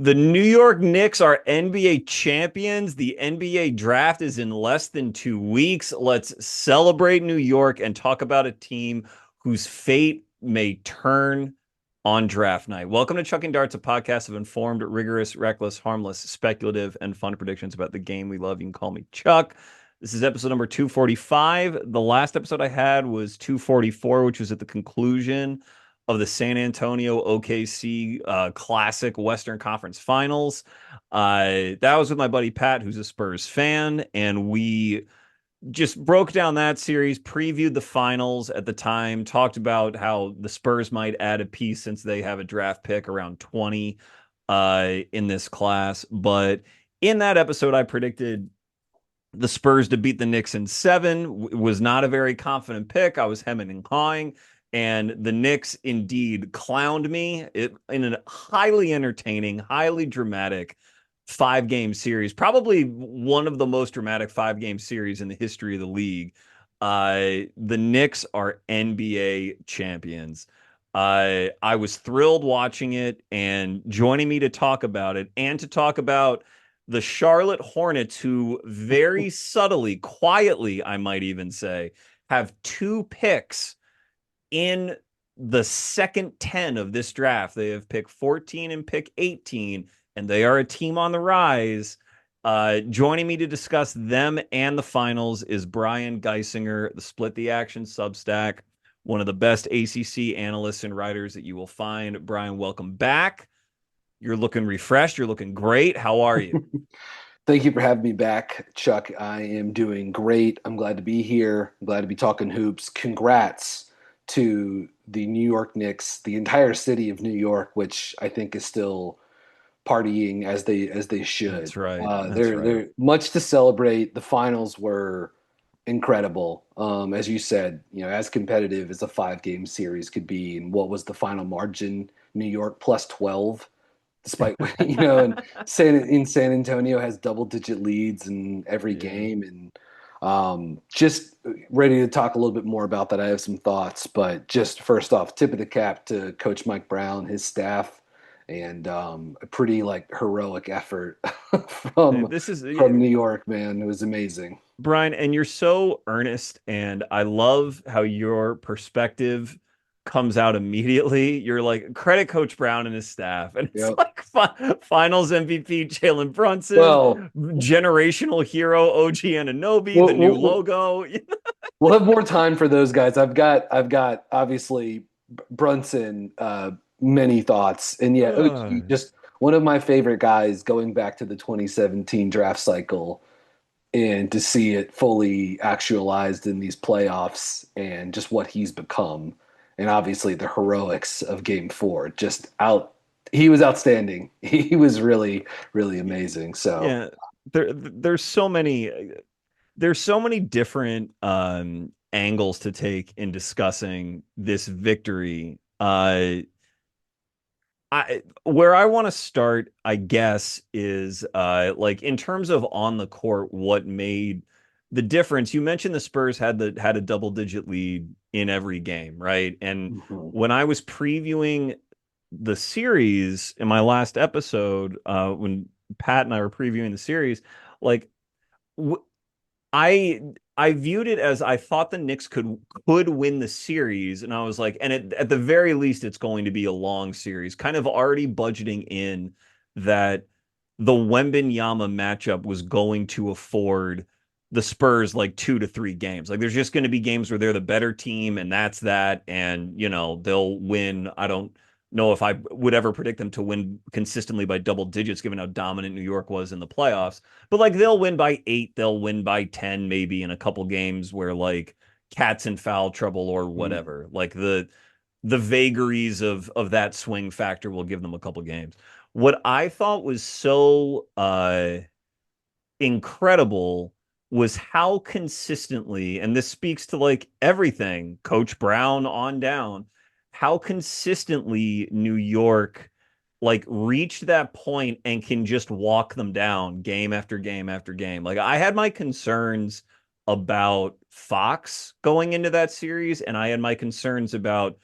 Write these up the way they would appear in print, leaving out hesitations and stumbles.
The New York Knicks are NBA champions. The NBA draft is in less than 2 weeks. Let's celebrate New York and talk about a team whose fate may turn on draft night. Welcome to Chucking Darts, a podcast of informed, rigorous, reckless, harmless, speculative, and fun predictions about the game we love. You can call me Chuck. This is episode number 245. The last episode I had was 244, which was at the conclusion of the San Antonio OKC Classic Western Conference Finals. That was with my buddy Pat, who's a Spurs fan, and we just broke down that series, previewed the finals at the time, talked about how the Spurs might add a piece since they have a draft pick around 20 in this class. But in that episode, I predicted the Spurs to beat the Knicks in 7. Was not a very confident pick. I was hemming and hawing. And the Knicks indeed clowned me in a highly entertaining, highly dramatic 5-game series, probably one of the most dramatic 5-game series in the history of the league. The Knicks are NBA champions. I was thrilled watching it, and joining me to talk about it and to talk about the Charlotte Hornets, who very subtly, quietly, I might even say, have 2 picks in the second 10 of this draft. They have pick 14 and pick 18, and they are a team on the rise. Joining me to discuss them and the finals is Brian Geisinger, the Split the Action Substack, one of the best ACC analysts and writers that you will find. Brian, welcome back. You're looking refreshed. You're looking great. How are you? Thank you for having me back, Chuck. I am doing great. I'm glad to be here. I'm glad to be talking hoops. Congrats to the New York Knicks, the entire city of New York, which I think is still partying as they should. That's right. That's right. They're much to celebrate. The finals were incredible. As you said, as competitive as a 5-game series could be. And what was the final margin? New York plus 12, despite and San Antonio has double-digit leads in every Yeah. game. And just ready to talk a little bit more about that. I have some thoughts, but just first off, tip of the cap to Coach Mike Brown, his staff, and a pretty heroic effort from This is from New York, man. It was amazing. Brian, and you're so earnest, and I love how your perspective comes out immediately. You're like, credit Coach Brown and his staff, and it's Yep. like Finals MVP Jalen Brunson, Well, generational hero OG Anunoby, the we'll, new we'll, logo. we'll have more time for those guys. I've got obviously Brunson, many thoughts, and yeah, OG, just one of my favorite guys going back to the 2017 draft cycle, and to see it fully actualized in these playoffs and just what he's become, and obviously the heroics of Game 4, just out. He was outstanding. He was really, really amazing. So Yeah, there's so many different angles to take in discussing this victory. Where I want to start, I guess, is like in terms of on the court, what made the difference. You mentioned the Spurs had a double digit lead in every game, right? And mhm. when I was previewing the series in my last episode, when Pat and I were previewing the series, like w- I I viewed it as I thought the Knicks could win the series, and I was like, and at the very least, it's going to be a long series. Kind of already budgeting in that the Wembanyama matchup was going to afford the Spurs like 2 to 3 games. Like there's just going to be games where they're the better team, and that's that, and they'll win. I don't know if I would ever predict them to win consistently by double digits, given how dominant New York was in the playoffs. But like they'll win by 8, they'll win by 10, maybe in a couple games where like Cat's in foul trouble or whatever. Like the vagaries of that swing factor will give them a couple games. What I thought was so incredible was how consistently, and this speaks to like everything, Coach Brown on down, how consistently New York like reached that point and can just walk them down game after game after game. Like I had my concerns about Fox going into that series, and I had my concerns about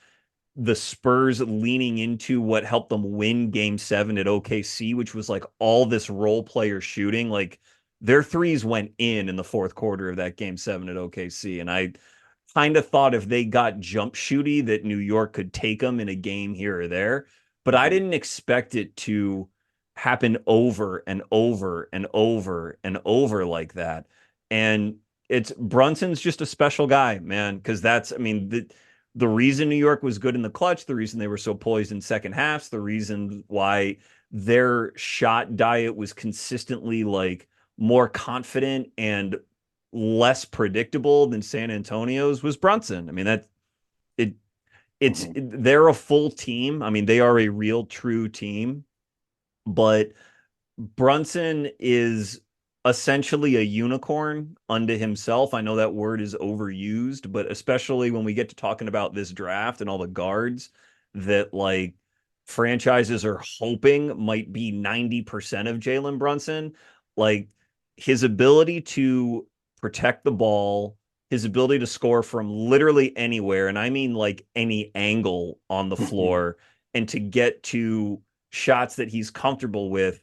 the Spurs leaning into what helped them win game 7 at OKC, which was like all this role player shooting. Like their threes went in the fourth quarter of that game 7 at OKC. And I kind of thought if they got jump shooty that New York could take them in a game here or there. But I Mhm. didn't expect it to happen over and over and over and over like that. And it's Brunson's just a special guy, man, because that's, I mean, the reason New York was good in the clutch, the reason they were so poised in second halves, the reason why their shot diet was consistently like more confident and less predictable than San Antonio's was Brunson. I mean, that it Mhm. they're a full team. I mean, they are a real true team, but Brunson is essentially a unicorn unto himself. I know that word is overused, but especially when we get to talking about this draft and all the guards that like franchises are hoping might be 90% of Jalen Brunson, like his ability to protect the ball, his ability to score from literally anywhere, and I mean like any angle on the Mhm. floor, and to get to shots that he's comfortable with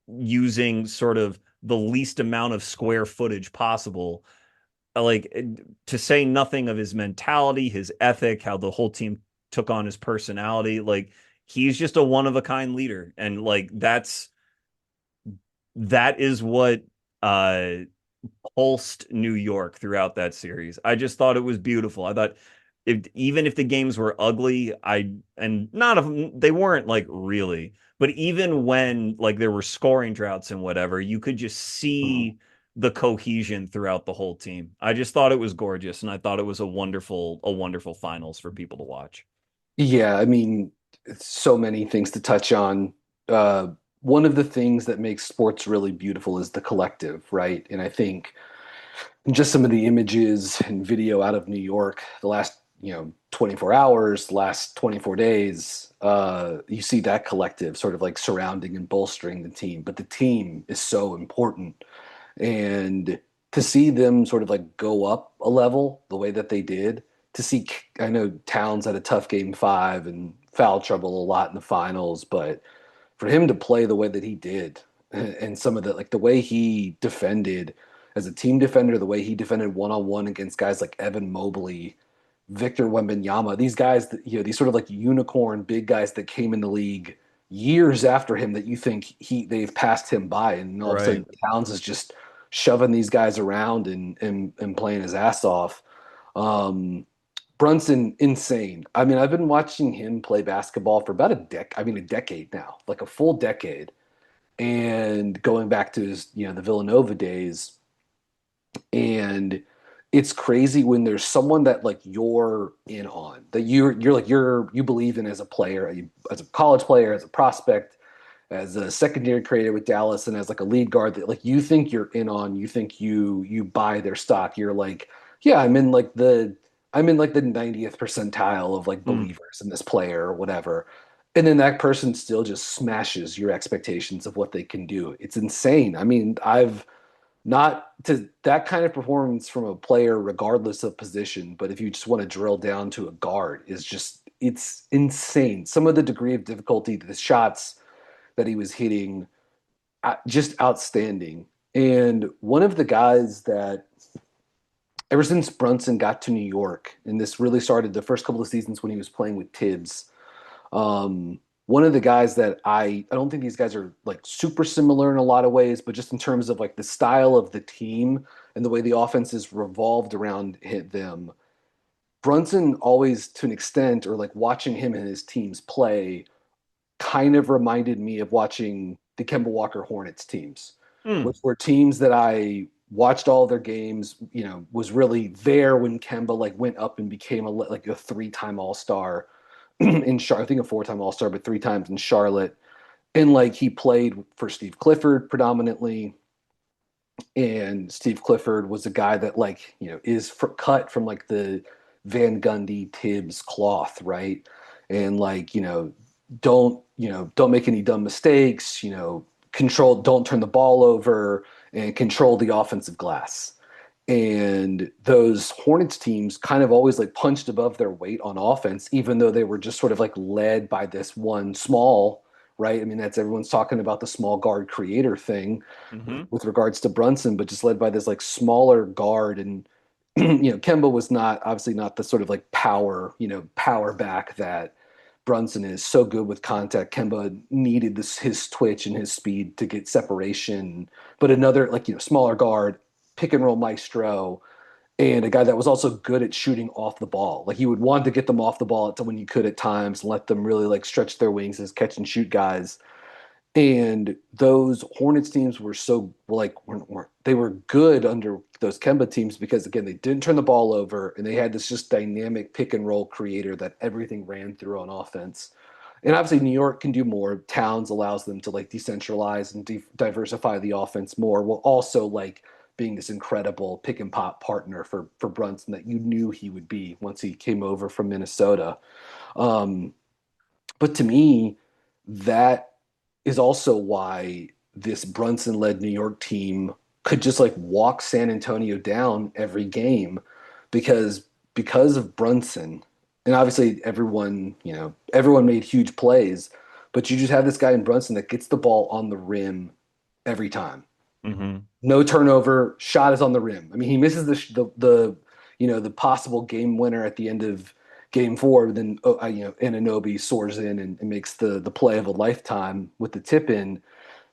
using sort of the least amount of square footage possible. Like to say nothing of his mentality, his ethic, how the whole team took on his personality. Like he's just a one of a kind leader. And like that is what uh pulsed New York throughout that series. I just thought it was beautiful. I thought even if the games were ugly, and not of them, they weren't like really, but even when like there were scoring droughts and whatever, you could just Mhm. see the cohesion throughout the whole team. I just thought it was gorgeous, and I thought it was a wonderful finals for people to watch. Yeah, I mean, it's so many things to touch on. Uh, One of the things that makes sports really beautiful is the collective, right? And I think just some of the images and video out of New York the last 24 hours, the last 24 days, you see that collective sort of like surrounding and bolstering the team, but the team is so important. And to see them sort of like go up a level the way that they did, to see, I know Towns had a tough game 5 and foul trouble a lot in the finals, but for him to play the way that he did, and some of the like the way he defended as a team defender, the way he defended one on one against guys like Evan Mobley, Victor Wembanyama, these guys that these sort of like unicorn big guys that came in the league years after him that you think they've passed him by, and all of a Right. sudden Towns is just shoving these guys around and playing his ass off. Um, Brunson, insane. I mean, I've been watching him play basketball for about a decade now, like a full decade. And going back to his, the Villanova days. And it's crazy when there's someone that like you're in on, that you believe in as a player, as a college player, as a prospect, as a secondary creator with Dallas, and as like a lead guard that like you think you're in on, you think you buy their stock. You're like, yeah, I'm in like the 90th percentile of like Mm. believers in this player or whatever. And then that person still just smashes your expectations of what they can do. It's insane. I mean, I've not to that kind of performance from a player, regardless of position, but if you just want to drill down to a guard, is just it's insane. Some of the degree of difficulty, the shots that he was hitting, just outstanding. And one of the guys that, ever since Brunson got to New York, and this really started the first couple of seasons when he was playing with Tibbs, one of the guys that I don't think these guys are like super similar in a lot of ways, but just in terms of like the style of the team and the way the offense is revolved around them. Brunson always, to an extent, or like watching him and his teams play, kind of reminded me of watching the Kemba Walker Hornets teams, Mm. which were teams that I watched all their games, was really there when Kemba like went up and became like a 3-time All-Star in Charlotte. I think a 4-time All-Star, but 3 times in Charlotte. And like he played for Steve Clifford predominantly. And Steve Clifford was a guy that like, is cut from like the Van Gundy Tibbs cloth, right? And like, don't make any dumb mistakes, don't turn the ball over and control the offensive glass. And those Hornets teams kind of always like punched above their weight on offense, even though they were just sort of like led by this one small, right? I mean, that's everyone's talking about the small guard creator thing Hmm. with regards to Brunson, but just led by this like smaller guard. And, Kemba was not obviously not the sort of like power, power back that Brunson is. So good with contact. Kemba needed his twitch and his speed to get separation, but another like, smaller guard, pick and roll maestro, and a guy that was also good at shooting off the ball. Like you would want to get them off the ball when you could at times, let them really like stretch their wings as catch and shoot guys. And those Hornets teams were so like they were good under those Kemba teams because again they didn't turn the ball over and they had this just dynamic pick and roll creator that everything ran through on offense. And obviously New York can do more. Towns allows them to like decentralize and diversify the offense more, while also like being this incredible pick and pop partner for Brunson that you knew he would be once he came over from Minnesota. Um, but to me, that is also why this Brunson led New York team could just like walk San Antonio down every game because of Brunson. And obviously everyone made huge plays, but you just have this guy in Brunson that gets the ball on the rim every time. Hmm. No turnover, shot is on the rim. I mean, he misses the possible game winner at the end of game four, then Anunoby soars in and makes the play of a lifetime with the tip in.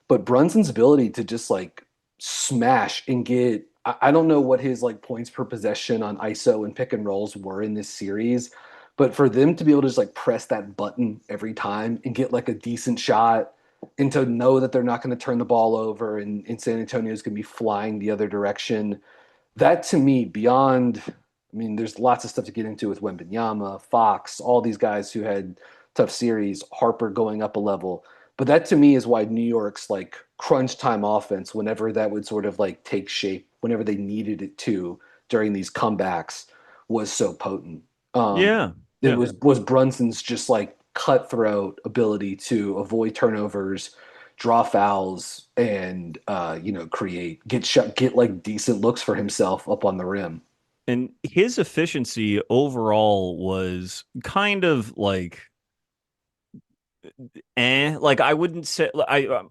But Brunson's ability to just like smash and get I don't know what his like points per possession on ISO and pick and rolls were in this series, but for them to be able to just like press that button every time and get like a decent shot and to know that they're not going to turn the ball over and San Antonio is going to be flying the other direction, that to me, beyond, I mean, there's lots of stuff to get into with Wembanyama, Fox, all these guys who had tough series, Harper going up a level. But that to me is why New York's like crunch time offense, whenever that would sort of like take shape, whenever they needed it to during these comebacks, was so potent. Um, Yeah. it Yeah. was Brunson's just like cutthroat ability to avoid turnovers, draw fouls, and get like decent looks for himself up on the rim. And his efficiency overall was kind of like like I wouldn't say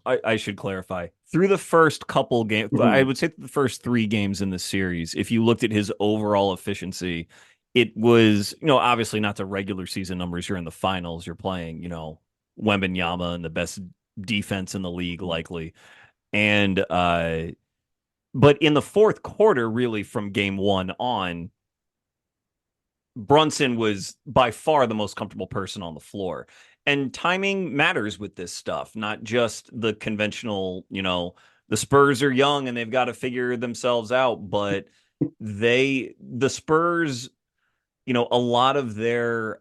I should clarify. Through the first couple games, I Mhm. would say the first three games in the series, if you looked at his overall efficiency, it was, obviously not the regular season numbers. You're in the finals, you're playing, Wembanyama and the best defense in the league, likely. And but in the fourth quarter, really from game one on, Brunson was by far the most comfortable person on the floor. And timing matters with this stuff, not just the conventional, the Spurs are young and they've got to figure themselves out, but the Spurs, a lot of their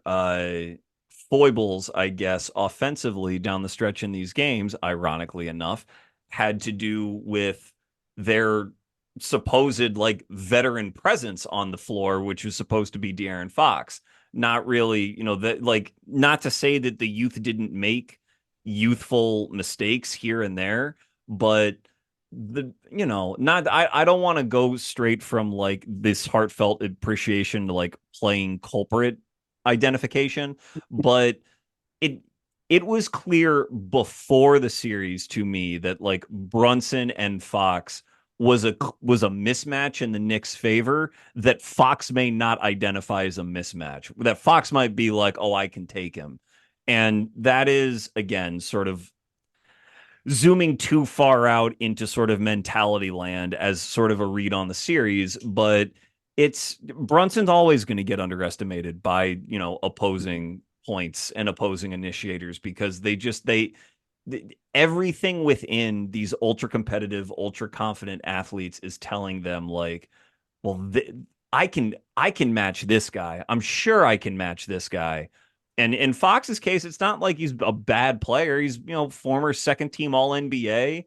foibles, I guess, offensively down the stretch in these games, ironically enough, had to do with their supposed like veteran presence on the floor, which was supposed to be De'Aaron Fox. Not really, that like not to say that the youth didn't make youthful mistakes here and there, but not I don't want to go straight from like this heartfelt appreciation to like playing culprit identification, but it it was clear before the series to me that like Brunson and Fox was a mismatch in the Knicks' favor that Fox may not identify as a mismatch. That Fox might be like, "Oh, I can take him." And that is again sort of zooming too far out into sort of mentality land as sort of a read on the series, but it's Brunson's always going to get underestimated by, opposing points and opposing initiators because everything within these ultra competitive, ultra confident athletes is telling them like, well, I can match this guy. I'm sure I can match this guy. And in Fox's case, it's not like he's a bad player. He's, former second team All NBA,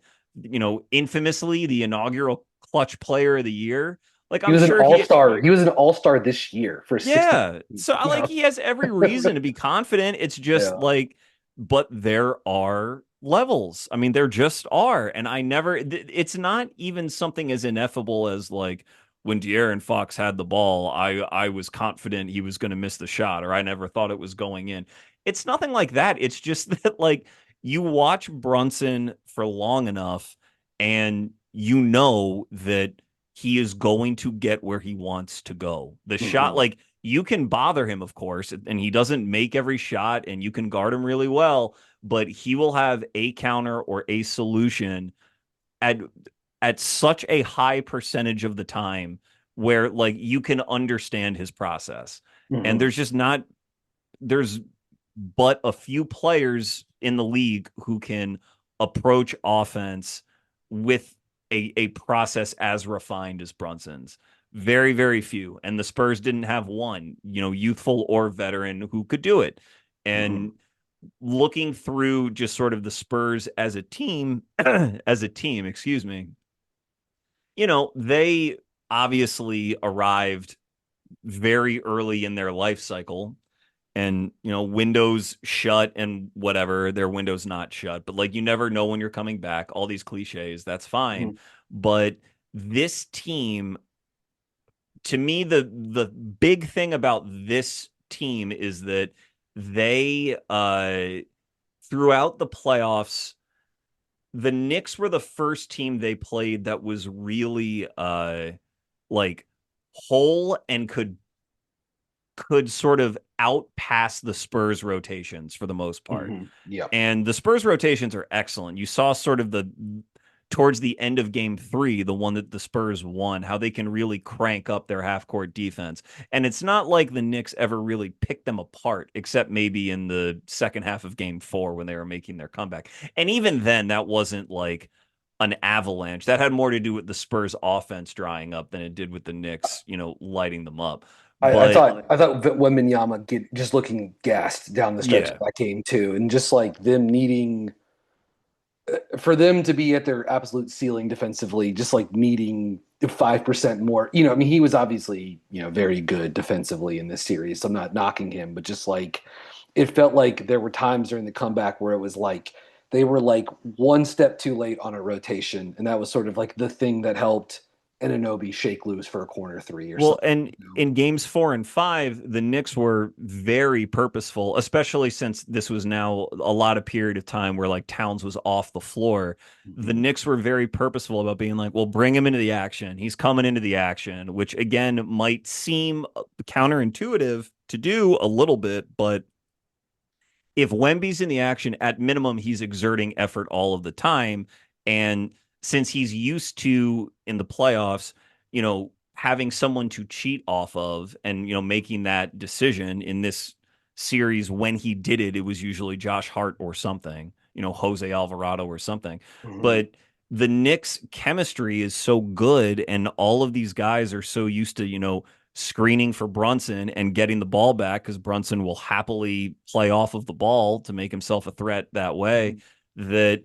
infamously the inaugural clutch player of the year. Like He I'm was an sure he all-star. He was an all-star this year for 60. yeah. So I like he has every reason to be confident. It's just Yeah. like, but there are levels. I mean, there just are. And I never, it's not even something as ineffable as like, when De'Aaron Fox had the ball, I was confident he was going to miss the shot, or I never thought it was going in. It's nothing like that. It's just that like you watch Brunson for long enough and you know that he is going to get where he wants to go. The shot, Hmm. like you can bother him, of course, and he doesn't make every shot and you can guard him really well, but he will have a counter or a solution at such a high percentage of the time where like you can understand his process. And Hmm. there's just not there's but a few players in the league who can approach offense with a process as refined as Brunson's. Very, very few. And the Spurs didn't have one, youthful or veteran who could do it. Hmm. And looking through just sort of the Spurs as a team, as a team, excuse me, they obviously arrived very early in their life cycle and windows shut and whatever, their windows not shut, but like you never know when you're coming back, all these cliches, that's fine. Hmm. But this team, to me, the big thing about this team is that they throughout the playoffs, the Knicks were the first team they played that was really like whole and could sort of outpass the Spurs rotations for the most part. Hmm. Yep. And the Spurs rotations are excellent. You saw sort of the towards the end of game 3, the one that the Spurs won, how they can really crank up their half court defense. And it's not like the Knicks ever really picked them apart, except maybe in the second half of game 4 when they were making their comeback. And even then, that wasn't like an avalanche. That had more to do with the Spurs offense drying up than it did with the Knicks, lighting them up. I But thought Wembanyama get just looking gassed down the stretch of yeah, that game too, and just like them needing for them to be at their absolute ceiling defensively, just like needing 5% more. I mean, he was obviously very good defensively in this series. So I'm not knocking him, but just like it felt like there were times during the comeback where it was like they were like one step too late on a rotation, and that was sort of like the thing that helped Anunoby shake loose for a corner three or well, something. and in games 4 and 5, the Knicks were very purposeful, especially since this was now a lot of period of time where like Towns was off the floor. The Mhm. Knicks were very purposeful about being like, well, bring him into the action. He's coming into the action, which again might seem counterintuitive to do a little bit, but if Wemby's in the action, at minimum, he's exerting effort all of the time. And since he's used to in the playoffs, having someone to cheat off of and, making that decision in this series, when he did it, it was usually Josh Hart or something, Jose Alvarado or something. Mhm. But the Knicks chemistry is so good and all of these guys are so used to, screening for Brunson and getting the ball back because Brunson will happily play off of the ball to make himself a threat that way. Mhm. That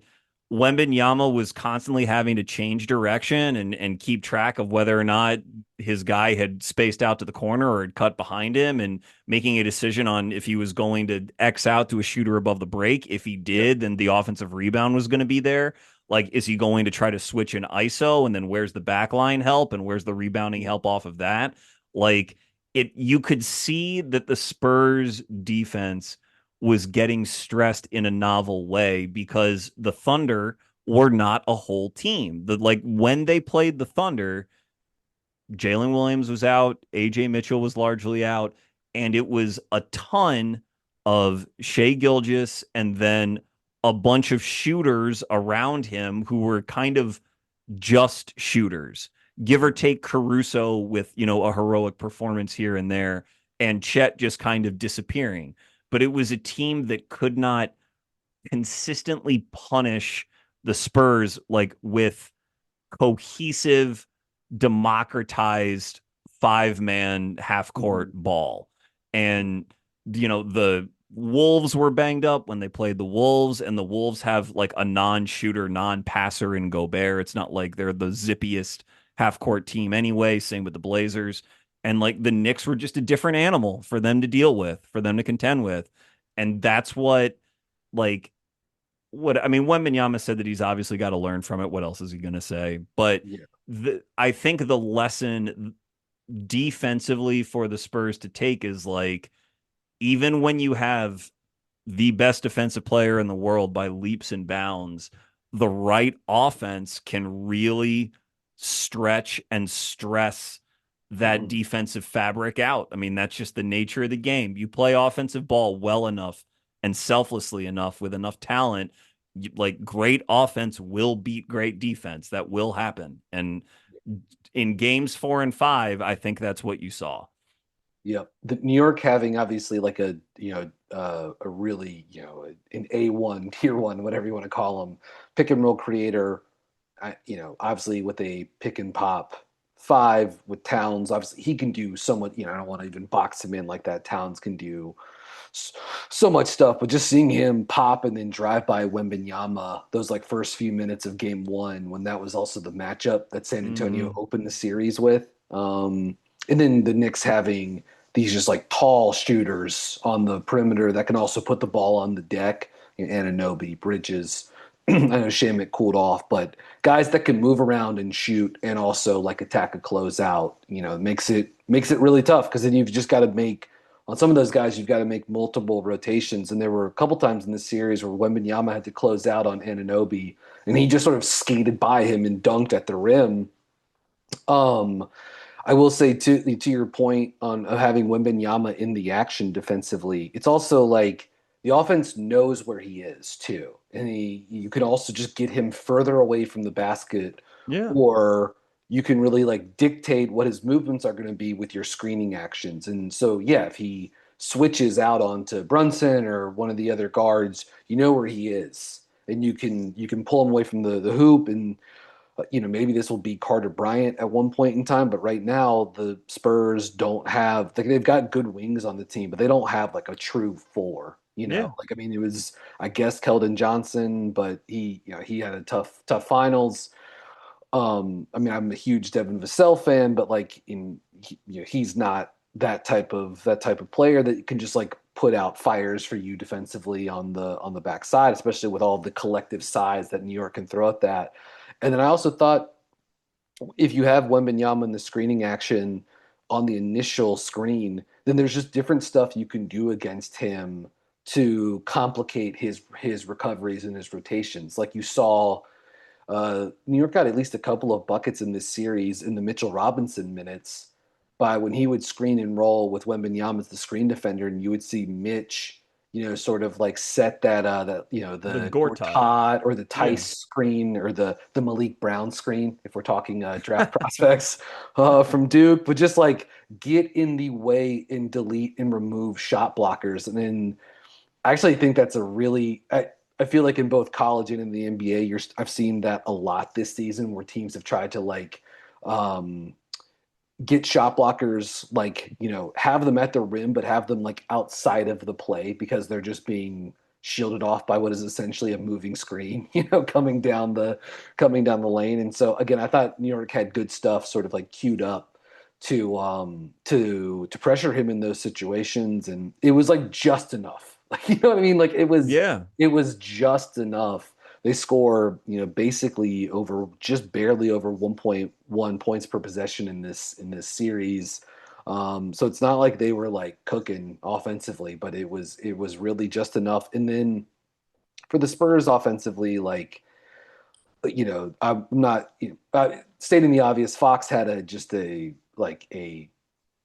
Wembanyama was constantly having to change direction and keep track of whether or not his guy had spaced out to the corner or had cut behind him and making a decision on if he was going to X out to a shooter above the break. If he Yep. did, then the offensive rebound was going to be there. Like, is he going to try to switch an ISO and then where's the backline help and where's the rebounding help off of that? Like you could see that the Spurs defense was getting stressed in a novel way because the Thunder were not a whole team. Like when they played the Thunder, Jalen Williams was out, AJ Mitchell was largely out, and it was a ton of Shea Gilgeous and then a bunch of shooters around him who were kind of just shooters, give or take Caruso with, a heroic performance here and there, and Chet just kind of disappearing. But it was a team that could not consistently punish the Spurs like with cohesive, democratized 5-man half court Mhm. ball. And, the Wolves were banged up when they played the Wolves, and the Wolves have like a non-shooter, non-passer in Gobert. It's not like they're the zippiest half-court team anyway. Same with the Blazers. And like the Knicks were just a different animal for them to deal with, for them to contend with. And that's like, what I mean, Wembanyama said that he's obviously got to learn from it. What else is he going to say? But Yeah. I think the lesson defensively for the Spurs to take is like, even when you have the best defensive player in the world by leaps and bounds, the right offense can really stretch and stress that Mhm. defensive fabric out. I mean, that's just the nature of the game. You play offensive ball well enough and selflessly enough with enough talent, like great offense will beat great defense. That will happen. And in games 4 and 5, I think that's what you saw. Yeah, the New York having obviously like a really an A1 tier one, whatever you want to call him, pick and roll creator. Obviously with a pick and pop five with Towns, obviously he can do somewhat. I don't want to even box him in like that. Towns can do so much stuff, but just seeing him pop and then drive by Wembenyama those like first few minutes of game one, when that was also the matchup that San Antonio Mm-hmm. opened the series with. And then the Knicks having these just like tall shooters on the perimeter that can also put the ball on the deck. Anunoby, Bridges. I know Shamit cooled off, but guys that can move around and shoot and also like attack a closeout, makes it really tough because then you've just got to make on some of those guys, you've got to make multiple rotations. And there were a couple times in this series where Wembenyama had to close out on Anunoby, and he just sort of skated by him and dunked at the rim. Um, I will say to your point on of having Wembenyama in the action defensively, it's also like the offense knows where he is too, and you can also just get him further away from the basket, Yeah. or you can really like dictate what his movements are going to be with your screening actions. And so, yeah, if he switches out onto Brunson or one of the other guards, you know where he is, and you can pull him away from the hoop and maybe this will be Carter Bryant at one point in time, but right now the Spurs don't have like they've got good wings on the team, but they don't have like a true four. Yeah. Like I mean, it was I guess Keldon Johnson, but he had a tough finals. I mean, I'm a huge Devin Vassell fan, but like he's not that type of player that can just like put out fires for you defensively on the backside, especially with all the collective size that New York can throw at that. And then I also thought if you have Wembenyama in the screening action on the initial screen, then there's just different stuff you can do against him to complicate his recoveries and his rotations. Like you saw, New York got at least a couple of buckets in this series in the Mitchell Robinson minutes by when he would screen and roll with Wembenyama as the screen defender, and you would see Mitch, sort of like set The the Gortat. Gortat or the Yeah. Tice screen or the Malik Brown screen, if we're talking draft prospects from Duke, but just like get in the way and delete and remove shot blockers. And then I actually think that's I feel like in both college and in the NBA, I've seen that a lot this season where teams have tried to like um, get shot blockers, like, have them at the rim, but have them like outside of the play because they're just being shielded off by what is essentially a moving screen, coming down the lane. And so again, I thought New York had good stuff sort of like queued up to pressure him in those situations, and it was like just enough. Like you know what I mean? Like Yeah. it was just enough. They score, basically over just barely over 1.1 points per possession in this series. So it's not like they were like cooking offensively, but it was really just enough. And then for the Spurs offensively, like I'm not stating the obvious. Fox had just a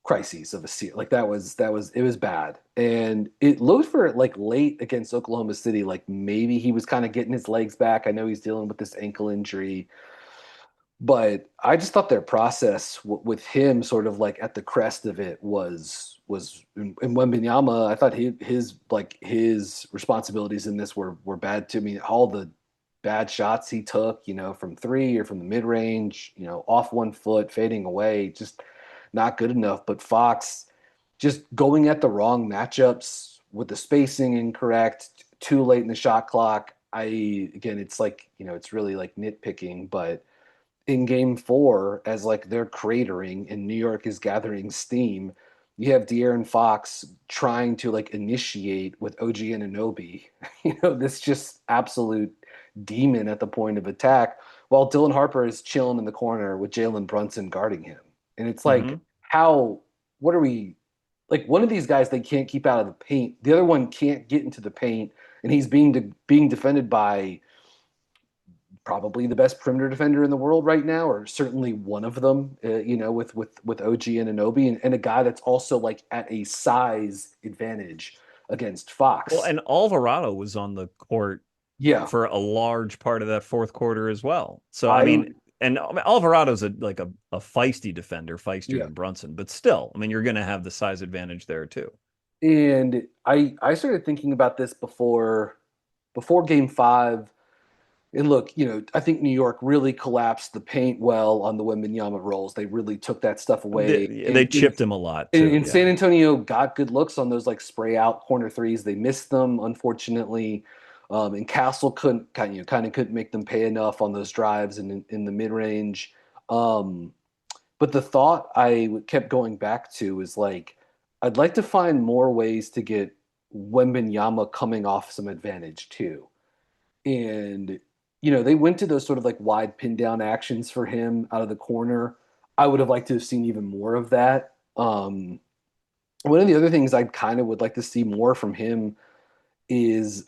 crises of a series. Like that was it was bad. And it looked for like late against Oklahoma City, like maybe he was kind of getting his legs back. I know he's dealing with this ankle injury, but I just thought their process with him sort of like at the crest of it was in Wembenyama. I thought his responsibilities in this were bad to me. All the bad shots he took, from three or from the mid range, off one foot, fading away, just not good enough. But Fox just going at the wrong matchups with the spacing incorrect, too late in the shot clock. Again, it's like, it's really like nitpicking, but in game four, as like they're cratering and New York is gathering steam, you have De'Aaron Fox trying to like initiate with OG Anunoby, this just absolute demon at the point of attack, while Dylan Harper is chilling in the corner with Jalen Brunson guarding him. And it's like, Hmm. how, what are we, like one of these guys they can't keep out of the paint. The other one can't get into the paint, and he's being defended by probably the best perimeter defender in the world right now, or certainly one of them. With OG and Anunoby, and a guy that's also like at a size advantage against Well, Fox. and Alvarado was on the court Yeah, for a large part of that fourth quarter as well. So I I mean, and Alvarado's a feisty defender, feistier yeah, than Brunson, but still, I mean, you're going to have the size advantage there too. and I started thinking about this before Game Five. And look, I think New York really collapsed the paint well on the Wembanyama rolls. They really took that stuff away. They chipped him a lot too. And Yeah. San Antonio got good looks on those like spray out corner threes. They missed them, unfortunately. And Castle kind of couldn't make them pay enough on those drives and in the mid range. Um, but the thought I kept going back to is like, I'd like to find more ways to get Wembanyama coming off some advantage too. And they went to those sort of like wide pin down actions for him out of the corner. I would have liked to have seen even more of that. One of the other things I kind of would like to see more from him is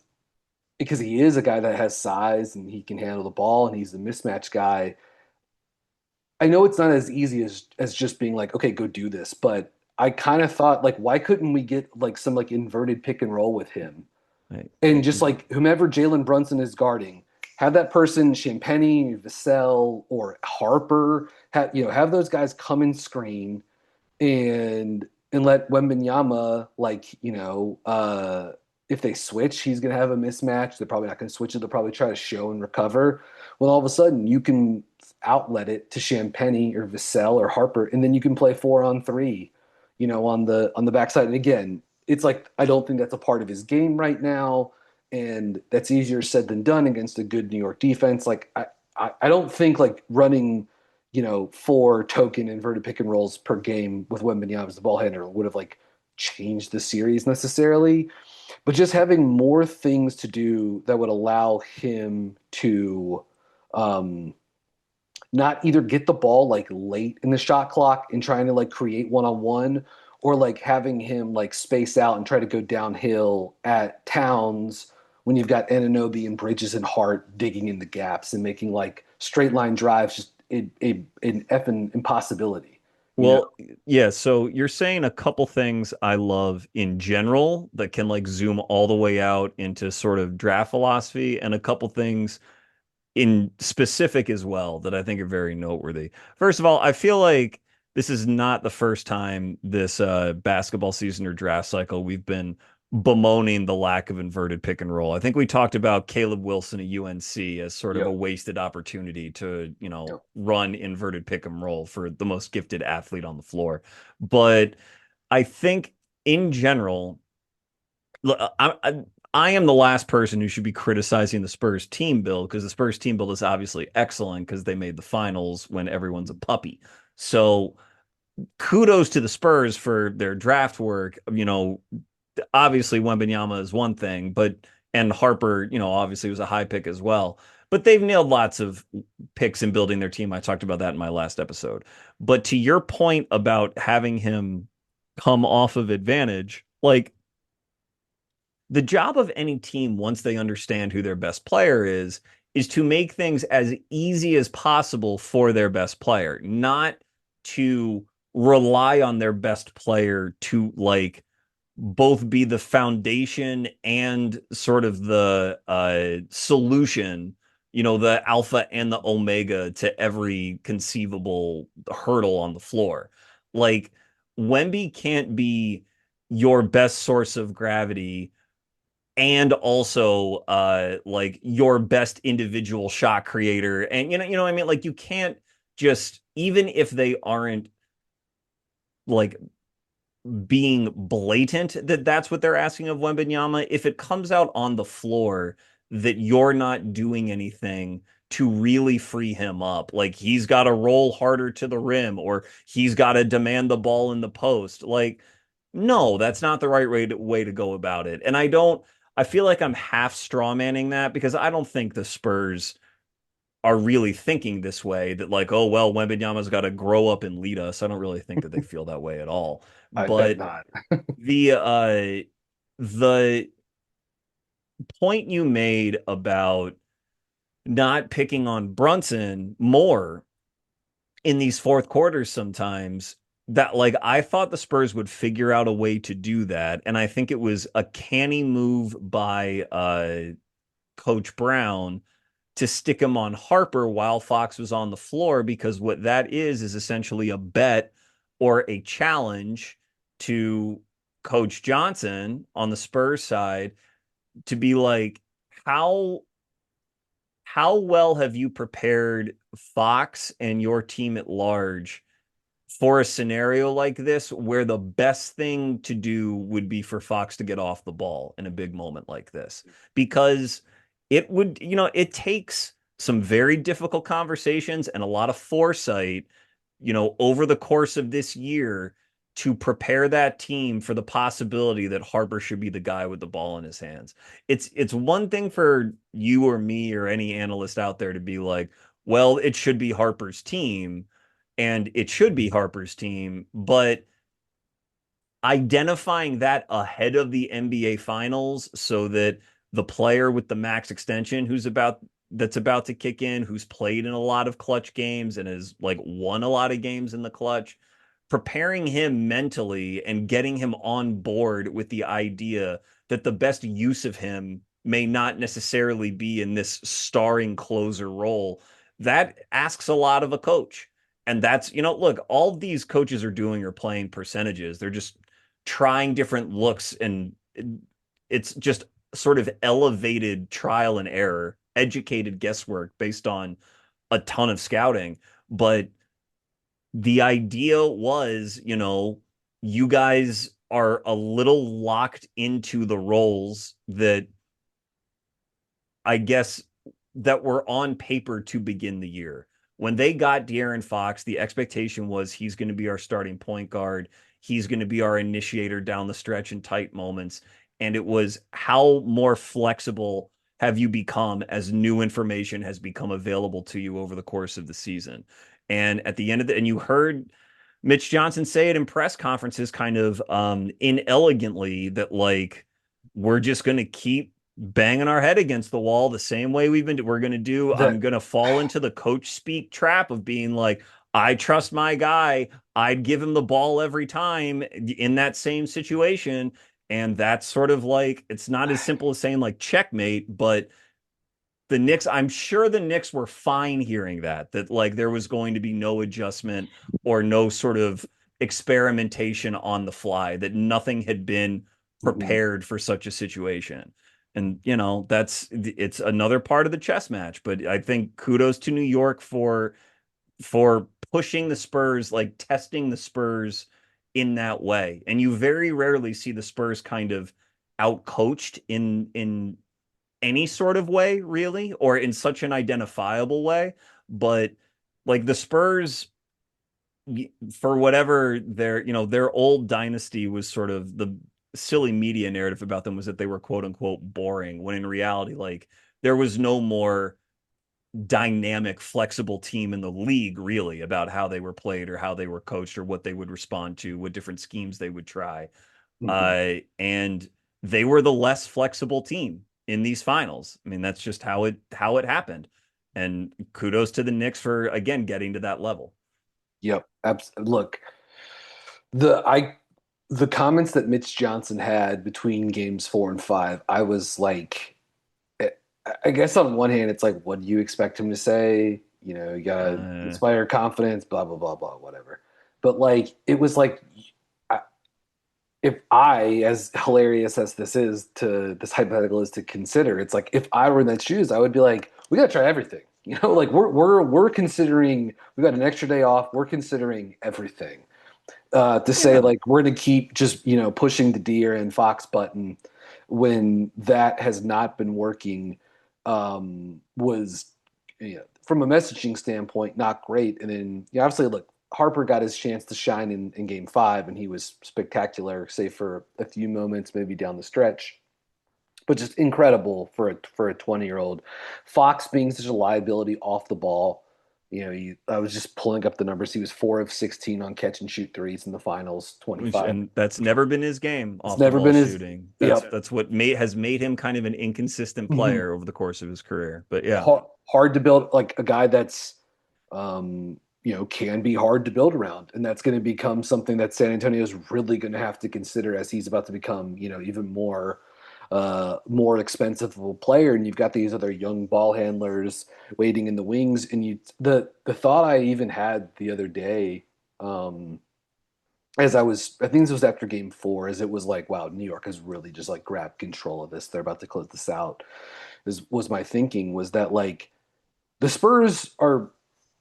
because he is a guy that has size and he can handle the ball and he's a mismatch guy. I know it's not as easy as just being like, okay, go do this, but I kind of thought like, why couldn't we get like some like inverted pick and roll with him? Right. And just like whomever Jalen Brunson is guarding, have that person Champagnie, Vassell, or Harper, have those guys come and screen and let Wembanyama if they switch, he's gonna have a mismatch. They're probably not gonna switch it. They'll probably try to show and recover. Well, all of a sudden you can outlet it to Champagnie or Vassell or Harper, and then you can play 4-on-3, on the backside. And again, it's like I don't think that's a part of his game right now, and that's easier said than done against a good New York defense. Like I don't think like running 4 token inverted pick and rolls per game with Wembanyama as the ball handler would have like changed the series necessarily, but just having more things to do that would allow him to um, not either get the ball like late in the shot clock and trying to like create one-on-one, or like having him like space out and try to go downhill at Towns when you've got Anunoby and Bridges and Hart digging in the gaps and making like straight line drives just an effing impossibility, you know? Well, yeah, so you're saying a couple things I love in general that can like zoom all the way out into sort of draft philosophy, and a couple things in specific as well that I think are very noteworthy. First of all, I feel like this is not the first time this basketball season or draft cycle we've been bemoaning the lack of inverted pick and roll. I think we talked about Caleb Wilson at UNC as sort of a Yep. wasted opportunity to, Yep. run inverted pick and roll for the most gifted athlete on the floor. But I think in general, look, I am the last person who should be criticizing the Spurs team build, because the Spurs team build is obviously excellent because they made the finals when everyone's a puppy. So kudos to the Spurs for their draft work. Obviously Wembanyama is one thing, but and Harper, obviously was a high pick as well. But they've nailed lots of picks in building their team. I talked about that in my last episode. But to your point about having him come off of advantage, like the job of any team once they understand who their best player is to make things as easy as possible for their best player, not to rely on their best player to like both be the foundation and sort of the solution, the alpha and the omega to every conceivable hurdle on the floor. Like Wemby can't be your best source of gravity and also like your best individual shot creator. And what I mean? Like you can't just, even if they aren't like being blatant that that's what they're asking of Wembanyama, if it comes out on the floor that you're not doing anything to really free him up, like he's got to roll harder to the rim or he's got to demand the ball in the post, like no, that's not the right way to go about it. And I feel like I'm half straw manning that because I don't think the Spurs are really thinking this way that like, oh well, Wembanyama's got to grow up and lead us. I don't really think that they feel that way at all. I bet But not. the point you made about not picking on Brunson more in these fourth quarters sometimes, that like I thought the Spurs would figure out a way to do that, and I think it was a canny move by Coach Brown to stick him on Harper while Fox was on the floor, because what that is essentially a bet or a challenge to Coach Johnson on the Spurs side to be like, how how well have you prepared Fox and your team at large for a scenario like this where the best thing to do would be for Fox to get off the ball in a big moment like this? Because it would, it takes some very difficult conversations and a lot of foresight, over the course of this year to prepare that team for the possibility that Harper should be the guy with the ball in his hands. It's one thing for you or me or any analyst out there to be like, well, it should be Harper's team and it should be Harper's team, but identifying that ahead of the NBA finals so that the player with the max extension that's about to kick in, who's played in a lot of clutch games and has like won a lot of games in the clutch, preparing him mentally and getting him on board with the idea that the best use of him may not necessarily be in this starring closer role, that asks a lot of a coach. And that's, look, all these coaches are doing are playing percentages. They're just trying different looks, and it's just sort of elevated trial and error, educated guesswork based on a ton of scouting. But the idea was, you guys are a little locked into the roles that I guess that were on paper to begin the year. When they got De'Aaron Fox, the expectation was he's going to be our starting point guard. He's going to be our initiator down the stretch in tight moments. And it was, how more flexible have you become as new information has become available to you over the course of the season? And at the end of and you heard Mitch Johnson say it in press conferences kind of inelegantly that like, we're just going to keep banging our head against the wall the same way we're going to do. I'm That going to fall into the coach speak trap of being like, I trust my guy. I'd give him the ball every time in that same situation. And that's sort of like, it's not as simple as saying like checkmate, but the Knicks, I'm sure the Knicks were fine hearing that like there was going to be no adjustment or no sort of experimentation on the fly, that nothing had been mhm. prepared for such a situation. And, it's another part of the chess match. But I think kudos to New York for pushing the Spurs, like testing the Spurs in that way. And you very rarely see the Spurs kind of outcoached in any sort of way, really, or in such an identifiable way. But like the Spurs, for whatever their old dynasty was, sort of the silly media narrative about them was that they were quote unquote boring, when in reality, like there was no more dynamic, flexible team in the league, really, about how they were played or how they were coached or what they would respond to, what different schemes they would try. Mhm. And they were the less flexible team in these finals. I mean, that's just how it happened. And kudos to the Knicks for again getting to that level. Yep. Look, the I the comments that Mitch Johnson had between games 4 and 5, I was like, I I guess on one hand, it's like, what do you expect him to say? You gotta Uh, inspire confidence, blah blah blah blah, whatever. But like, it was like, I, if I, as hilarious as this hypothetical is to consider, it's like if I were in that shoes, I would be like, we gotta try everything. Like we're considering, we got an extra day off. We're considering everything to say yeah. like we're going to keep just pushing the deer and fox button when that has not been working, was from a messaging standpoint not great. And then obviously look, Harper got his chance to shine in game 5 and he was spectacular, save for a few moments maybe down the stretch. but just incredible for a 20-year-old. Fox being such a liability off the ball. I was just pulling up the numbers. He was 4 of 16 on catch and shoot threes in the finals, 25. And that's never been his game, It's off the never ball been his. shooting. That's Yep. that's what has made him kind of an inconsistent Mhm. player over the course of his career. But yeah. Hard to build, like a guy that's can be hard to build around, and that's going to become something that San Antonio is really going to have to consider as he's about to become even more expensive of a player. And you've got these other young ball handlers waiting in the wings. And the thought I even had the other day, as I think this was after game 4, as it was like, wow, New York has really just like grabbed control of this. They're about to close this out. Was my thinking, was that like the Spurs are,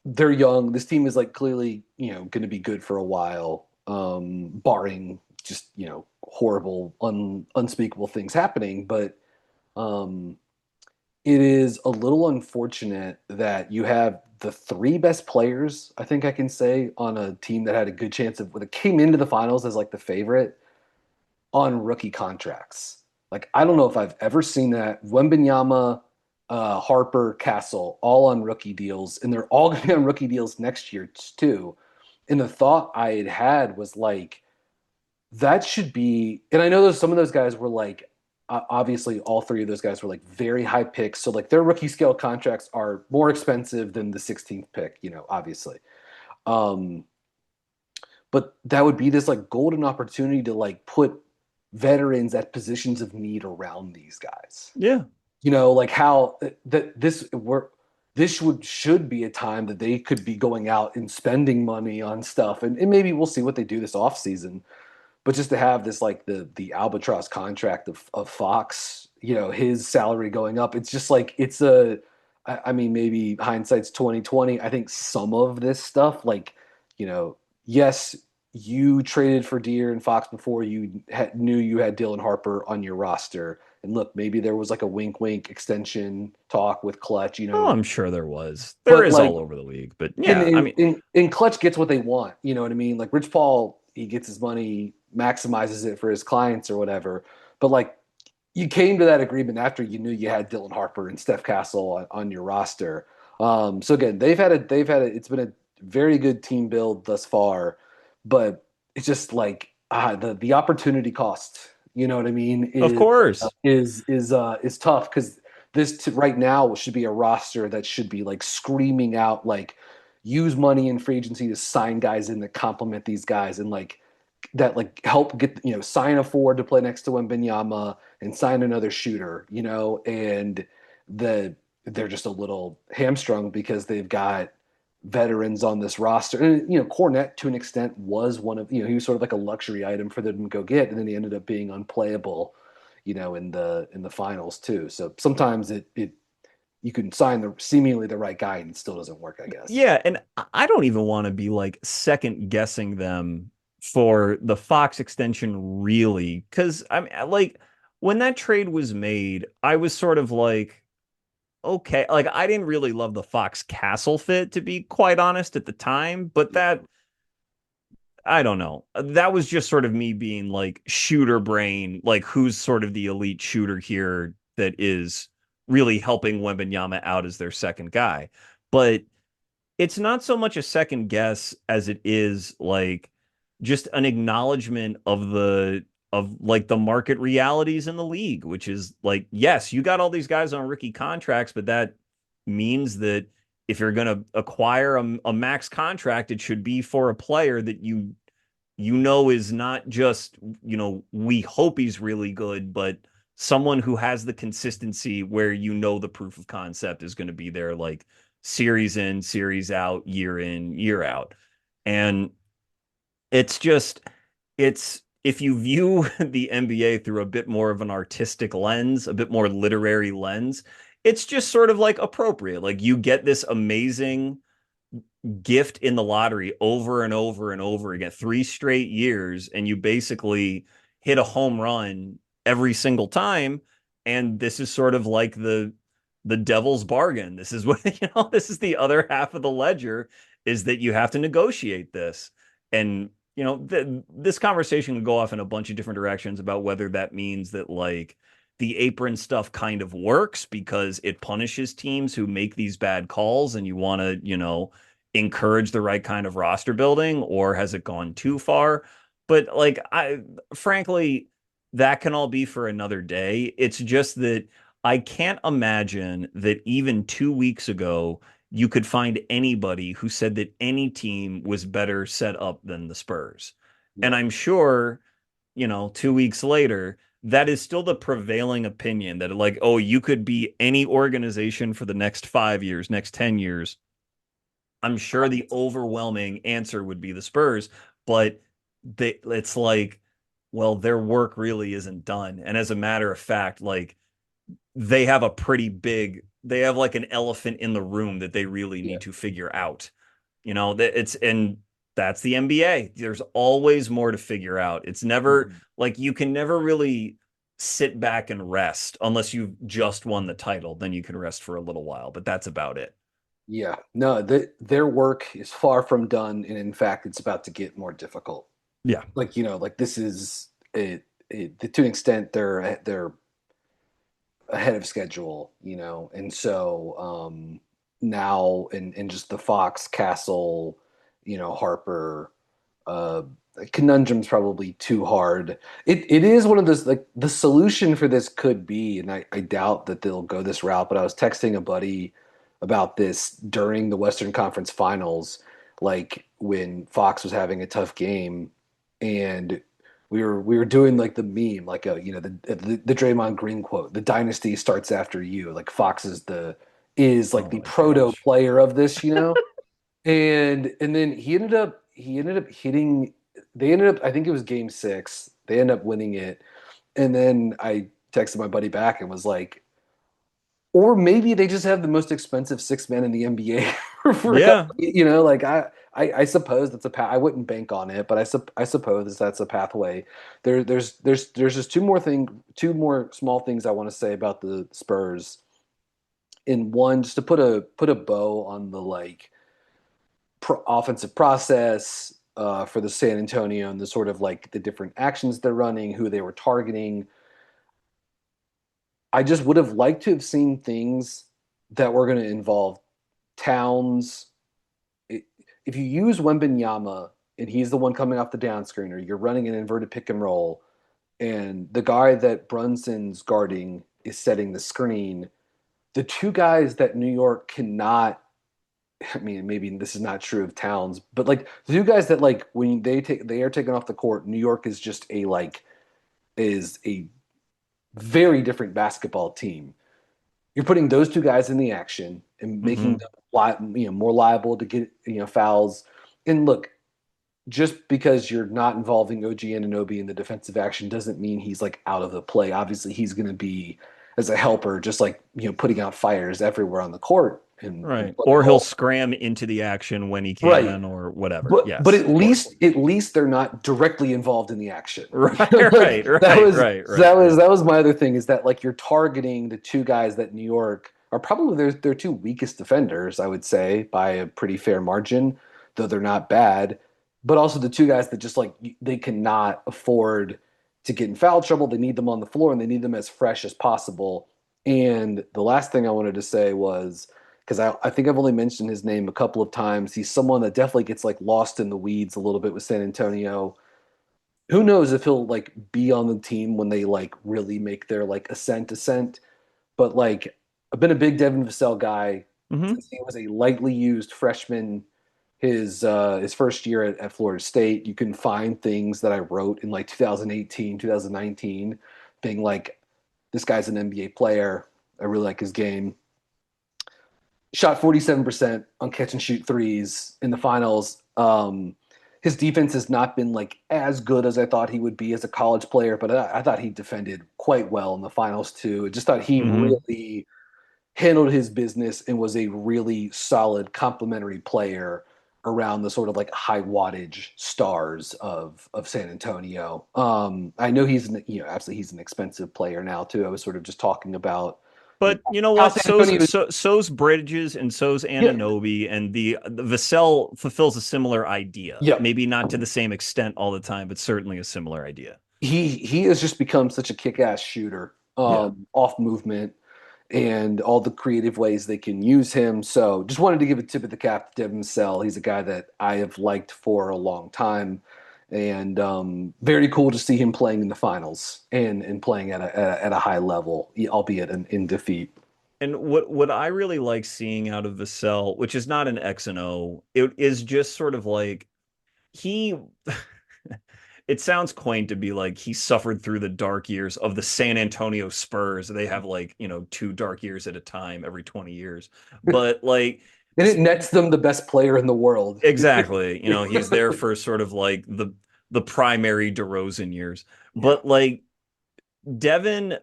they're young. This team is like clearly, going to be good for a while, barring just, horrible, unspeakable things happening. But um, it is a little unfortunate that you have the 3 best players, I think I can say, on a team that had a good chance of, when it came into the finals as like the favorite, on rookie contracts. Like, I don't know if I've ever seen that. Wembenyama, Harper, Castle, all on rookie deals, and they're all going to be on rookie deals next year too. And the thought I had was like, that should be. And I know some of those guys were like, obviously, all 3 of those guys were like very high picks, so like their rookie scale contracts are more expensive than the 16th pick, obviously. Um, but that would be this like golden opportunity to like put veterans at positions of need around these guys. Yeah. Like how that this should be a time that they could be going out and spending money on stuff, and maybe we'll see what they do this off season. But just to have this like the albatross contract of Fox, his salary going up, it's just like it's a. I mean, maybe hindsight's 2020. I think some of this stuff, like, yes, you traded for Deere and Fox before you knew you had Dylan Harper on your roster. And look, maybe there was like a wink wink extension talk with Clutch, Oh, I'm sure there was. There but is like all over the league. But in yeah, I in mean, in Clutch gets what they want, you know what I mean? Like Rich Paul, he gets his money, maximizes it for his clients or whatever. But like you came to that agreement after you knew you had Dylan Harper and Steph Castle on your roster. So again, it's been a very good team build thus far, but it's just like the opportunity cost. You know what I mean? of course. Is tough because right now should be a roster that should be like screaming out like use money in free agency to sign guys in that complement these guys and like that like help get sign a forward to play next to Wembanyama and sign another shooter, and they're just a little hamstrung because they've got veterans on this roster. And Cornette to an extent was one of, he was sort of like a luxury item for them to go get, and then he ended up being unplayable, in the finals too. So sometimes it you can sign the seemingly the right guy and it still doesn't work, I guess. Yeah, and I don't even want to be like second guessing them for the Fox extension, really, because I mean, like when that trade was made, I was sort of like, okay, like I didn't really love the Fox Castle fit, to be quite honest, at the time, but that I don't know. That was just sort of me being like shooter brain, like who's sort of the elite shooter here that is really helping Wembanyama out as their second guy. But it's not so much a second guess as it is like just an acknowledgement of like the market realities in the league, which is like, yes, you got all these guys on rookie contracts, but that means that if you're going to acquire a max contract, it should be for a player that is not just, we hope he's really good, but someone who has the consistency where the proof of concept is going to be there, like series in, series out, year in, year out. And it's just, it's, if you view the NBA through a bit more of an artistic lens, a bit more literary lens, it's just sort of like appropriate. Like you get this amazing gift in the lottery over and over and over again, 3 straight years, and you basically hit a home run every single time. And this is sort of like the devil's bargain. This is what this is the other half of the ledger, is that you have to negotiate this. And this conversation can go off in a bunch of different directions about whether that means that like the apron stuff kind of works because it punishes teams who make these bad calls and you want to, encourage the right kind of roster building, or has it gone too far? But like I frankly, that can all be for another day. It's just that I can't imagine that even 2 weeks ago you could find anybody who said that any team was better set up than the Spurs. And Yeah. I'm sure, 2 weeks later, that is still the prevailing opinion that like, oh, you could be any organization for the next 5 years, next 10 years. I'm sure the overwhelming answer would be the Spurs, but it's like, well, their work really isn't done. And as a matter of fact, like they have like an elephant in the room that they really Yeah. need to figure out. And that's the NBA. There's always more to figure out. It's never Mhm. like you can never really sit back and rest unless you've just won the title. Then you can rest for a little while, but that's about it. Yeah. No, their work is far from done, and in fact, it's about to get more difficult. Yeah. Like, like this is to an extent they're ahead of schedule, and so now in just the Fox Castle, Harper uh conundrum's probably too hard. It is one of those, like, the solution for this could be, and I doubt that they'll go this route, but I was texting a buddy about this during the Western Conference Finals, like when Fox was having a tough game, and we were doing like the meme, like the Draymond Green quote, "The dynasty starts after you." Like Fox is like Oh the my proto gosh. player of this, and then he ended up hitting. They ended up, I think it was Game 6. They ended up winning it, and then I texted my buddy back and was like, or maybe they just have the most expensive six men in the NBA for a Yeah. couple, like I suppose that's a path. I wouldn't bank on it, but I suppose that's a pathway. There's just two more small things I want to say about the Spurs. In one, just to put a bow on the like offensive process for the San Antonio, and the sort of like the different actions they're running, who they were targeting. I just would have liked to have seen things that were going to involve Towns. If you use Wembenyama and he's the one coming off the down screener, you're running an inverted pick and roll, and the guy that Brunson's guarding is setting the screen. The two guys that New York cannot, I mean, maybe this is not true of Towns, but like the two guys that, like, when they are taken off the court, New York is just is a very different basketball team. You're putting those two guys in the action and making Hmm. them more liable to get fouls. And look, just because you're not involving OG Anunoby in the defensive action doesn't mean he's like out of the play. Obviously, he's going to be as a helper, just like putting out fires everywhere on the court and Right. plugging Or he'll holes. scram into the action when he Right. can or whatever. But Yes, at of course. least they're not directly involved in the action. Right, Like right, right, right, right. Yeah. that was my other thing, is that like you're targeting the two guys that New York are probably their two weakest defenders, I would say, by a pretty fair margin, though they're not bad. But also the two guys that just like they cannot afford to get in foul trouble. They need them on the floor, and they need them as fresh as possible. And the last thing I wanted to say was, because I think I've only mentioned his name a couple of times. He's someone that definitely gets like lost in the weeds a little bit with San Antonio. Who knows if he'll like be on the team when they like really make their like ascent. But like I've been a big Devin Vassell guy Hmm. since he was a lightly used freshman his first year at Florida State. You can find things that I wrote in like 2018, 2019, being like, this guy's an NBA player. I really like his game. Shot 47% on catch and shoot threes in the finals. His defense has not been like as good as I thought he would be as a college player, but I thought he defended quite well in the finals too. I just thought he Hmm. really handled his business and was a really solid complementary player around the sort of like high wattage stars of San Antonio. I know absolutely he's an expensive player now too. I was sort of just talking about But you know how what? San Antonio is. So's Bridges and so's Yeah, Anunoby, and the Vassell fulfills a similar idea. yeah. Maybe not to the same extent all the time, but certainly a similar idea. He has just become such a kick-ass shooter. Yeah. off movement, and all the creative ways they can use him. So just wanted to give a tip of the cap to Devin Vassell. He's a guy that I have liked for a long time. And very cool to see him playing in the finals and playing at a high level, albeit in defeat. And what I really like seeing out of Vassell, which is not an X and O, it is just sort of like he it sounds quaint to be like he suffered through the dark years of the San Antonio Spurs. They have like, two dark years at a time every 20 years. But like And it nets them the best player in the world. exactly, he's there for sort of like the primary DeRozan years. Yeah. But like Devin,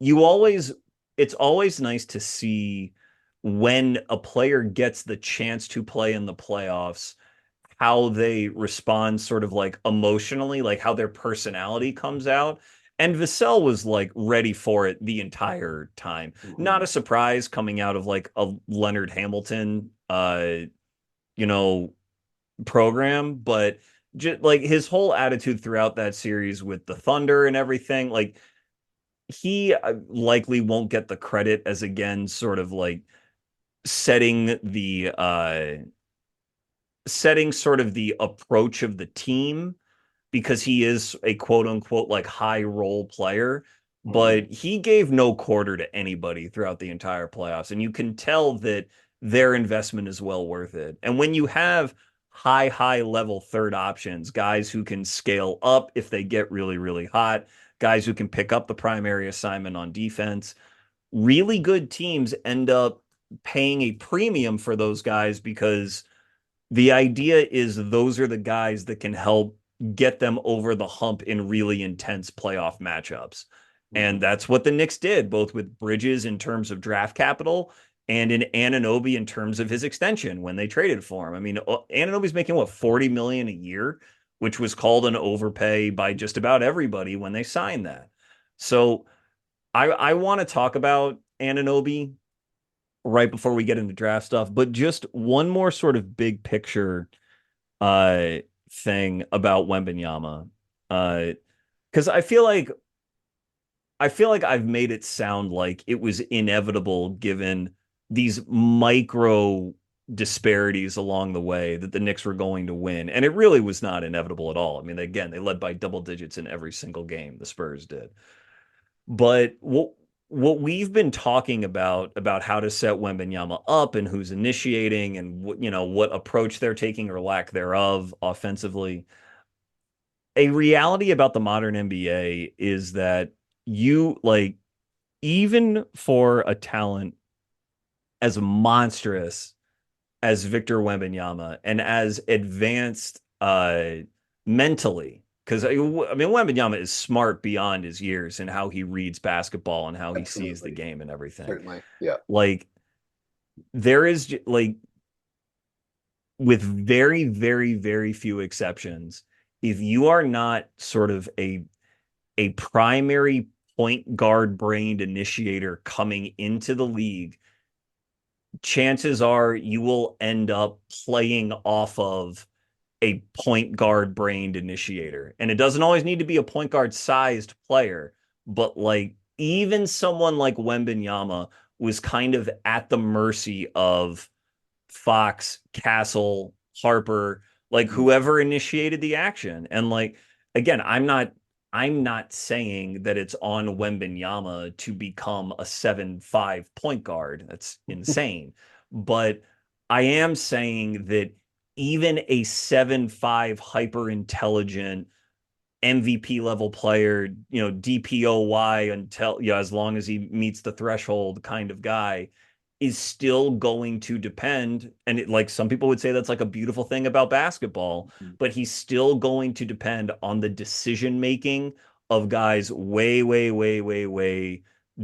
you always it's always nice to see when a player gets the chance to play in the playoffs, how they respond sort of like emotionally, like how their personality comes out. And Vassell was like ready for it the entire time. Not Mhm. a surprise coming out of like a Leonard Hamilton you know, program, but just like his whole attitude throughout that series with the Thunder and everything, like he likely won't get the credit as again sort of like setting the setting sort of the approach of the team because he is a quote unquote like high role player, Mhm. but he gave no quarter to anybody throughout the entire playoffs. And you can tell that their investment is well worth it. And when you have high level third options, guys who can scale up if they get really, really hot, guys who can pick up the primary assignment on defense, really good teams end up paying a premium for those guys because the idea is those are the guys that can help get them over the hump in really intense playoff matchups. And Mhm. that's what the Knicks did, both with Bridges in terms of draft capital and in Anunoby in terms of his extension when they traded for him. I mean, Anunoby's making what, 40 million a year, which was called an overpay by just about everybody when they signed that. So I want to talk about Anunoby right before we get into draft stuff, but just one more sort of big picture uh thing about Wembenyama. Because I feel like I've made it sound like it was inevitable given these micro disparities along the way that the Knicks were going to win. And it really was not inevitable at all. I mean, again, they led by double digits in every single game, the Spurs did. But what we've been talking about how to set Wembenyama up and who's initiating and what approach they're taking or lack thereof offensively. A reality about the modern NBA is that you like even for a talent as monstrous as Victor Wembanyama and as advanced mentally, because I mean Wembanyama is smart beyond his years and how he reads basketball and how he sees the Absolutely. game and everything. Certainly. Yeah. Like there is like with very few exceptions, if you are not sort of a primary point guard brained initiator coming into the league, chances are you will end up playing off of a point guard brained initiator. And it doesn't always need to be a point guard sized player, but like even someone like Wembenyama was kind of at the mercy of Fox, Castle, Harper, like Mhm. whoever initiated the action. And like again, I'm not saying that it's on Wembenyama to become a 7'5" point guard. That's insane. But I am saying that even a 7'5" hyper intelligent MVP level player, DPOY until as long as he meets the threshold kind of guy is still going to depend. And like some people would say that's like a beautiful thing about basketball, but he's still going to depend on the decision making of guys way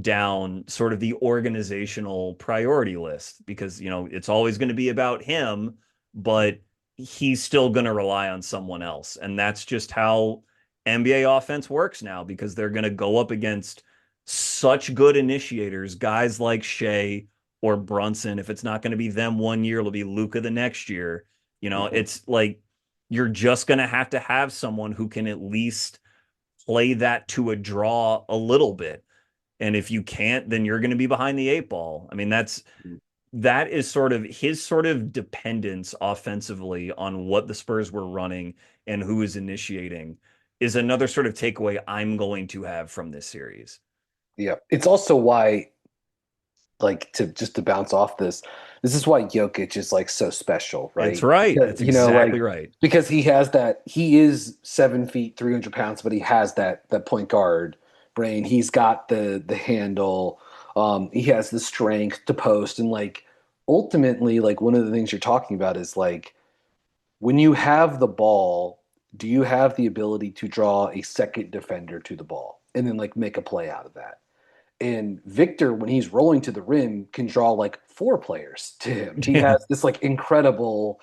down sort of the organizational priority list because it's always going to be about him, but he's still going to rely on someone else. And that's just how NBA offense works now because they're going to go up against such good initiators, guys like Shea or Brunson. If it's not going to be them one year, it'll be Luka the next year. Mhm. It's like you're just going to have someone who can at least play that to a draw a little bit. And if you can't, then you're going to be behind the eight ball. I mean, that is sort of his sort of dependence offensively on what the Spurs were running and who is initiating is another sort of takeaway I'm going to have from this series. Yeah. It's also why, like, to just to bounce off this is why Jokic is like so special, It's right? right. It's You know, exactly like right. because he is 7 feet, 300 pounds, but he has that point guard brain. He's got the handle, he has the strength to post, and like ultimately, like one of the things you're talking about is like when you have the ball, do you have the ability to draw a second defender to the ball and then like make a play out of that? And Victor, when he's rolling to the rim, can draw like four players to him. He Yeah. has this like incredible,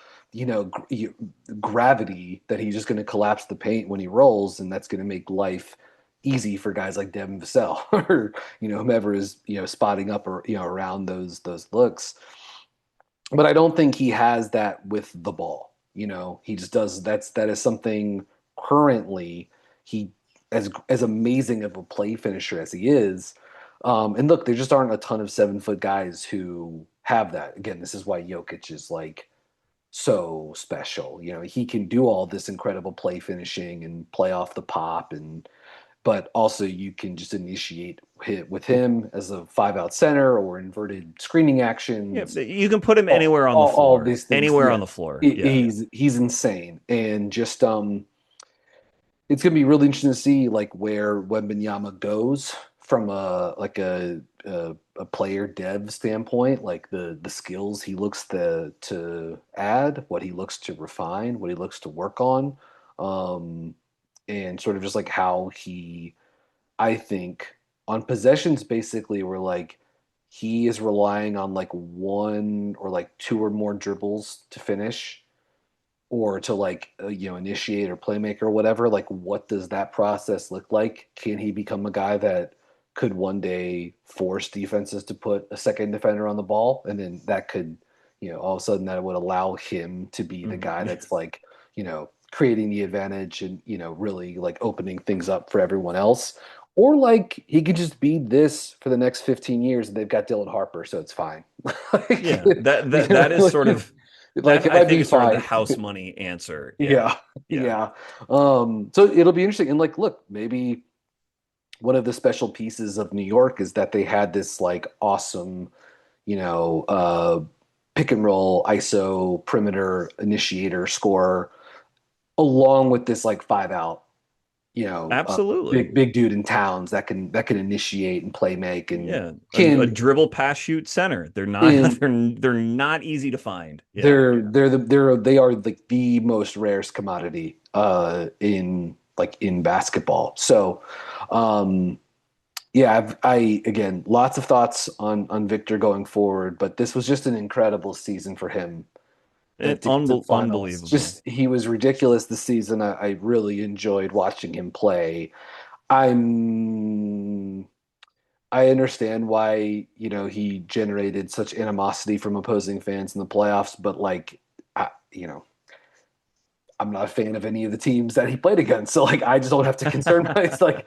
gravity that he's just going to collapse the paint when he rolls, and that's going to make life easy for guys like Devin Vassell or whomever is spotting up or around those looks. But I don't think he has that with the ball. He just does. That is something currently he as amazing of a play finisher as he is. And look, there just aren't a ton of 7 foot guys who have that. Again, this is why Jokic is like so special. He can do all this incredible play finishing and play off the pop, but also you can just initiate hit with him as a 5 out center or inverted screening Yeah. actions. You can put him All, anywhere on the all, all of floor. these things. Anywhere Yeah, on the floor. Yeah. he's insane, and just it's gonna be really interesting to see like where Wembanyama goes from a player dev standpoint, like the skills he looks to add, what he looks to refine, what he looks to work on, um, and sort of just like how he, I think, on possessions basically where like he is relying on like one or like two or more dribbles to finish or to like initiate or playmaker or whatever. Like what does that process look like? Can he become a guy that could one day force defenses to put a second defender on the ball, and then that could all of a sudden that would allow him to be the guy Mhm. that's like creating the advantage and really like opening things up for everyone else. Or like he could just be this for the next 15 years and they've got Dylan Harper, so it's fine. Like, Yeah. That is sort of like that it I might think be is sort of the fine. house money answer. Yeah. Yeah, Yeah. yeah. So it'll be interesting. And like, look, maybe one of the special pieces of New York is that they had this like awesome, you know, uh, pick and roll ISO perimeter initiator scorer, along with this like 5 out, Absolutely. big dude in Towns that can initiate and play make and Yeah. A can dribble pass shoot center. They're not in they're not easy to find. Yeah. they are like the most rarest commodity in basketball. So yeah, I again lots of thoughts on Victor going forward, but this was just an incredible season for him. And to get to the finals, Unbelievable. just he was ridiculous this season. I really enjoyed watching him play. I'm I understand why, he generated such animosity from opposing fans in the playoffs, but like, I, you know, I'm not a fan of any of the teams that he played against. So like, I just don't have to concern myself. It's like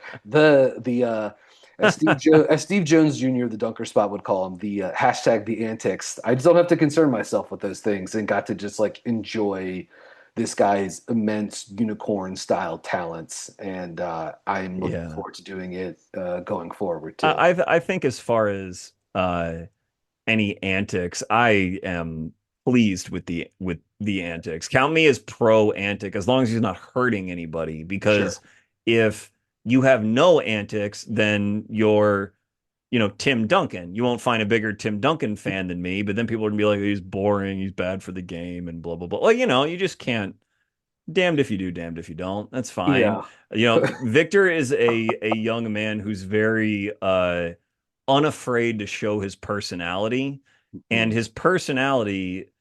as Steve Jones Jr., the dunker spot would call him, the hashtag the antics. I just don't have to concern myself with those things and got to just like enjoy this guy's immense unicorn style talents. And I'm looking Yeah. forward to doing it going forward too. I think as far as any antics, I am pleased with the antics. Count me as pro antic as long as he's not hurting anybody. Sure. Because if you have no antics, then you're Tim Duncan. You won't find a bigger Tim Duncan fan than me, but then people are gonna be like, he's boring, he's bad for the game, and blah blah blah. Well, you just can't. Damned if you do, damned if you don't. That's fine. Yeah. Victor is a young man who's very unafraid to show his personality, and Mhm. his personality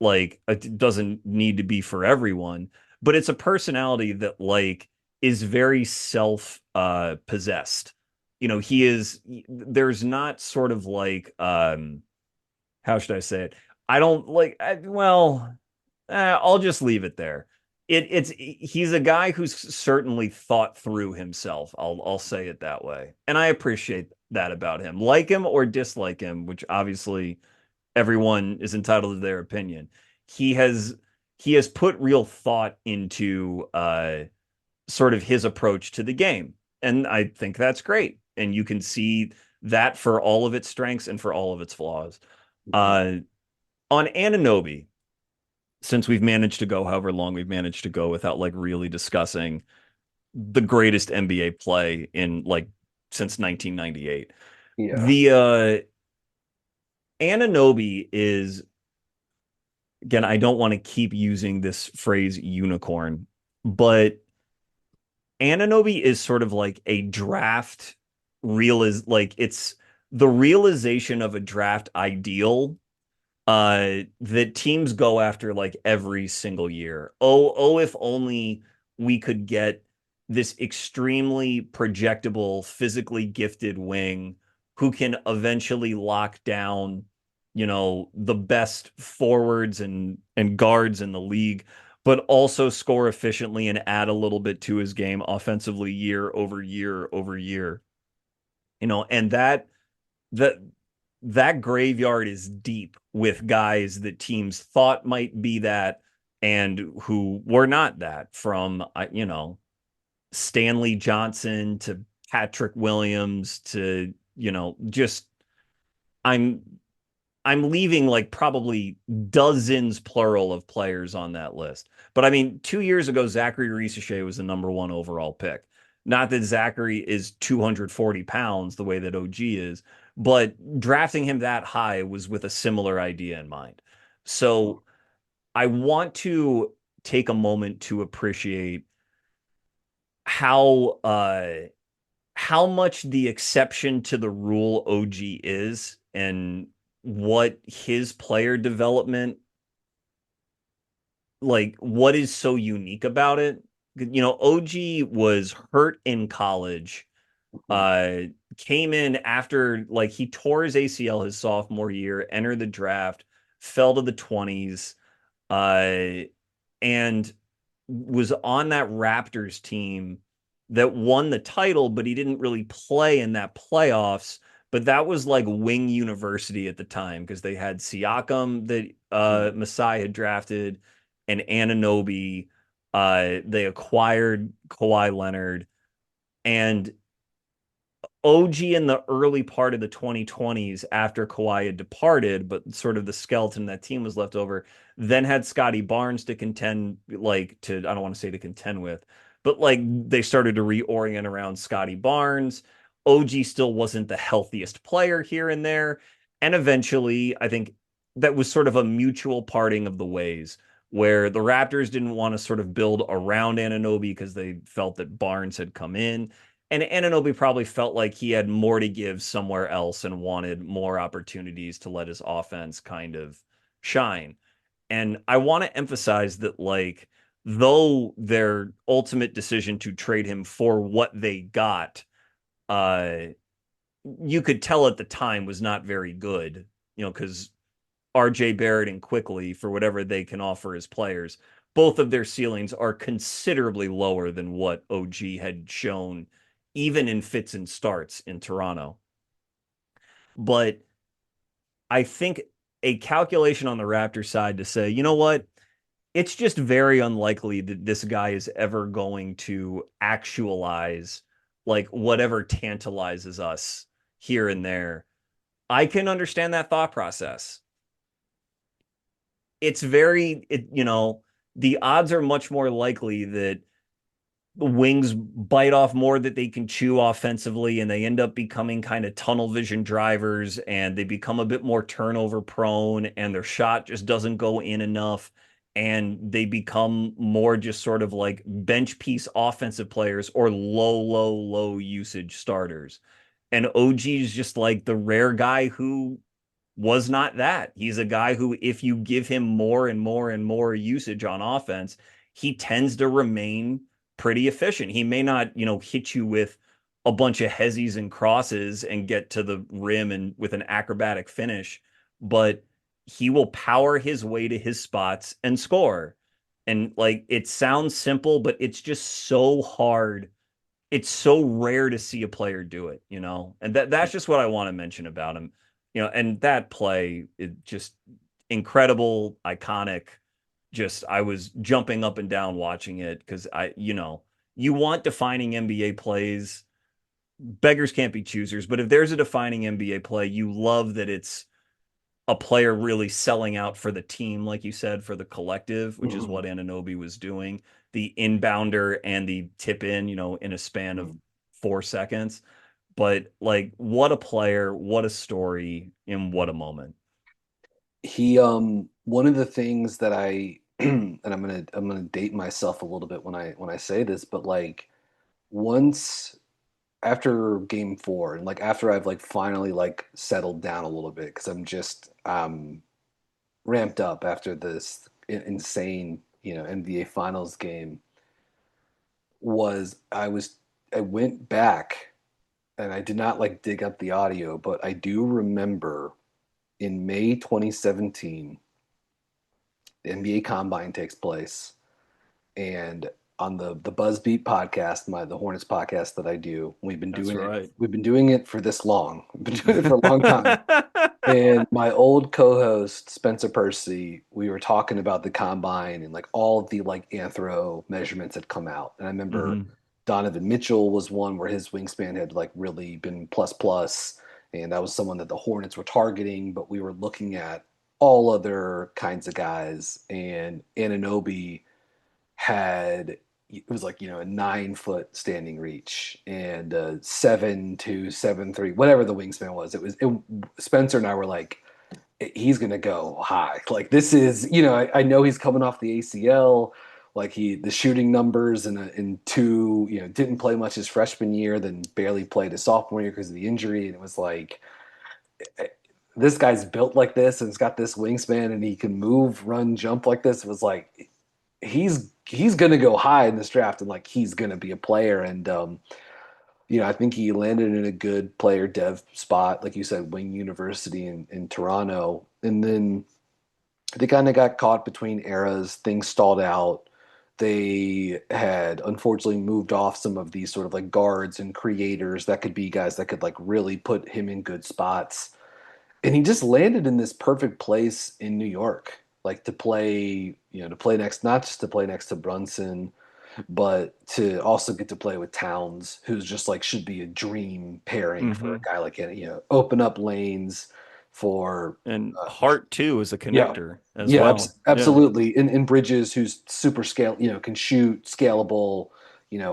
like it doesn't need to be for everyone, but it's a personality that like is very self possessed. He is there's not sort of like how should I say it? I don't like I'll just leave it there. He's a guy who's certainly thought through himself. I'll say it that way, and I appreciate that about him. Like him or dislike him, which obviously everyone is entitled to their opinion. He has he has put real thought into sort of his approach to the game. And I think that's great. And you can see that for all of its strengths and for all of its flaws. Uh, on Anunoby, since we've managed to go however long we've managed to go without like really discussing the greatest NBA play in like since 1998. Yeah. The Anunoby is, again, I don't want to keep using this phrase unicorn, but Anunoby is sort of like a draft like it's the realization of a draft ideal that teams go after like every single year. Oh, if only we could get this extremely projectable, physically gifted wing who can eventually lock down, the best forwards and guards in the league, but also score efficiently and add a little bit to his game offensively year over year over year. And that that graveyard is deep with guys that teams thought might be that and who were not that, from Stanley Johnson to Patrick Williams to just I'm I'm leaving like probably dozens plural of players on that list. But I mean, 2 years ago, Zachary Risachet was the number one overall pick. Not that Zachary is 240 pounds the way that OG is, but drafting him that high was with a similar idea in mind. So I want to take a moment to appreciate how how much the exception to the rule OG is and what his player development, like what is so unique about it. OG was hurt in college, uh came in after like he tore his ACL his sophomore year, entered the draft, fell to the 20s, uh and was on that Raptors team that won the title, but he didn't really play in that playoffs. But that was like Wing University at the time because they had Siakam that Masai had drafted and Anunoby. They acquired Kawhi Leonard, and OG in the early part of the 2020s after Kawhi had departed, but sort of the skeleton that team was left over, then had Scotty Barnes to contend, like to, I don't want to say to contend with, but like they started to reorient around Scotty Barnes. OG still wasn't the healthiest player here and there. And eventually, I think that was sort of a mutual parting of the ways where the Raptors didn't want to sort of build around Anunoby because they felt that Barnes had come in. And Anunoby probably felt like he had more to give somewhere else and wanted more opportunities to let his offense kind of shine. And I want to emphasize that, like, though their ultimate decision to trade him for what they got, uh, you could tell at the time was not very good, because RJ Barrett and Quickly, for whatever they can offer as players, both of their ceilings are considerably lower than what OG had shown, even in fits and starts in Toronto. But I think a calculation on the Raptors side to say, you know what? It's just very unlikely that this guy is ever going to actualize like whatever tantalizes us here and there. I can understand that thought process. It's the odds are much more likely that the Wings bite off more that they can chew offensively and they end up becoming kind of tunnel vision drivers and they become a bit more turnover prone and their shot just doesn't go in enough and they become more just sort of like bench piece offensive players or low usage starters. And OG is just like the rare guy who was not that. He's a guy who, if you give him more and more and more usage on offense, he tends to remain pretty efficient. He may not, hit you with a bunch of hezzies and crosses and get to the rim and with an acrobatic finish, but he will power his way to his spots and score. And like it sounds simple, but it's just so hard. it's so rare to see a player do it, you know? And that's just what I want to mention about him. You know, and that play, it just incredible, iconic. Just I was jumping up and down watching it because you want defining NBA plays. Beggars can't be choosers, but if there's a defining NBA play, you love that it's a player really selling out for the team, like you said, for the collective, which is Mhm. what Anunoby was doing. The inbounder and the tip in, in a span of Mhm. 4 seconds. But like, what a player, what a story, and what a moment. He one of the things that I and I'm gonna date myself a little bit when I say this, but like once after game four and like after I've like finally like settled down a little bit because I'm just ramped up after this insane, NBA Finals game I went back and I did not like dig up the audio, but I do remember in May 2017, the NBA Combine takes place, and on the Buzzbeat podcast, the Hornets podcast that I do, That's right. we've been doing it for this long. We've been doing it for a long time. And my old co-host Spencer Percy, we were talking about the combine and like all of the like anthro measurements had come out. And I remember Hmm. Donovan Mitchell was one where his wingspan had like really been plus plus, and that was someone that the Hornets were targeting, but we were looking at all other kinds of guys, and Anunoby had it was like a 9 foot standing reach and 7'2", 7'3", whatever the wingspan was. Spencer and I were like, he's gonna go high. Like this is, I know he's coming off the ACL. Like the shooting numbers in two, didn't play much his freshman year, then barely played his sophomore year because of the injury. And it was like, this guy's built like this and he's got this wingspan and he can move, run, jump like this. It was like he's gonna go high in this draft and like he's gonna be a player. And I think he landed in a good player dev spot, like you said, Wing University in Toronto. And then they kind of got caught between eras. Things stalled out. They had unfortunately moved off some of these sort of like guards and creators that could be guys that could like really put him in good spots. And he just landed in this perfect place in New York, like to play next, not just to play next to Brunson, but to also get to play with Towns, who's just like should be a dream pairing for a Hmm. guy like him. Open up lanes for And uh, Hart too is a yeah, connector as yeah, well. Yeah. absolutely. In Bridges, who's super scale, can shoot, scalable,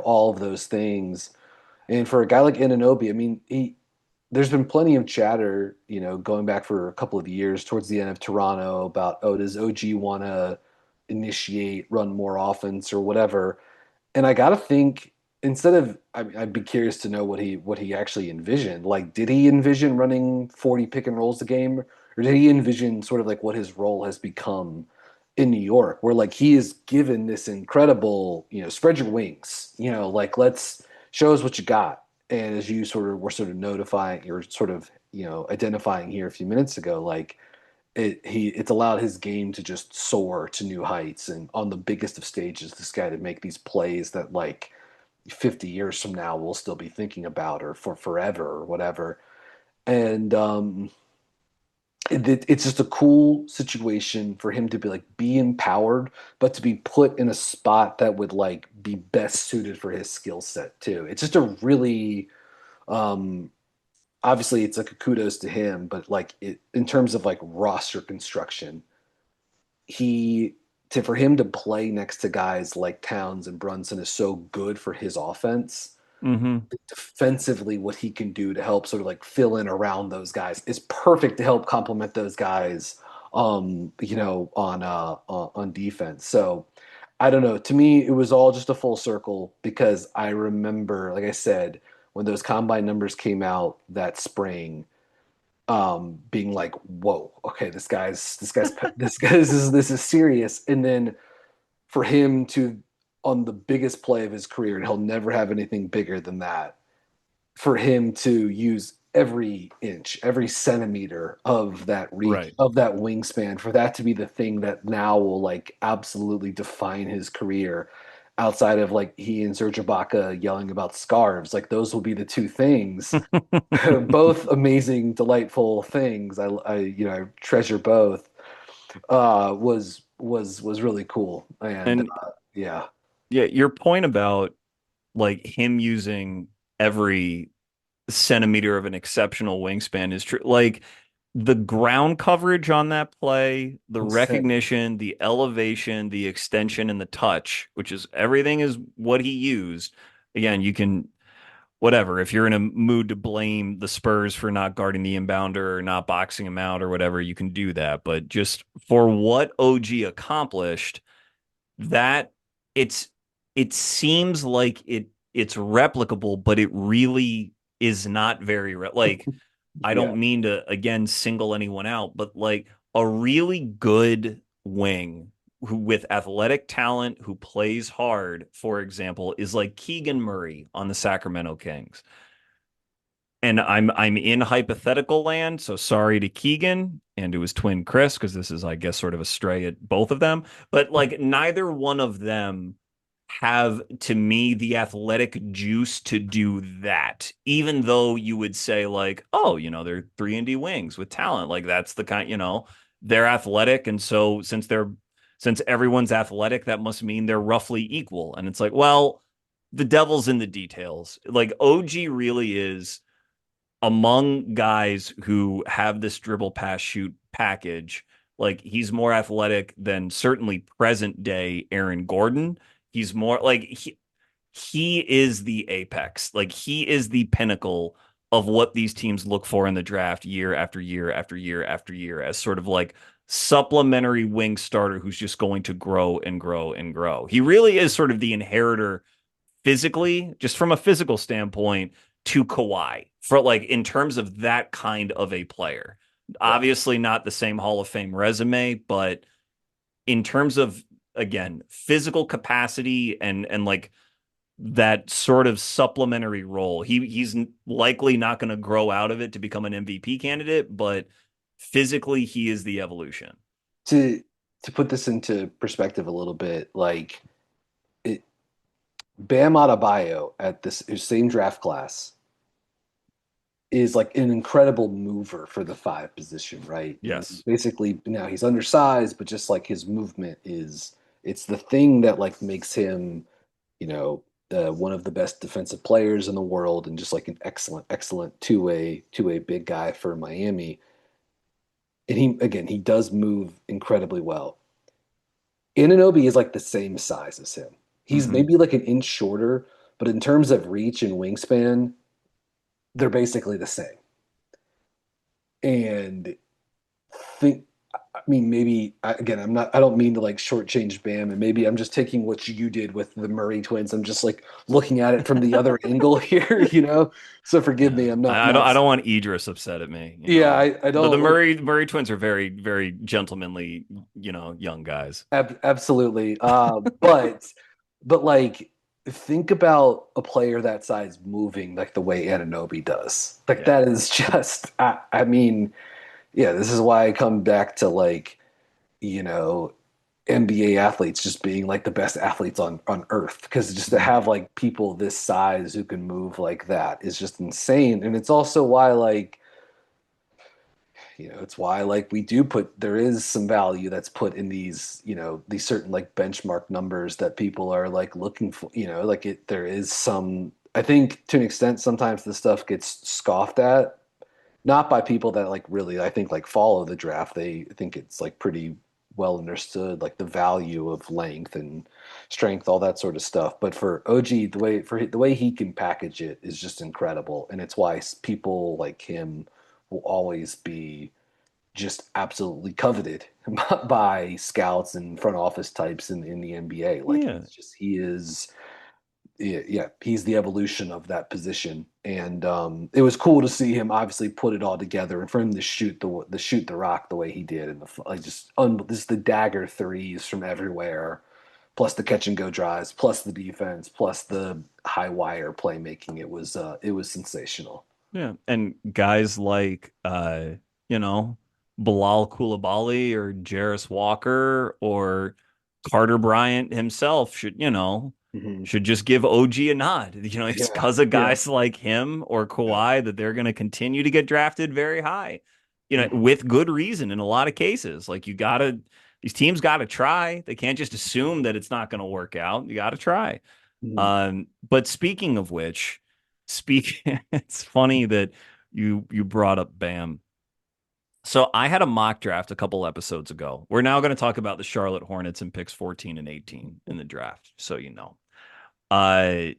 all of those things. And for a guy like Anunoby, I mean, there's been plenty of chatter, going back for a couple of years towards the end of Toronto about, oh, does OG want to initiate, run more offense or whatever? And I gotta think instead of I'd be curious to know what he actually envisioned. Like, did he envision running 40 pick and rolls a game, or did he envision sort of like what his role has become in New York, where like he is given this incredible, spread your wings, like let's show us what you got. And as you sort of were sort of notifying, you're sort of identifying here a few minutes ago, like it's allowed his game to just soar to new heights, and on the biggest of stages this guy to make these plays that like 50 years from now we'll still be thinking about, or for forever or whatever. And it's just a cool situation for him to be empowered, but to be put in a spot that would like be best suited for his skill set too. It's just a really um obviously it's like a kudos to him, but like in terms of like roster construction, he for him to play next to guys like Towns and Brunson is so good for his offense. Hmm. Defensively, what he can do to help sort of like fill in around those guys is perfect to help complement those guys on defense. So I don't know. To me, it was all just a full circle because I remember, like I said, when those combine numbers came out that spring, being like, "Whoa, okay, this is serious." And then for him to on the biggest play of his career, and he'll never have anything bigger than that. For him to use every inch, every centimeter of that reach, Right. of that wingspan, for that to be the thing that now will like absolutely define his career. outside of like he and Serge Ibaka yelling about scarves, like those will be the two things. Both amazing, delightful things. I treasure both. Was really cool, and And yeah, yeah, your point about like him using every centimeter of an exceptional wingspan is true. Like the ground coverage on that play, the insane. recognition, the elevation, the extension, and the touch, which is everything is what he used. Again, you can whatever. If you're in a mood to blame the Spurs for not guarding the inbounder or not boxing him out or whatever, you can do that. But just for what OG accomplished, that it's it seems like it's replicable, but it really is not very like I Yeah. don't mean to again single anyone out, but like a really good wing who with athletic talent who plays hard, for example, is like Keegan Murray on the Sacramento Kings. And I'm in hypothetical land, so sorry to Keegan and to his twin Chris, because this is, I guess, sort of a stray at both of them. But like neither one of them have, to me, the athletic juice to do that. Even though you would say, like, oh, they're 3-and-D wings with talent. Like that's the kind, they're athletic. And so since everyone's athletic, that must mean they're roughly equal. And it's like, well, the devil's in the details. Like OG really is among guys who have this dribble pass shoot package, like he's more athletic than certainly present day Aaron Gordon. He's more like he is the apex. Like he is the pinnacle of what these teams look for in the draft year after year after year after year as sort of like supplementary wing starter who's just going to grow and grow and grow. He really is sort of the inheritor physically, just from a physical standpoint, to Kawhi for like in terms of that kind of a player. Yeah. Obviously, not the same Hall of Fame resume, but in terms of again physical capacity and like that sort of supplementary role, he's likely not going to grow out of it to become an MVP candidate, but physically he is the evolution. To put this into perspective a little bit, like it, Bam Adebayo at this same draft class is like an incredible mover for the five position, right? And Yes. basically now he's undersized, but just like his movement is, it's the thing that like makes him, one of the best defensive players in the world, and just like an excellent two way big guy for Miami. And he does move incredibly well. Anunoby is like the same size as him. He's Mm-hmm. maybe like an inch shorter, but in terms of reach and wingspan, they're basically the same. And think, I mean, maybe again, I don't mean to like shortchange Bam, and maybe I'm just taking what you did with the Murray twins. I'm just like looking at it from the other angle here. So forgive Yeah, me. I'm not I don't. not. I don't want Idris upset at me. Yeah, I The don't like. Murray twins are very very gentlemanly. Young guys. Absolutely. But like think about a player that size moving like the way Anunoby does. Like Yeah, that is just I mean, yeah, this is why I come back to like, you know, NBA athletes just being like the best athletes on earth, because just to Mhm. have like people this size who can move like that is just insane. And it's also why like, it's why like we do put, there is some value that's put in these, these certain like benchmark numbers that people are like looking for, like there is some, I think to an extent sometimes this stuff gets scoffed at, not by people that like really I think like follow the draft. They think it's like pretty well understood, like the value of length and strength, all that sort of stuff. But for OG, the way he can package it is just incredible, and it's why people like him will always be just absolutely coveted by scouts and front office types in the NBA. Like Yeah, he's just he is yeah, he's the evolution of that position, and it was cool to see him obviously put it all together, and for him to shoot the rock the way he did, and like this is the dagger threes from everywhere, plus the catch and go drives, plus the defense, plus the high wire playmaking. It was sensational. yeah, and guys like you know, Bilal Coulibaly or Jarris Walker or Carter Bryant himself should Mhm. should just give OG a nod. It's Yeah. because of Yeah. guys like him or Kawhi that they're going to continue to get drafted very high, Mhm. with good reason in a lot of cases. Like these teams got to try. They can't just assume that it's not going to work out. You got to try. Mhm. But speaking of which, it's funny that you brought up Bam. So I had a mock draft a couple episodes ago. We're now going to talk about the Charlotte Hornets and picks 14 and 18 in the draft, so you know. Uh,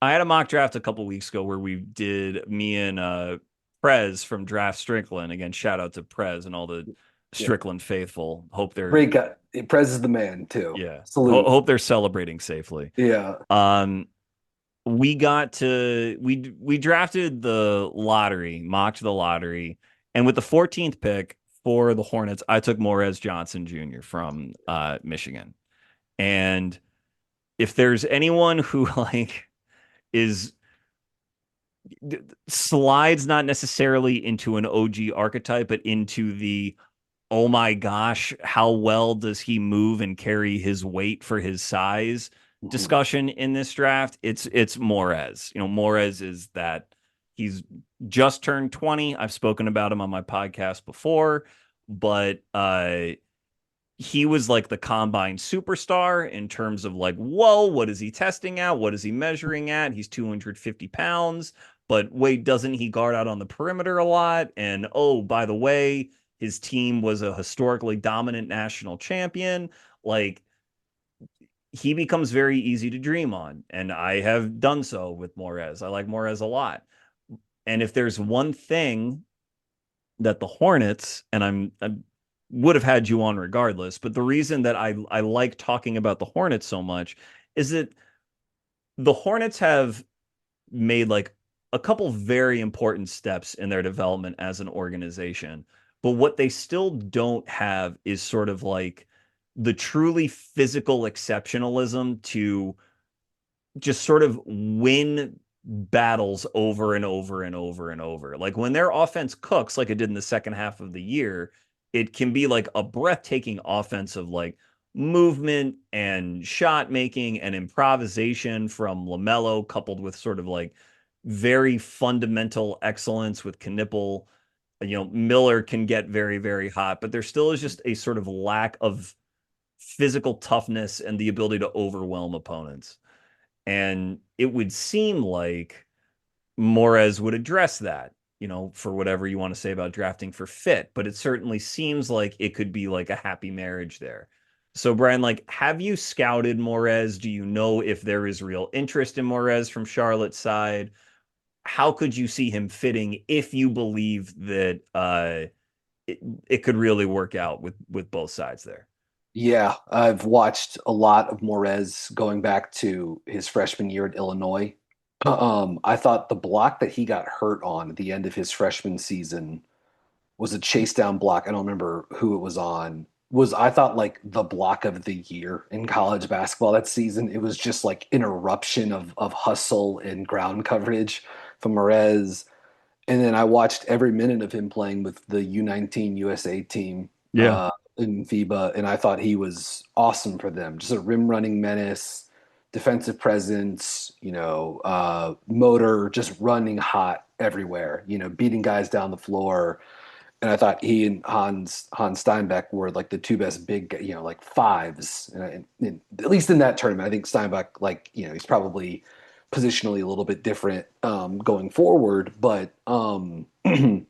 I had a mock draft a couple weeks ago where we did me and Prez from Draft Strickland. Again, shout out to Prez and all the Yeah. Strickland faithful. Hope they're Great guy. Prez is the man too. yeah. Salute. Hope they're celebrating safely. Yeah. Um, we drafted the lottery, mocked the lottery, and with the 14th pick for the Hornets, I took Morez Johnson Jr. from Michigan. And if there's anyone who like is slides not necessarily into an OG archetype, but into the oh my gosh, how well does he move and carry his weight for his size Mhm. discussion in this draft, it's Morez. Morez is that he's just turned 20. I've spoken about him on my podcast before, but he was like the combine superstar in terms of like, whoa, what is he testing out? What is he measuring at? He's 250 pounds, but wait, doesn't he guard out on the perimeter a lot? And oh, by the way, his team was a historically dominant national champion. Like, he becomes very easy to dream on. And I have done so with Morez. I like Morez a lot. And if there's one thing that the Hornets, and I would have had you on regardless, but the reason that I like talking about the Hornets so much is that the Hornets have made like a couple very important steps in their development as an organization. But what they still don't have is sort of like the truly physical exceptionalism to just sort of win battles over and over and over and over. Like when their offense cooks, like it did in the second half of the year, it can be like a breathtaking offense of like movement and shot making and improvisation from LaMelo, coupled with sort of like very fundamental excellence with Knipple. Miller can get very, very hot, but there still is just a sort of lack of physical toughness and the ability to overwhelm opponents. And it would seem like Morez would address that, for whatever you want to say about drafting for fit, but it certainly seems like it could be like a happy marriage there. So, Brian, like, have you scouted Morez? Do you know if there is real interest in Morez from Charlotte's side? How could you see him fitting if you believe that it could really work out with both sides there? Yeah, I've watched a lot of Morez going back to his freshman year at Illinois. I thought the block that he got hurt on at the end of his freshman season was a chase down block. I don't remember who it was on. Was I thought like the block of the year in college basketball that season. It was just like an eruption of hustle and ground coverage from Morez. And then I watched every minute of him playing with the U19 USA team Yeah. in FIBA, and I thought he was awesome for them. Just a rim running menace, defensive presence, motor, just running hot everywhere. Beating guys down the floor. And I thought he and Hans Steinbach were like the two best big, like fives, and at least in that tournament. I think Steinbach, like, he's probably positionally a little bit different going forward, but I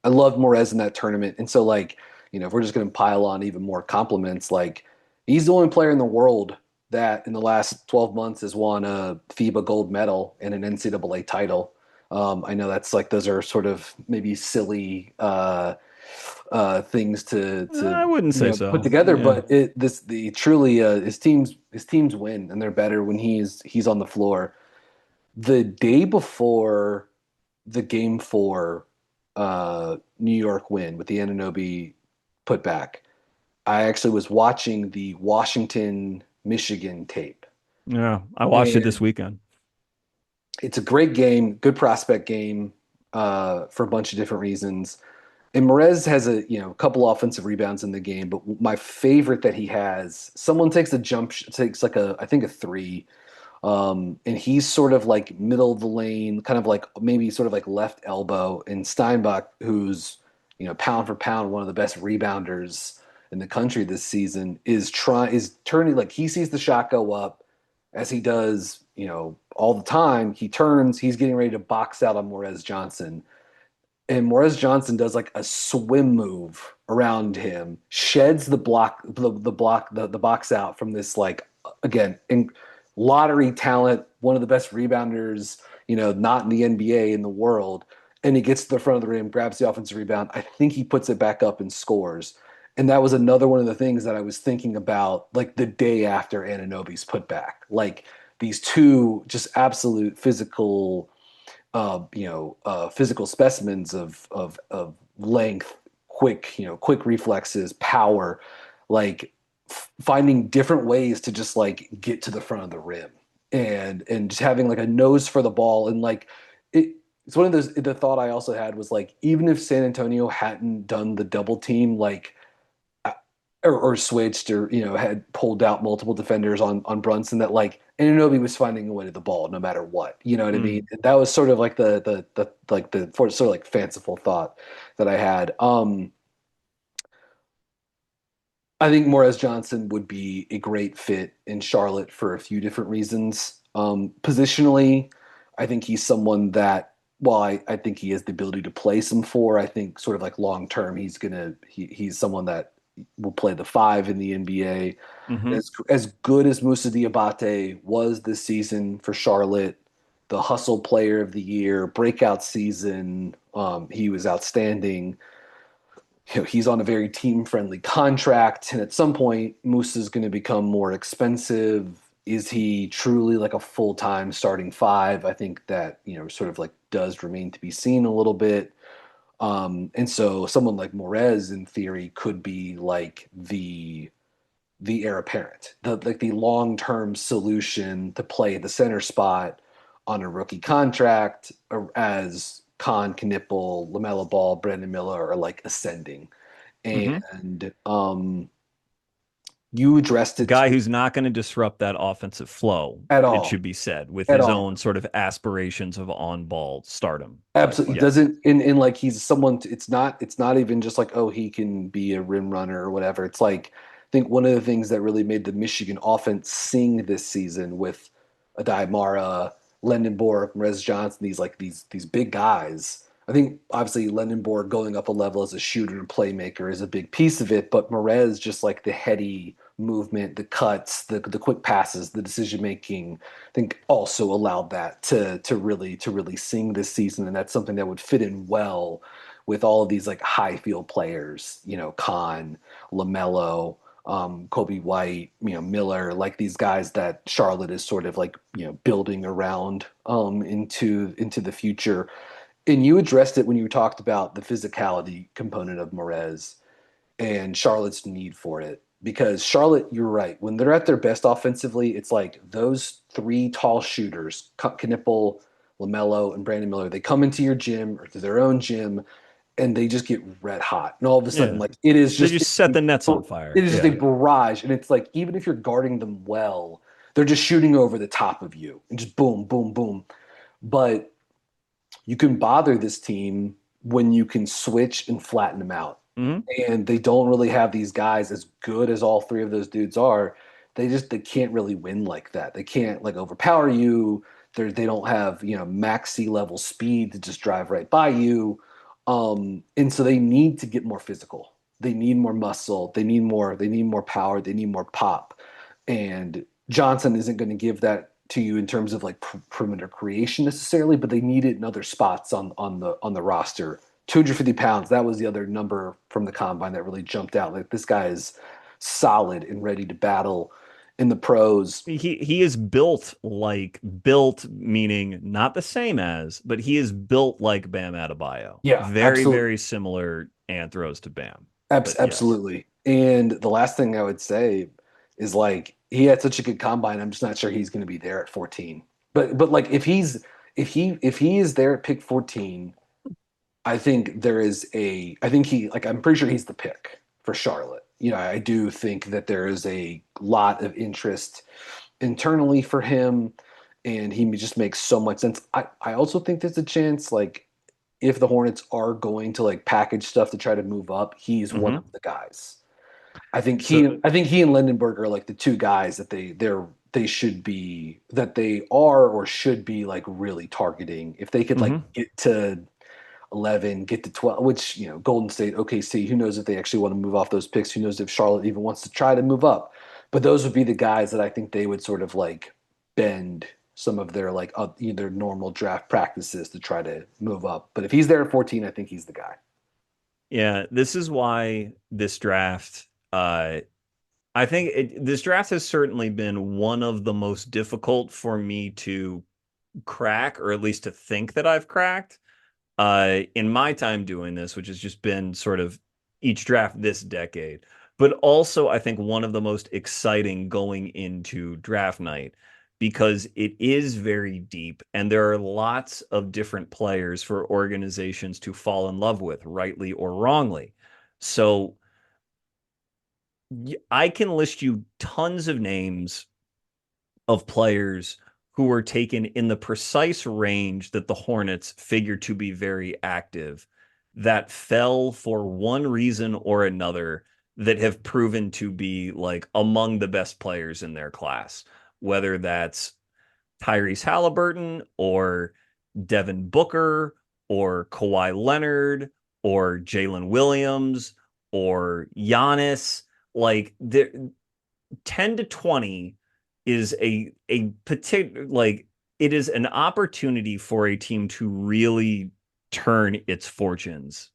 loved Morez in that tournament. And so, like, if we're just going to pile on even more compliments, like, he's the only player in the world that in the last 12 months has won a FIBA gold medal and an NCAA title. I know that's like those are sort of maybe silly things to I wouldn't say put so. together, Yeah. but the truly his teams win and they're better when he's on the floor. The day before the game four New York win with the Anunoby putback, I actually was watching the Washington Michigan tape. Yeah. I watched it this And weekend. it's a great game, good prospect game for a bunch of different reasons. And Morez has a couple offensive rebounds in the game, but my favorite that he has, someone takes a takes like a I think a three, and he's sort of like middle of the lane, kind of like maybe sort of like left elbow. And Steinbach, who's pound for pound one of the best rebounders in the country this season, is turning, like he sees the shot go up as he does all the time. He turns, he's getting ready to box out on Morez Johnson, and Morez Johnson does like a swim move around him, sheds the box out from this, like, again, lottery talent, one of the best rebounders, not in the NBA, in the world, and he gets to the front of the rim, grabs the offensive rebound. I think he puts it back up and scores. And that was another one of the things that I was thinking about, like the day after Anunoby's putback, like these two just absolute physical specimens of length, quick reflexes, power, like finding different ways to just like get to the front of the rim, and just having like a nose for the ball. And like it's one of those, the thought I also had was like, even if San Antonio hadn't done the double team, like or switched, or had pulled out multiple defenders on Brunson, that like Anunoby was finding a way to the ball no matter what. You know what I mean? That was sort of like the sort of like fanciful thought that I had. I think Morez Johnson would be a great fit in Charlotte for a few different reasons. Positionally, I think he's someone that, while I think he has the ability to play some four, I think sort of like long term he's someone that will play the five in the NBA. Mm-hmm. As good as Moussa Diabate was this season for Charlotte, the hustle player of the year, breakout season, he was outstanding. He's on a very team-friendly contract, and at some point, Moussa is going to become more expensive. Is he truly like a full-time starting five? I think that sort of like does remain to be seen a little bit. And so someone like Morez, in theory, could be like the heir apparent, the long-term solution to play the center spot on a rookie contract, as Khan, Knipple, LaMelo Ball, Brandon Miller are like ascending. Mm-hmm. And you addressed it Guy who's not going to disrupt that offensive flow, at it all, should be said, with at his all. own sort of aspirations of on-ball stardom. But Absolutely yes. doesn't, in like he's someone, it's not even just like, oh, he can be a rim runner or whatever. It's like, I think one of the things that really made the Michigan offense sing this season, with Adai Mara, Lendenborg, Morez Johnson, these big guys. I think obviously Lendenborg going up a level as a shooter and playmaker is a big piece of it, but Morez, just like the heady movement, the cuts, the quick passes, the decision making, I think also allowed that to really sing this season. And that's something that would fit in well with all of these like high field players, Khan, LaMelo, Kobe White, Miller, like these guys that Charlotte is sort of like building around into the future. And you addressed it when you talked about the physicality component of Morez and Charlotte's need for it. Because Charlotte, you're right, when they're at their best offensively, it's like those three tall shooters, Knipple, LaMelo, and Brandon Miller, they come into your gym or to their own gym, and they just get red hot. And all of a sudden, Yeah. like it is They just just set the nets on it fire. is just a Yeah. barrage. And it's like, even if you're guarding them well, they're just shooting over the top of you and just boom, boom, boom. But you can bother this team when you can switch and flatten them out. Mm-hmm. And they don't really have these guys, as good as all three of those dudes are. They can't really win like that. They can't like overpower you. They don't have max sea level speed to just drive right by you. And so they need to get more physical. They need more muscle. They need more. They need more power. They need more pop. And Johnson isn't going to give that to you in terms of like perimeter creation necessarily, but they need it in other spots on the roster. 250 pounds. That was the other number from the combine that really jumped out. Like, this guy is solid and ready to battle in the pros. He is built meaning not the same as, but he is built like Bam Adebayo. Yeah, Very, absolutely. very similar anthros to Bam. But yes. Absolutely. And the last thing I would say is, like, he had such a good combine. I'm just not sure he's going to be there at 14. But like, if he is there at pick 14, I think there is I think I'm pretty sure he's the pick for Charlotte. I do think that there is a lot of interest internally for him, and he just makes so much sense. I also think there's a chance, like, if the Hornets are going to like package stuff to try to move up, he's one of Hmm. the guys. So, I think he and Lindenberg are like the two guys that they should be that they are or should be like really targeting. If they could like mhm. get to 11, get to 12, which, Golden State, OKC, who knows if they actually want to move off those picks? Who knows if Charlotte even wants to try to move up? But those would be the guys that I think they would sort of like bend some of their like their normal draft practices to try to move up. But if he's there at 14, I think he's the guy. Yeah, this is why this draft, I think this draft has certainly been one of the most difficult for me to crack, or at least to think that I've cracked, in my time doing this, which has just been sort of each draft this decade. But also, I think one of the most exciting going into draft night because it is very deep and there are lots of different players for organizations to fall in love with, rightly or wrongly. So I can list you tons of names of players who were taken in the precise range that the Hornets figured to be very active that fell for one reason or another that have proven to be like among the best players in their class, whether that's Tyrese Halliburton or Devin Booker or Kawhi Leonard or Jalen Williams or Giannis. Like there, 10 to 20 is a particular, like, it is an opportunity for a team to really turn its fortunes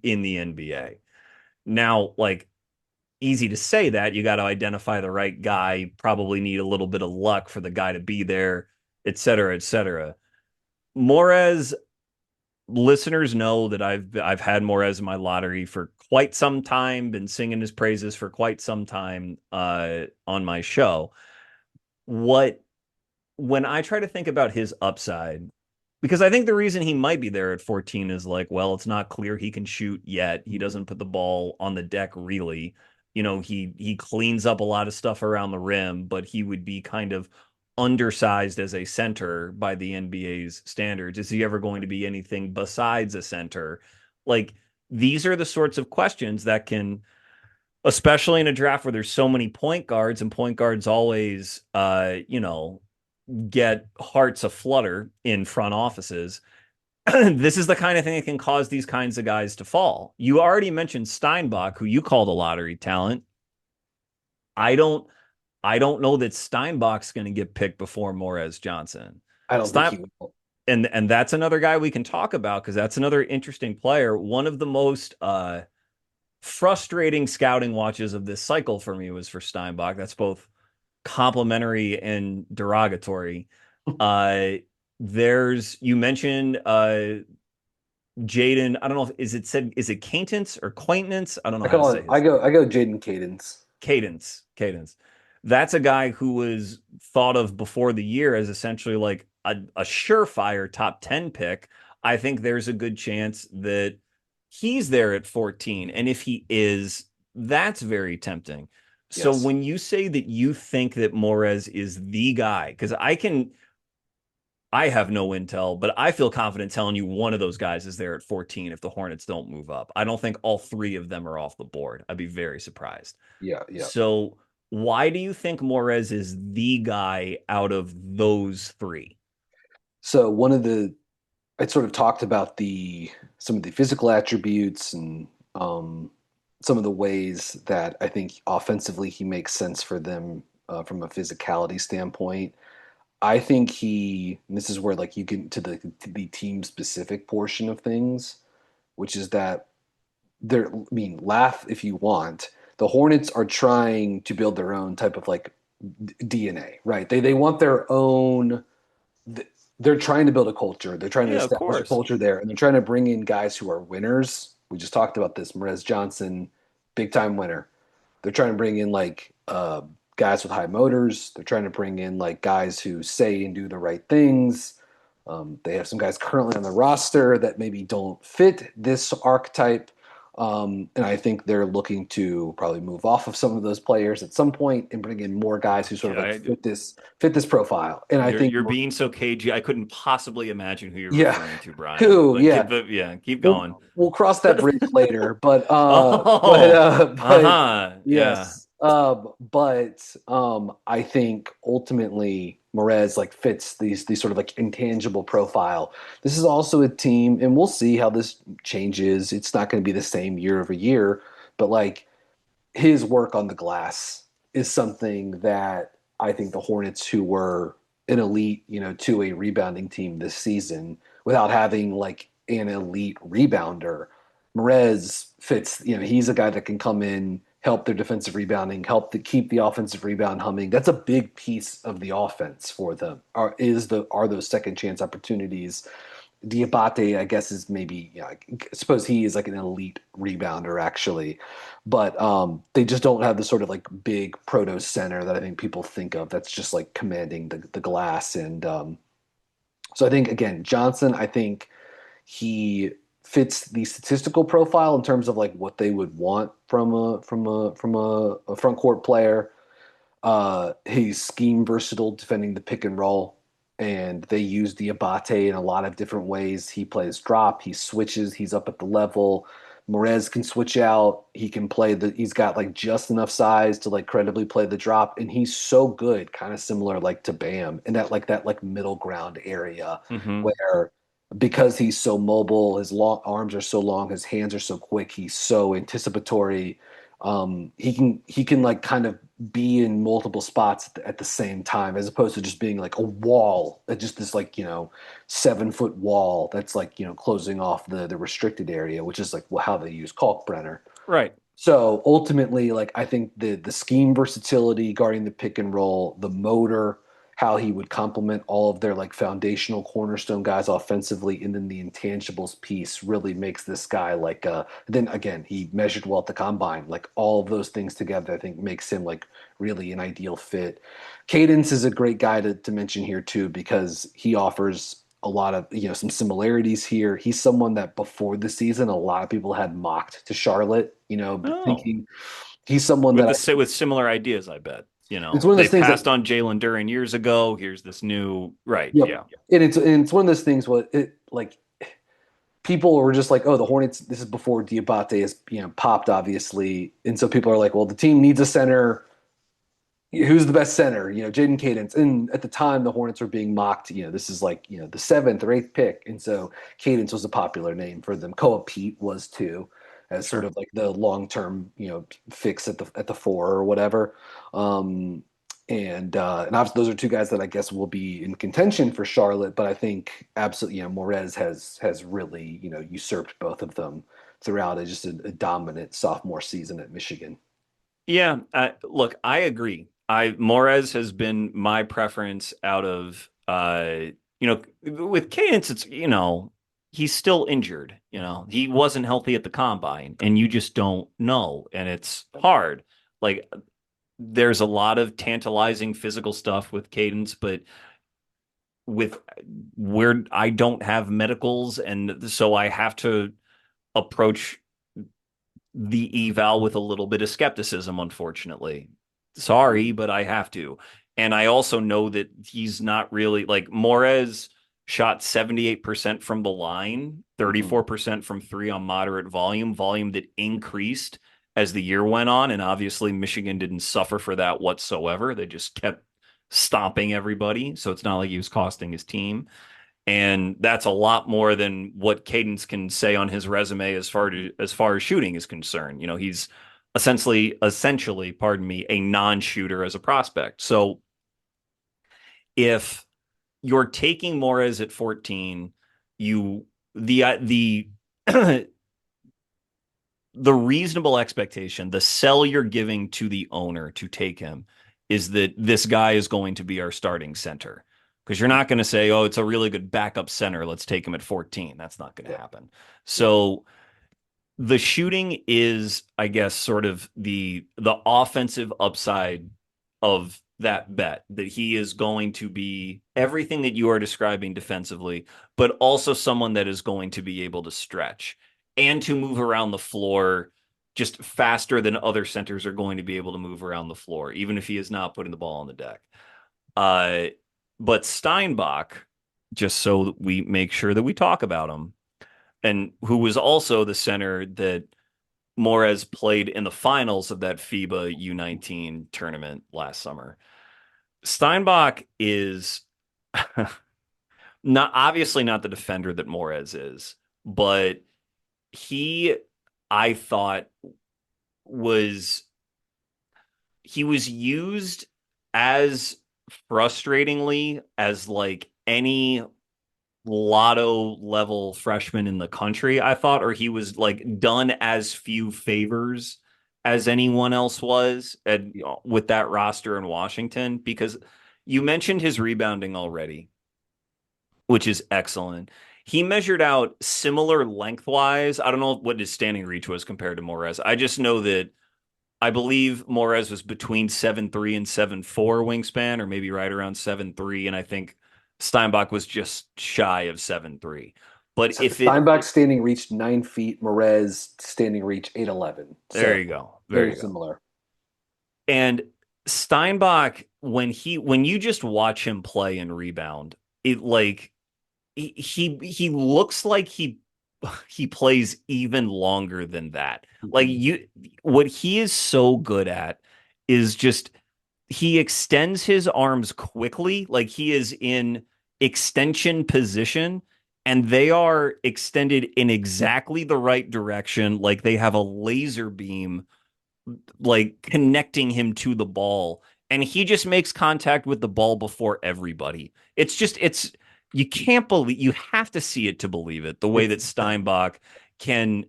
in the NBA. Now, like, easy to say that you got to identify the right guy, probably need a little bit of luck for the guy to be there, et cetera, et cetera. Morez, listeners know that I've had Morez in my lottery for quite some time, been singing his praises for quite some time on my show. What When I try to think about his upside, because I think the reason he might be there at 14 is like, well, it's not clear he can shoot yet. He doesn't put the ball on the deck really. He cleans up a lot of stuff around the rim, but he would be kind of undersized as a center by the NBA's standards. Is he ever going to be anything besides a center? Like, these are the sorts of questions that can, especially in a draft where there's so many point guards, and point guards always get hearts aflutter in front offices. This is the kind of thing that can cause these kinds of guys to fall. You already mentioned Steinbach, who you called a lottery talent. I don't I don't know that Steinbach's going to get picked before Morez Johnson. I don't think Stein he will. and that's another guy we can talk about because that's another interesting player. One of the most frustrating scouting watches of this cycle for me was for Steinbach. That's both complimentary and derogatory. Uh, you mentioned Jaden. I don't know if is it Cadence or Quaintance? I don't know how to say his I go Jaden Cadence. Cadence. That's a guy who was thought of before the year as essentially like a surefire top 10 pick. I think there's a good chance that he's there at 14. And if he is, that's very tempting. So Yes. when you say that you think that Morez is the guy, because I have no intel, but I feel confident telling you one of those guys is there at 14 if the Hornets don't move up. I don't think all three of them are off the board. I'd be very surprised. Yeah, yeah. So why do you think Morez is the guy out of those three? So I sort of talked about the some of the physical attributes and some of the ways that I think offensively he makes sense for them from a physicality standpoint. I think and this is where like you get to the team specific portion of things, which is that I mean, laugh if you want. The Hornets are trying to build their own type of like DNA, right? They want their own. They're trying to build a culture. They're trying to Yeah, of establish a course. culture there, and they're trying to bring in guys who are winners. We just talked about this. Morez Johnson, big time winner. They're trying to bring in like guys with high motors. They're trying to bring in like guys who say and do the right things. They have some guys currently on the roster that maybe don't fit this archetype. And I think they're looking to probably move off of some of those players at some point and bring in more guys who sort of like Okay. fit this profile. And I think, You're being so cagey. I couldn't possibly imagine who you're yeah, referring to, Brian. who, But yeah, keep going. we'll cross that bridge later. Oh, But uh-huh. Yeah. yes, I think ultimately Morez like fits these sort of like intangible profile. This is also a team, and we'll see how this changes. It's not going to be the same year over year, but like his work on the glass is something that I think the Hornets, who were an elite, to a rebounding team this season, without having like an elite rebounder, Morez fits. He's a guy that can come in, help their defensive rebounding, help to keep the offensive rebound humming. That's a big piece of the offense for them. Are those second chance opportunities? Diabate, I guess, is maybe, I suppose he is like an elite rebounder actually, but they just don't have the sort of like big proto center that I think people think of that's just like commanding the glass. And so I think again, Johnson, I think he fits the statistical profile in terms of like what they would want from a front court player. He's scheme versatile, defending the pick and roll, and they use Diabate in a lot of different ways. He plays drop, he switches, he's up at the level. Morez can switch out. He can play he's got like just enough size to like credibly play the drop, and he's so good, kind of similar like to Bam in that middle ground area Hmm. where because he's so mobile, his long arms are so long, his hands are so quick, he's so anticipatory. He can like kind of be in multiple spots at the same time, as opposed to just being like a wall, just this like 7 foot wall that's like closing off the restricted area, which is like how they use Kalkbrenner. Right. So ultimately, like I think the scheme versatility, guarding the pick and roll, the motor, how he would complement all of their like foundational cornerstone guys offensively, and then the intangibles piece really makes this guy like then again, he measured well at the combine. Like all of those things together, I think makes him like really an ideal fit. Cadence is a great guy to mention here too, because he offers a lot of some similarities here. He's someone that before the season a lot of people had mocked to Charlotte, Oh, thinking he's someone that with similar ideas, I bet. it's one of They those things that, passed on Jalen Duren years ago. Here's this new, right. yep. Yeah. And it's one of those things what it like people were just like, oh, the Hornets, this is before Diabate has popped obviously, and so people are like, well, the team needs a center. Who's the best center? Jaden Cadence. And at the time, the Hornets were being mocked. This is like the seventh or eighth pick, and so Cadence was a popular name for them. Koa Pete was too, as sort Sure. of like the long term fix at the four or whatever. And obviously those are two guys that I guess will be in contention for Charlotte, but I think absolutely, Morez has really usurped both of them throughout just a dominant sophomore season at Michigan. Yeah. Look, I agree. Morez has been my preference out of with Cadence, it's he's still injured. He wasn't healthy at the combine, and you just don't know, and it's hard. Like there's a lot of tantalizing physical stuff with Cadence, but with where I don't have medicals, and so I have to approach the eval with a little bit of skepticism, unfortunately. Sorry, but I have to. And I also know that he's not really like Morez shot 78% from the line, Mhm. 34% from three on moderate volume that increased as the year went on. And obviously, Michigan didn't suffer for that whatsoever. They just kept stomping everybody. So it's not like he was costing his team. And that's a lot more than what Cadence can say on his resume as far as shooting is concerned. He's pardon me, a non-shooter as a prospect. So if you're taking Morez at 14, you the the reasonable expectation, the sell you're giving to the owner to take him is that this guy is going to be our starting center. Because you're not going to say, oh, it's a really good backup center. Let's take him at 14. That's not going to Yeah. happen. Yeah. So the shooting is, I guess, sort of the offensive upside of that bet that he is going to be everything that you are describing defensively, but also someone that is going to be able to stretch and to move around the floor just faster than other centers are going to be able to move around the floor, even if he is not putting the ball on the deck. Uh, but Steinbach, just so that we make sure that we talk about him, and who was also the center that Morez played in the finals of that FIBA U19 tournament last summer. Steinbach is not obviously not the defender that Morez is, but he, I thought, was he was used as frustratingly as like any lotto level freshman in the country, I thought, or he was like done as few favors as anyone else was with that roster in Washington, because you mentioned his rebounding already, which is excellent. He measured out similar lengthwise. I don't know what his standing reach was compared to Morez. I just know that I believe Morez was between 7'3" and 7'4" wingspan, or maybe right around 7'3", and I think Steinbach was just shy of 7'3". But if it Steinbach's standing reached 9 feet. Morez standing reach 8'11". There So you go. There very you go. similar. And Steinbach, when you just watch him play and rebound, it like he looks like he plays even longer than that. Like Mhm. you what he is so good at is just he extends his arms quickly, like he is in extension position, and they are extended in exactly the right direction, like they have a laser beam like connecting him to the ball, and he just makes contact with the ball before everybody. It's you can't believe, you have to see it to believe it, the way It's that Steinbach can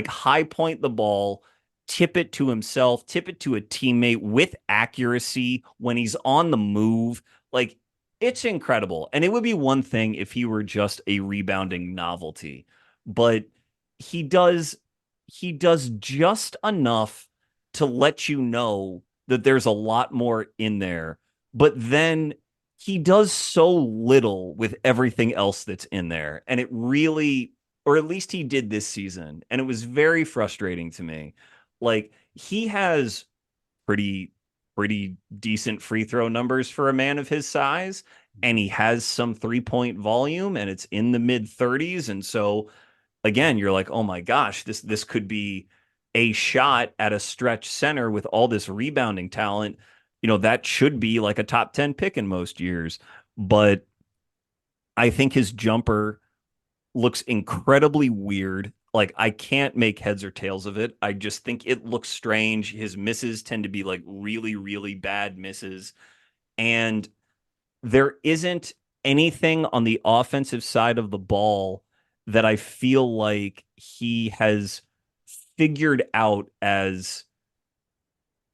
high point the ball, tip it to himself, tip it to a teammate with accuracy when he's on the move. Like, it's incredible. And it would be one thing if he were just a rebounding novelty, but he does he does just enough to let you know that there's a lot more in there. But then he does so little with everything else that's in there. And it really, or at least he did this season, and it was very frustrating to me. Like, he has pretty decent free throw numbers for a man of his size, and he has some 3-point volume, and it's in the mid 30s. And so again, you're like, oh my gosh, this could be a shot at a stretch center with all this rebounding talent. That should be like a top 10 pick in most years. But I think his jumper looks incredibly weird. Like, I can't make heads or tails of it. I just think it looks strange. His misses tend to be like really, really bad misses. And there isn't anything on the offensive side of the ball that I feel like he has figured out as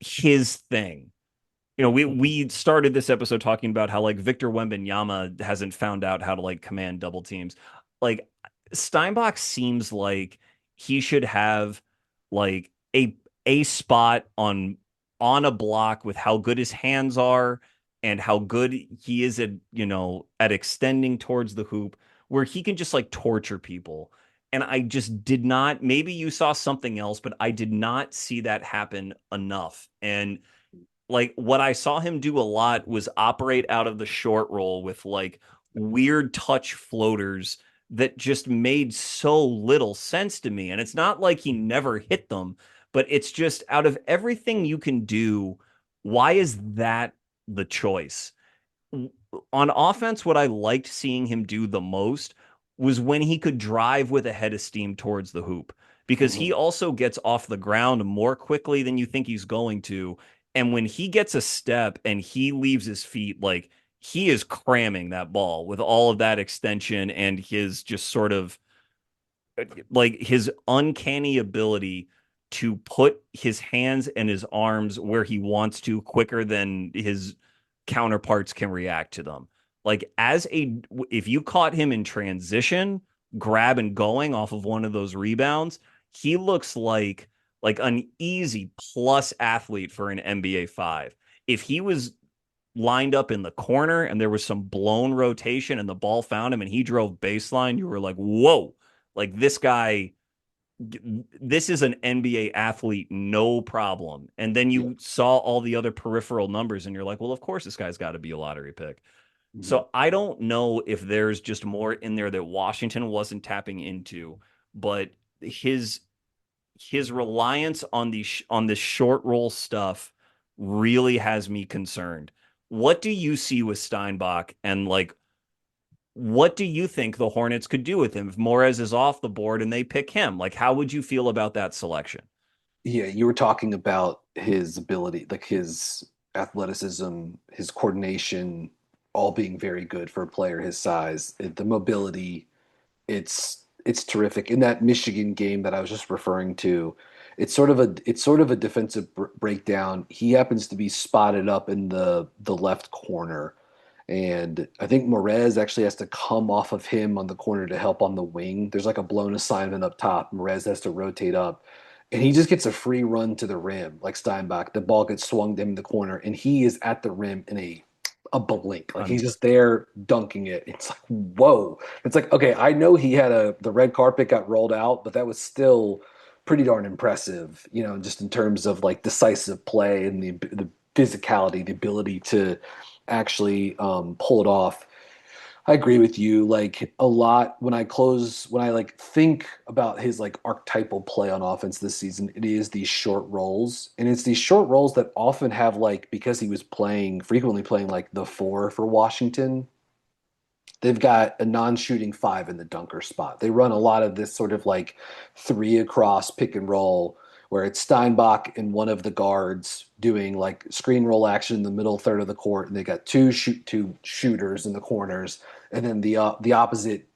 his thing. We started this episode talking about how like Victor Wembanyama hasn't found out how to like command double teams. Like, Steinbach seems like he should have like a spot on a block with how good his hands are and how good he is at extending towards the hoop, where he can just like torture people. And I just did not, maybe you saw something else, but I did not see that happen enough. And like, what I saw him do a lot was operate out of the short roll with like weird touch floaters that just made so little sense to me. And it's not like he never hit them, but it's just, out of everything you can do, why is that the choice? On offense, what I liked seeing him do the most was when he could drive with a head of steam towards the hoop, because he Mhm. also gets off the ground more quickly than you think he's going to. And when he gets a step and he leaves his feet, like, he is cramming that ball with all of that extension and his just sort of like his uncanny ability to put his hands and his arms where he wants to quicker than his counterparts can react to them. Like, if you caught him in transition, grab and going off of one of those rebounds, he looks like like an easy plus athlete for an NBA 5. If he was lined up in the corner and there was some blown rotation and the ball found him and he drove baseline, you were like, whoa, like this guy, this is an NBA athlete, no problem. And then Yeah. you saw all the other peripheral numbers and you're like, well, of course this guy's got to be a lottery pick. Mhm. So I don't know if there's just more in there that Washington wasn't tapping into, but his his reliance on this short roll stuff really has me concerned. What do you see with Steinbach, and like what do you think the Hornets could do with him if Morez is off the board and they pick him? Like how would you feel about that selection? Yeah, you were talking about his ability, like his athleticism, his coordination, all being very good for a player his size. The mobility, it's terrific. In that Michigan game that I was just referring to, it's sort of a defensive breakdown. He happens to be spotted up in the left corner, and I think Morez actually has to come off of him on the corner to help on the wing. There's like a blown assignment up top. Morez has to rotate up, and he just gets a free run to the rim, like Steinbach. The ball gets swung to him in the corner, and he is at the rim in a blink. Like Um, he's just there dunking it. It's like, whoa. It's like, okay, I know he had the red carpet got rolled out, but that was still pretty darn impressive, just in terms of like decisive play and the physicality, the ability to actually pull it off. I agree with you. Like a lot when I like think about his like archetypal play on offense this season, it is these short rolls. And it's these short rolls that often have like, because he was frequently playing like the four for Washington, they've got a non-shooting five in the dunker spot. They run a lot of this sort of like three across pick and roll where it's Steinbach and one of the guards doing like screen roll action in the middle third of the court, and they got two shooters in the corners, and then the opposite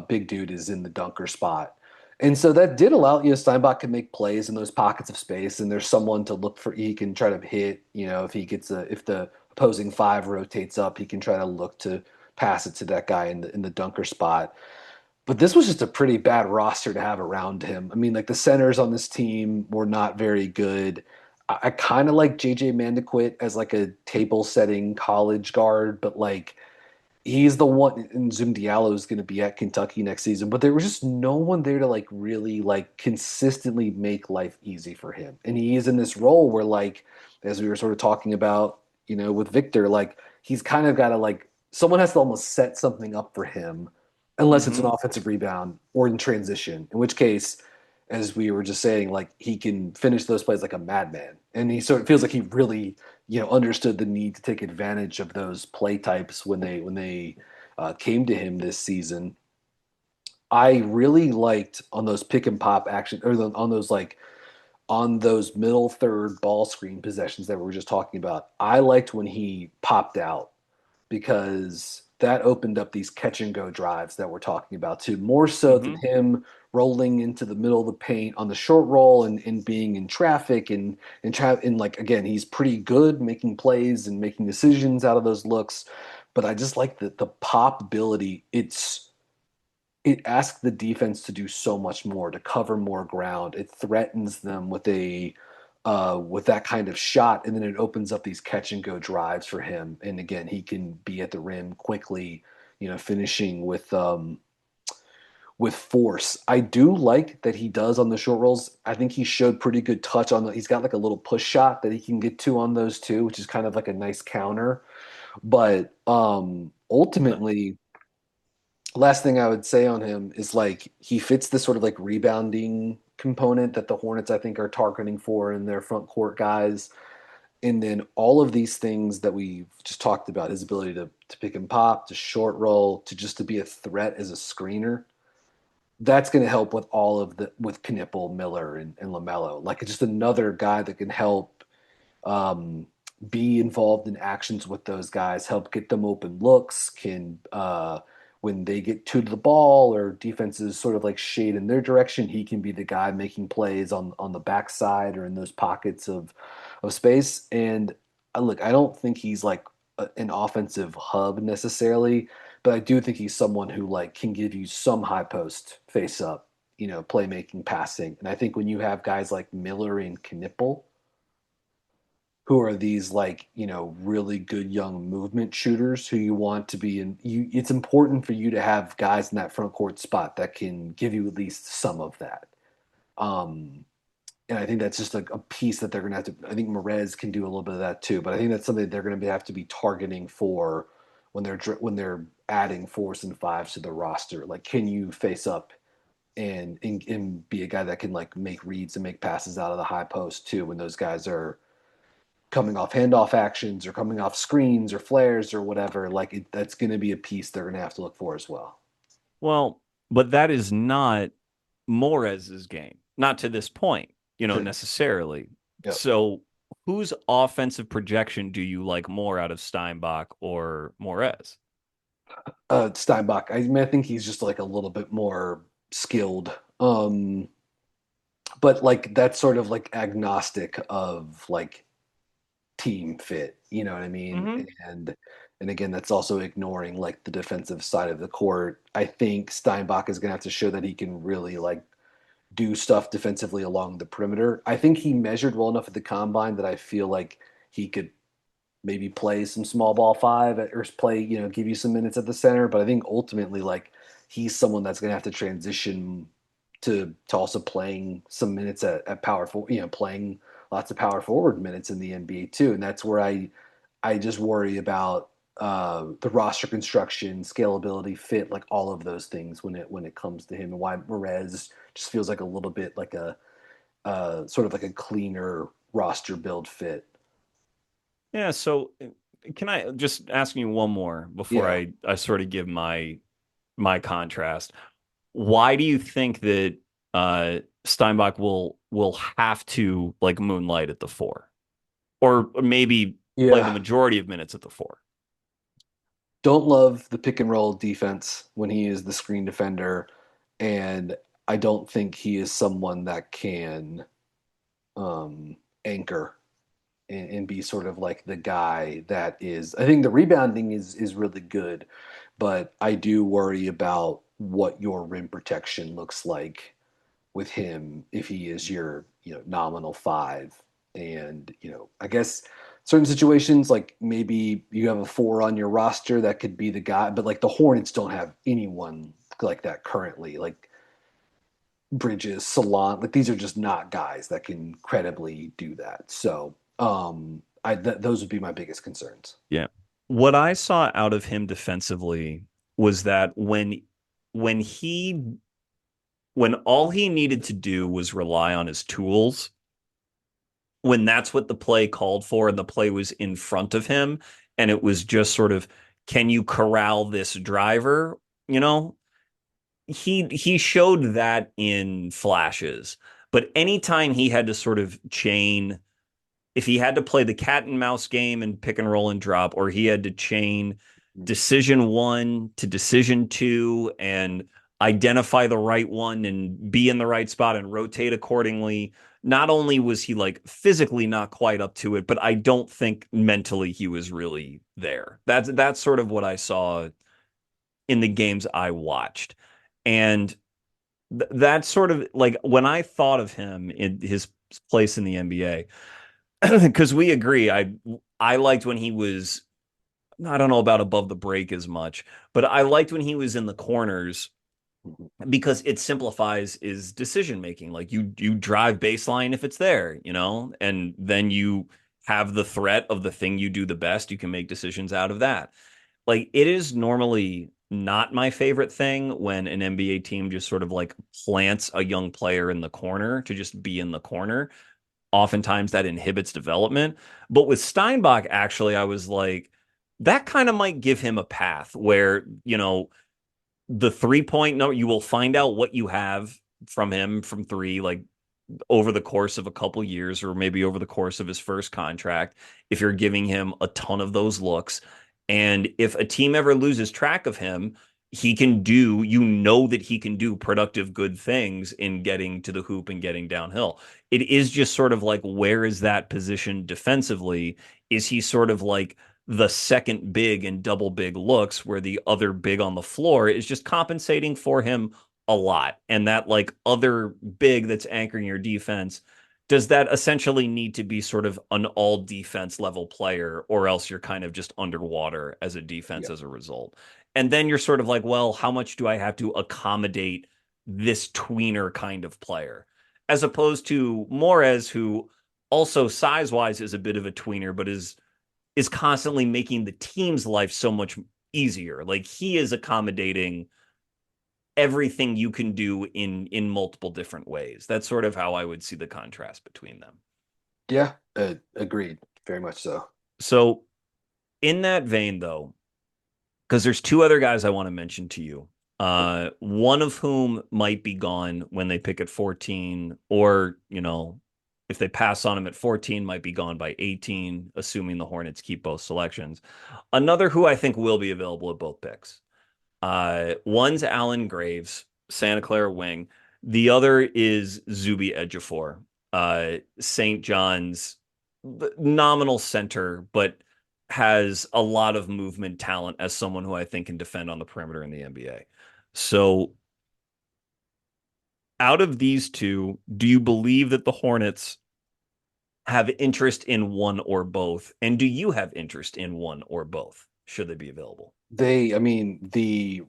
big dude is in the dunker spot. And so that did allow, Steinbach can make plays in those pockets of space, and there's someone to look for. He can try to hit, if the opposing five rotates up, he can try to look to pass it to that guy in the dunker spot. But this was just a pretty bad roster to have around him. I mean, like the centers on this team were not very good. I kind of like JJ Mandaquit as like a table setting college guard, but like he's the one, and Zoom Diallo is going to be at Kentucky next season, but there was just no one there to like really like consistently make life easy for him. And he is in this role where like, as we were sort of talking about, with Victor, like he's kind of got to like, someone has to almost set something up for him, unless it's an mhm. offensive rebound or in transition, in which case, as we were just saying, like he can finish those plays like a madman. And he sort of feels like he really, understood the need to take advantage of those play types when they came to him this season. I really liked on those pick and pop action, or on those like on those middle third ball screen possessions that we were just talking about. I liked when he popped out, because that opened up these catch and go drives that we're talking about too, more so than Mhm. him rolling into the middle of the paint on the short roll and being in traffic and like, again, he's pretty good making plays and making decisions out of those looks. But I just like the pop ability. It asks the defense to do so much more, to cover more ground. It threatens them with that kind of shot, and then it opens up these catch and go drives for him. And again, he can be at the rim quickly, finishing with force. I do like that he does on the short rolls. I think he showed pretty good touch on the. He's got like a little push shot that he can get to on those too, which is kind of like a nice counter. But ultimately, last thing I would say on him is like he fits the sort of like rebounding component that the Hornets I think are targeting for in their front court guys. And then all of these things that we've just talked about, his ability to pick and pop, to short roll, to just to be a threat as a screener, that's going to help with all of with Knipple, Miller, and LaMelo. Like it's just another guy that can help um, be involved in actions with those guys, help get them open looks, can when they get to the ball or defenses sort of like shade in their direction, he can be the guy making plays on the backside or in those pockets of space. And look, I don't think he's like an offensive hub necessarily, but I do think he's someone who like can give you some high post face up playmaking, passing. And I think when you have guys like Miller and Knipple, who are these like, really good young movement shooters who you want to be in, it's important for you to have guys in that front court spot that can give you at least some of that. Um, and I think that's just like a piece that they're going to have to. I think Morez can do a little bit of that too, but I think that's something they're going to have to be targeting for when they're adding fours and fives to the roster. Like, can you face up and be a guy that can like make reads and make passes out of the high post too when those guys are coming off handoff actions or coming off screens or flares or whatever. Like that's going to be a piece they're going to have to look for as well. Well, but that is not Morez's game, not to this point, True. necessarily. Yep. So, whose offensive projection do you like more out of Steinbach or Morez? Steinbach. I mean, I think he's just like a little bit more skilled. But like that's sort of like agnostic of like team fit, you know what I mean? Mm-hmm. And again, that's also ignoring like the defensive side of the court. I think Steinbach is gonna have to show that he can really like do stuff defensively along the perimeter. I think he measured well enough at the combine that I feel like he could maybe play some small ball five or play, give you some minutes at the center. But I think ultimately, like, he's someone that's going to have to transition to also playing some minutes at power forward, playing lots of power forward minutes in the NBA too. And that's where I just worry about the roster construction, scalability, fit, like all of those things when it comes to him, and why Morez just feels like a little bit like a sort of like a cleaner roster build fit. Yeah. So, can I just ask you one more before Yeah. I sort of give my contrast? Why do you think that Steinbach will have to like moonlight at the four, or maybe play the Yeah. majority of minutes at the four? Don't love the pick and roll defense when he is the screen defender. And I don't think he is someone that can um, anchor and be sort of like the guy that is. I think the rebounding is really good, but I do worry about what your rim protection looks like with him if he is your nominal five. And I guess certain situations like maybe you have a four on your roster that could be the guy, but like the Hornets don't have anyone like that currently. Like Bridges, Salon, like these are just not guys that can credibly do that. So those would be my biggest concerns. Yeah. What I saw out of him defensively was that when he when all he needed to do was rely on his tools, when that's what the play called for and the play was in front of him, and it was just sort of, can you corral this driver? You know, he showed that in flashes. But anytime he had to sort of chain, if he had to play the cat and mouse game and pick and roll and drop, or he had to chain decision one to decision two and identify the right one and be in the right spot and rotate accordingly. Not only was he like physically not quite up to it, but I don't think mentally he was really there. That's sort of what I saw in the games I watched. And that's sort of like when I thought of him in his place in the NBA, because we agree, I liked when he was, I don't know about above the break as much, but I liked when he was in the corners because it simplifies his decision making. Like you drive baseline if it's there, and then you have the threat of the thing you do the best. You can make decisions out of that. Like it is normally not my favorite thing when an NBA team just sort of like plants a young player in the corner to just be in the corner. Oftentimes that inhibits development. But with Steinbach, actually, I was like, that kind of might give him a path where, the 3 point number, you will find out what you have from him from three, like over the course of a couple years, or maybe over the course of his first contract, if you're giving him a ton of those looks. And if a team ever loses track of him, he can do, that he can do productive, good things in getting to the hoop and getting downhill. It is just sort of like, where is that position defensively? Is he sort of like the second big and double big looks where the other big on the floor is just compensating for him a lot, and that like other big that's anchoring your defense, does that essentially need to be sort of an all defense level player, or else you're kind of just underwater as a defense Yeah. as a result? And then you're sort of like, well, how much do I have to accommodate this tweener kind of player? As opposed to Morez, who also size wise is a bit of a tweener, but is constantly making the team's life so much easier. Like he is accommodating everything you can do in multiple different ways. That's sort of how I would see the contrast between them. Yeah, agreed. Very much so. So in that vein, though, because there's two other guys I want to mention to you. One of whom might be gone when they pick at 14, or, if they pass on him at 14, might be gone by 18, assuming the Hornets keep both selections. Another who I think will be available at both picks. One's Alan Graves, Santa Clara wing. The other is Zuby Ejiofor, St. John's nominal center, but has a lot of movement talent as someone who I think can defend on the perimeter in the NBA. So, out of these two, do you believe that the Hornets have interest in one or both? And do you have interest in one or both, should they be available? I mean, the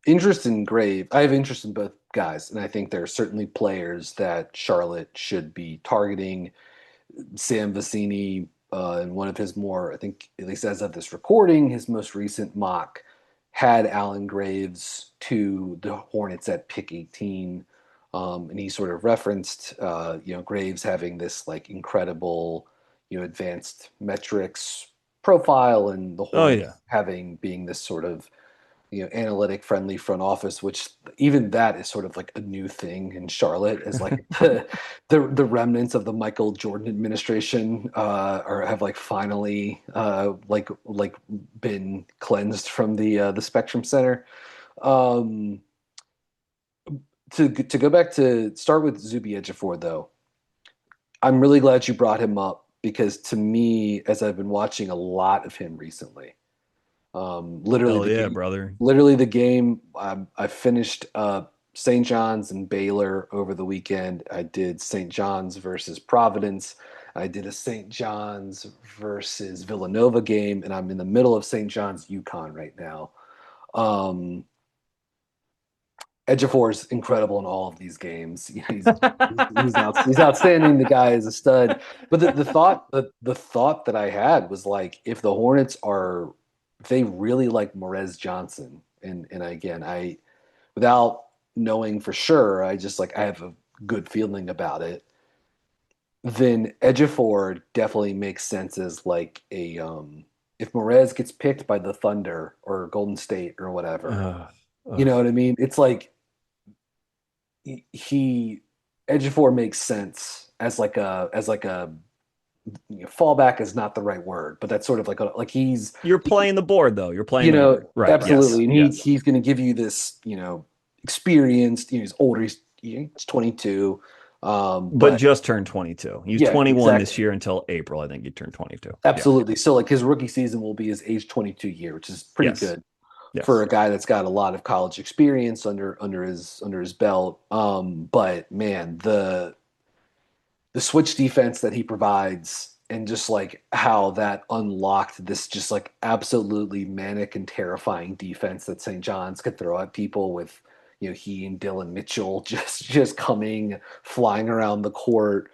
interest in Grave, I have interest in both guys, and I think there are certainly players that Charlotte should be targeting. Sam Vecini, in one of his more, I think, at least as of this recording, his most recent mock had Alan Graves to the Hornets at pick 18. And he sort of referenced, Graves having this like incredible, advanced metrics profile, and the Oh Hornets yeah. being this sort of analytic friendly front office, which even that is sort of like a new thing in Charlotte, is like the remnants of the Michael Jordan administration or have like finally like been cleansed from the Spectrum Center. um to go back to start with Zuby Ejiofor, though, I'm really glad you brought him up, because to me, as I've been watching a lot of him recently, literally Hell the yeah, game, brother. I finished St. John's and Baylor over the weekend. I did St. John's versus Providence. I did a St. John's versus Villanova game, and I'm in the middle of St. John's UConn right now. Um, Ejiofor is incredible in all of these games. He's outstanding. The guy is a stud. But the thought that I had was like, if the Hornets are, if they really like Morez Johnson, and again, I, without knowing for sure, I just like, I have a good feeling about it. Then Ejiofor definitely makes sense as like a if Morez gets picked by the Thunder or Golden State or whatever, Ugh, you know ugh. what I mean? It's like he Ejiofor makes sense as like a fallback is not the right word, but that's sort of like he's You're playing the board, though. You're playing the board. Right. Yes. absolutely, and Yes. he's going to give you this experienced. He's older. He's 22, But but just turned 22. He's yeah, 21 this exactly, year until April. I think he turned 22. Yeah. absolutely. So like his rookie season will be his age 22 year, which is pretty Yes. good for Yes. a guy that's got a lot of college experience under his belt. But man, the switch defense that he provides, and just like how that unlocked this just like absolutely manic and terrifying defense that St. John's could throw at people with he and Dylan Mitchell just coming flying around the court.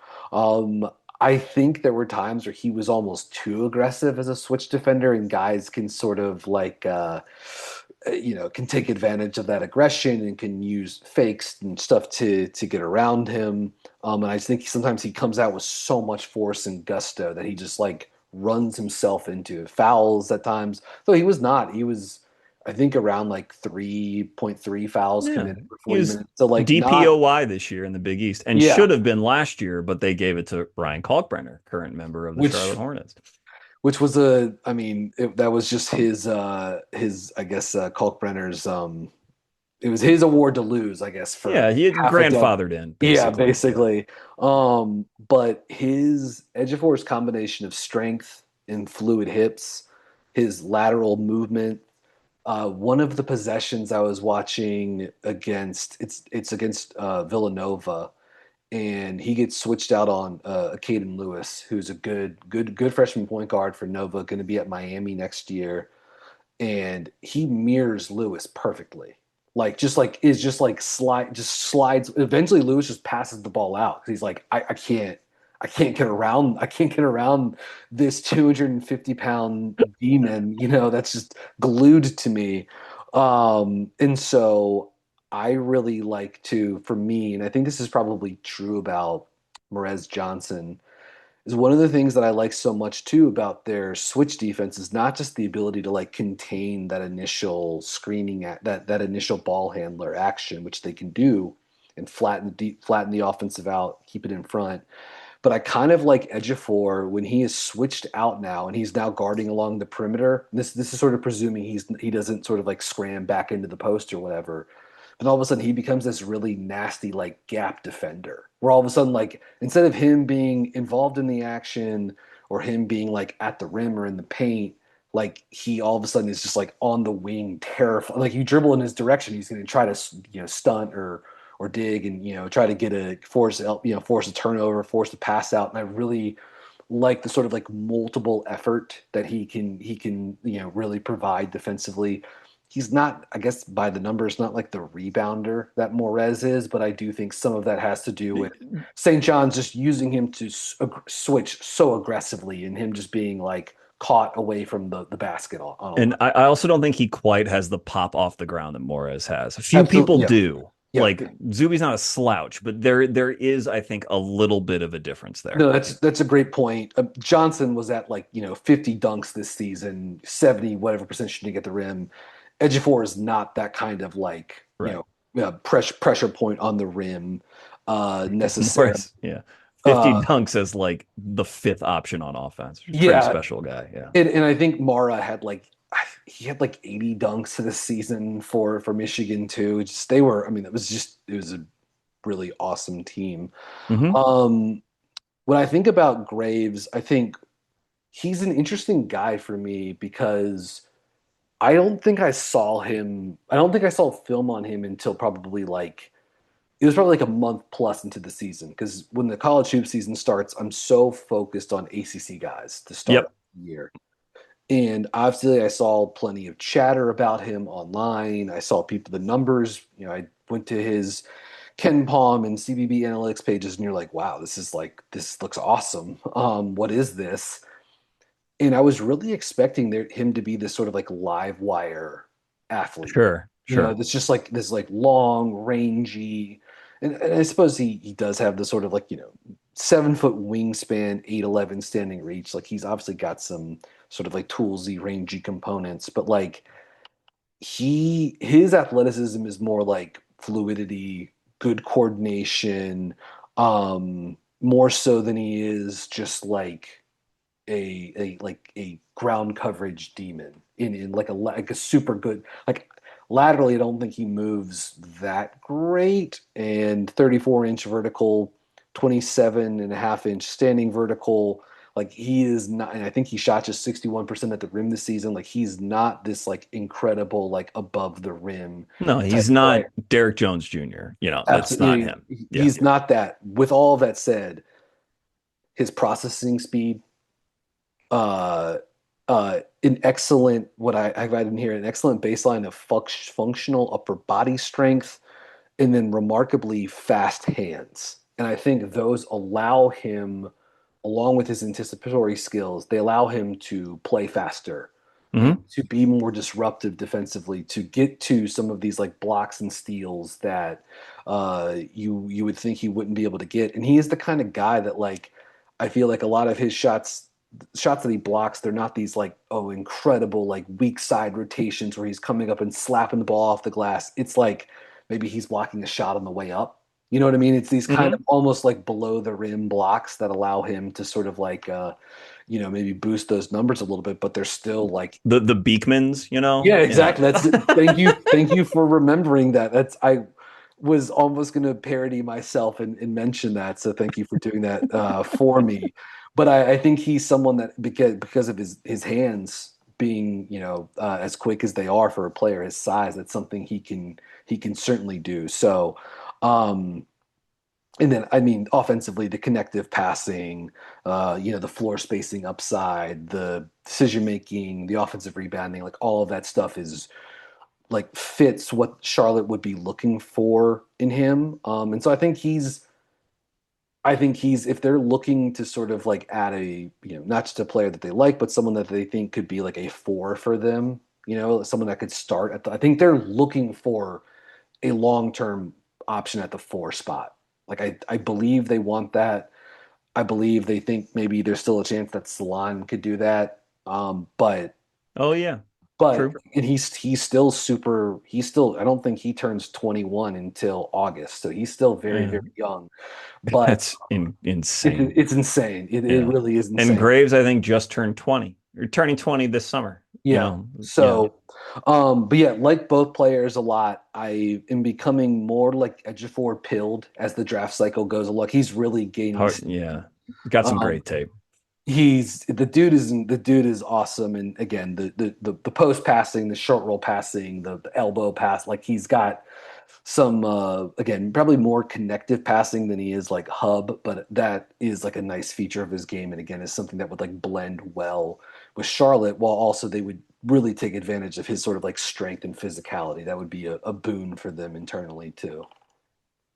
I think there were times where he was almost too aggressive as a switch defender, and guys can sort of like can take advantage of that aggression and can use fakes and stuff to get around him. And I think sometimes he comes out with so much force and gusto that he just like runs himself into fouls at times. Though he was not. He was, I think, around like 3.3 fouls Yeah. committed for He 40 was minutes. So like not, DPOY this year in the Big East, and yeah, should have been last year, but they gave it to Ryan Kalkbrenner, current member of the Charlotte which Hornets. was that was just his I guess Kalkbrenner's it was his award to lose, I guess, for Yeah, he had half a decade. grandfathered in, Yeah, basically. Yeah. basically. But his Ejiofor's combination of strength and fluid hips, his lateral movement, One of the possessions I was watching against it's against Villanova, and he gets switched out on Caden Lewis, who's a good freshman point guard for Nova, going to be at Miami next year, and he mirrors Lewis perfectly. Like just like slides. Eventually, Lewis just passes the ball out because he's like, I can't get around this 250-pound demon. That's just glued to me. And so I really like to, for me, and I think this is probably true about Morez Johnson, is one of the things that I like so much too about their switch defense is not just the ability to like contain that initial screening at that initial ball handler action, which they can do, and flatten the offensive out, keep it in front. But I kind of like Ejiofor when he is switched out now and he's now guarding along the perimeter. This is sort of presuming he doesn't sort of like scram back into the post or whatever. But all of a sudden he becomes this really nasty like gap defender. Where all of a sudden like instead of him being involved in the action or him being like at the rim or in the paint, like he all of a sudden is just like on the wing, terrified. Like you dribble in his direction, he's going to try to stunt or dig and try to force a turnover, force a pass out. And I really like the sort of like multiple effort that he can really provide defensively. He's not, I guess, by the numbers, not like the rebounder that Morez is, but I do think some of that has to do with St. John's just using him to switch so aggressively and him just being like caught away from the basket on a And lot. I also don't think he quite has the pop off the ground that Morez has. A few people Absolutely, yeah, do. yeah. Like Zuby's not a slouch, but there is, I think, a little bit of a difference there. No, that's a great point. Johnson was at like 50 dunks this season, 70 whatever percent shooting at the rim. Ejiofor is not that kind of like Right. pressure point on the rim necessarily. Morris, yeah. 50 Uh, dunks as like the fifth option on offense. Pretty yeah, special guy. Yeah. and I think Mara had like he had like 80 dunks this season for Michigan too. Just they were. I mean, it was a really awesome team. Hmm. Um, when I think about Graves, I think he's an interesting guy for me because I don't think I saw film on him until probably like it was probably like a month plus into the season because when the college hoop season starts, I'm so focused on ACC guys to start Yep. the year. And obviously, I saw plenty of chatter about him online. I saw the numbers. I went to his Ken Palm and CBB analytics pages, and you're like, wow, this looks awesome. What is this? And I was really expecting him to be this sort of like live wire athlete. Sure. Sure. That's just like this like long, rangy, and I suppose he does have the sort of like 7 foot wingspan, 8'11" standing reach. Like he's obviously got some sort of like toolsy, rangy components, but like his athleticism is more like fluidity, good coordination, more so than he is just like a ground coverage demon in like a super good like laterally. I don't think he moves that great, and 34-inch vertical, 27.5-inch standing vertical. Like he is not, and I think he shot just 61% at the rim this season. Like he's not this like incredible like above the rim No, type he's not player. Derek Jones Jr. That's not Absolutely, him. Yeah. he's not that. With all that said, his processing speed, uh, an excellent what I've had in here, an excellent baseline of functional upper body strength, and then remarkably fast hands. And I think those allow him, along with his anticipatory skills, they allow him to play faster and Hmm. to be more disruptive defensively, to get to some of these like blocks and steals that you would think he wouldn't be able to get. And he is the kind of guy that like I feel like a lot of his shots that he blocks, they're not these like incredible like weak side rotations where he's coming up and slapping the ball off the glass. It's like maybe he's blocking a shot on the way up. You know what I mean? It's these kind of Hmm. almost like below the rim blocks that allow him to sort of like maybe boost those numbers a little bit, but they're still like The Beekmans, yeah, Yeah. exactly. That's thank you for remembering that. That's I was almost going to parody myself and mention that. So thank you for doing that for me. But I think he's someone that because of his hands being, as quick as they are for a player his size, that's something he can certainly do. So, um, and then, I mean, offensively, the connective passing, the floor spacing upside, the decision making, the offensive rebounding, like all of that stuff is like fits what Charlotte would be looking for in him. And so I think he's if they're looking to sort of like add not just a player that they like, but someone that they think could be like a four for them, someone that could start I think they're looking for a long-term option at the four spot. Like I believe they want that. I believe they think maybe there's still a chance that Salon could do that. But Oh yeah, but true. and he's still I don't think he turns 21 until August. So he's still very, Yeah. very young. But That's insane. it's insane. It Yeah. really is And insane. Graves, I think, just turned 20. Or turning 20 this summer. Yeah. Yeah. So, but yeah, like both players a lot. I am becoming more like Ejiofor pilled as the draft cycle goes along. He's really gaining Hard, steam. yeah. Got some Um, great tape. the dude is awesome, and again, the post passing, the short roll passing, the elbow pass, like he's got some again probably more connective passing than he is like hub, but that is like a nice feature of his game, and again is something that would like blend well with Charlotte, while also they would really take advantage of his sort of like strength and physicality. That would be a boon for them internally too.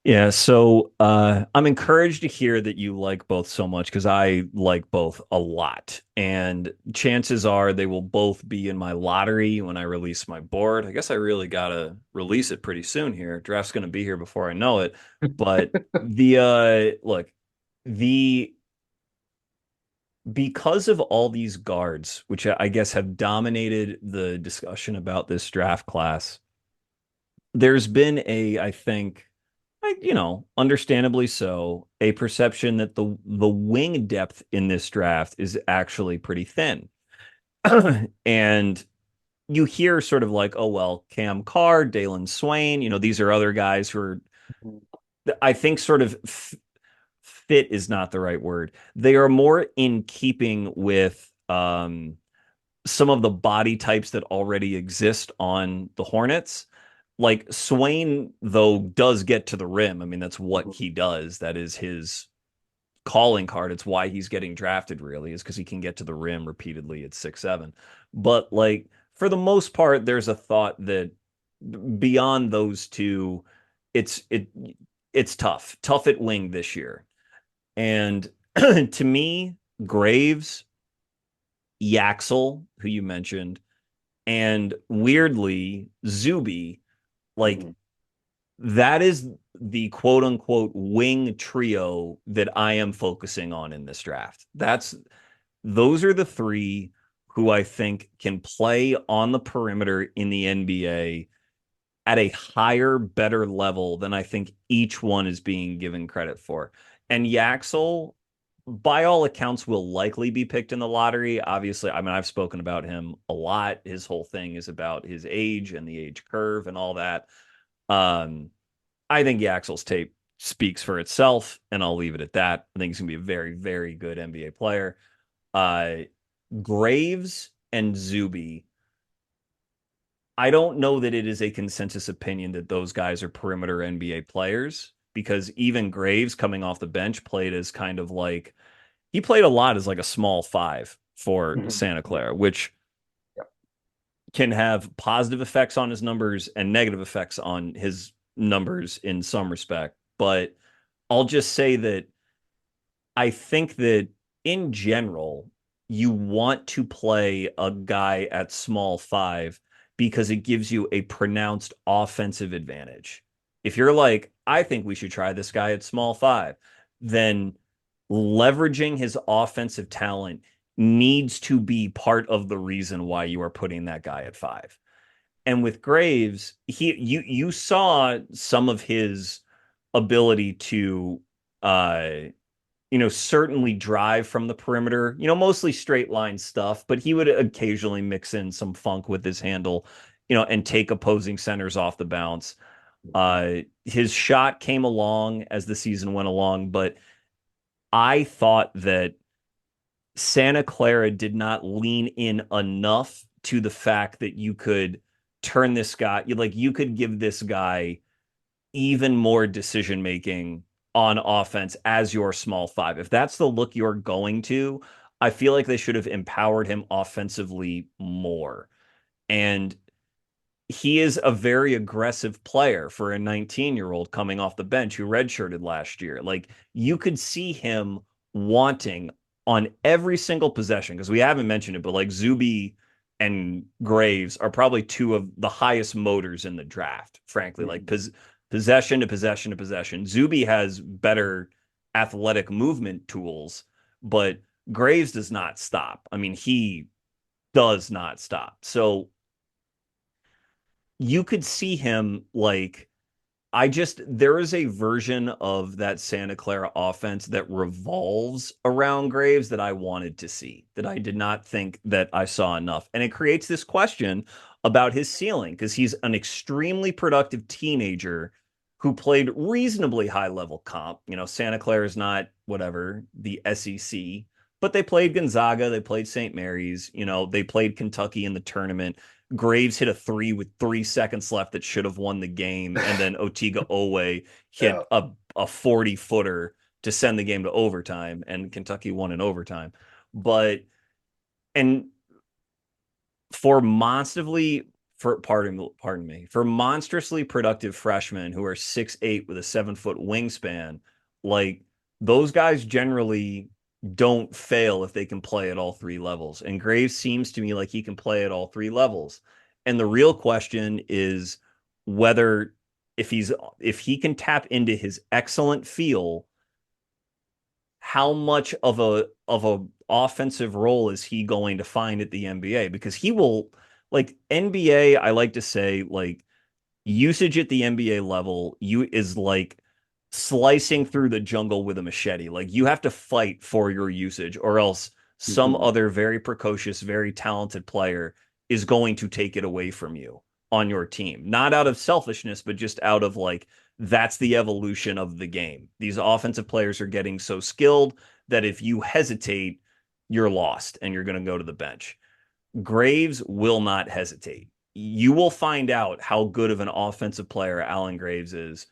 Yeah, so I'm encouraged to hear that you like both so much because I like both a lot. And chances are they will both be in my lottery when I release my board. I guess I really gotta release it pretty soon here. Draft's gonna be here before I know it. But the look, the because of all these guards, which I guess have dominated the discussion about this draft class, there's been I think, understandably so, a perception that the wing depth in this draft is actually pretty thin. And you hear sort of like, oh, well, Cam Carr, Dalen Swain, these are other guys who are, I think, sort of fit is not the right word. They are more in keeping with some of the body types that already exist on the Hornets. Like Swain, though, does get to the rim. I mean, that's what he does. That is his calling card. It's why he's getting drafted, really, is because he can get to the rim repeatedly at 6'7". But like for the most part, there's a thought that beyond those two, it's it it's tough at wing this year. And to me, Graves, Yaxel, who you mentioned, and weirdly, Zuby, like Mhm. that is the quote unquote wing trio that I am focusing on in this draft. Those are the three who I think can play on the perimeter in the NBA at a higher, better level than I think each one is being given credit for. And Yaxel, by all accounts, will likely be picked in the lottery. Obviously, I mean, I've spoken about him a lot. His whole thing is about his age and the age curve and all that. Um, I think Yaxel's tape speaks for itself, and I'll leave it at that. I think he's going to be a very, very good NBA player. Uh, Graves and Zuby, I don't know that it is a consensus opinion that those guys are perimeter NBA players because even Graves coming off the bench played as kind of like he played a lot as like a small five for Mhm. Santa Clara, which Yeah. can have positive effects on his numbers and negative effects on his numbers in some respect. But I'll just say that I think that in general, you want to play a guy at small five because it gives you a pronounced offensive advantage. If you're like, I think we should try this guy at small five, then leveraging his offensive talent needs to be part of the reason why you are putting that guy at five. And with Graves, you saw some of his ability to uh certainly drive from the perimeter, mostly straight line stuff, but he would occasionally mix in some funk with his handle, and take opposing centers off the bounce. His shot came along as the season went along, but I thought that Santa Clara did not lean in enough to the fact that you could turn this guy, you could give this guy even more decision making on offense as your small five. If that's the look you're going to, I feel like they should have empowered him offensively more. And he is a very aggressive player for a 19-year-old coming off the bench who redshirted last year. Like you could see him wanting on every single possession, because we haven't mentioned it, but like Zuby and Graves are probably two of the highest motors in the draft, frankly. Like possession to possession to possession. Zuby has better athletic movement tools, but Graves does not stop. I mean, he does not stop. So you could see him like there is a version of that Santa Clara offense that revolves around Graves that I wanted to see, that I did not think that I saw enough. And it creates this question about his ceiling, because he's an extremely productive teenager who played reasonably high level comp. Santa Clara is not whatever, the SEC, but they played Gonzaga, they played St. Mary's, they played Kentucky in the tournament. Graves hit a three with 3 seconds left that should have won the game, and then Otiga Owe hit a 40-footer to send the game to overtime, and Kentucky won in overtime. But and for monstrously for pardon me, for monstrously productive freshmen who are 6'8" with a 7-foot wingspan, like those guys generally don't fail if they can play at all three levels. And Graves seems to me like he can play at all three levels. And the real question is whether if he can tap into his excellent feel, how much of a offensive role is he going to find at the NBA? Because he will, like NBA, I like to say, like usage at the NBA level, is like slicing through the jungle with a machete. Like you have to fight for your usage, or else some other very precocious, very talented player is going to take it away from you on your team. Not out of selfishness, but just out of like, that's the evolution of the game. These offensive players are getting so skilled that if you hesitate, you're lost and you're going to go to the bench. Graves will not hesitate. You will find out how good of an offensive player Allen Graves is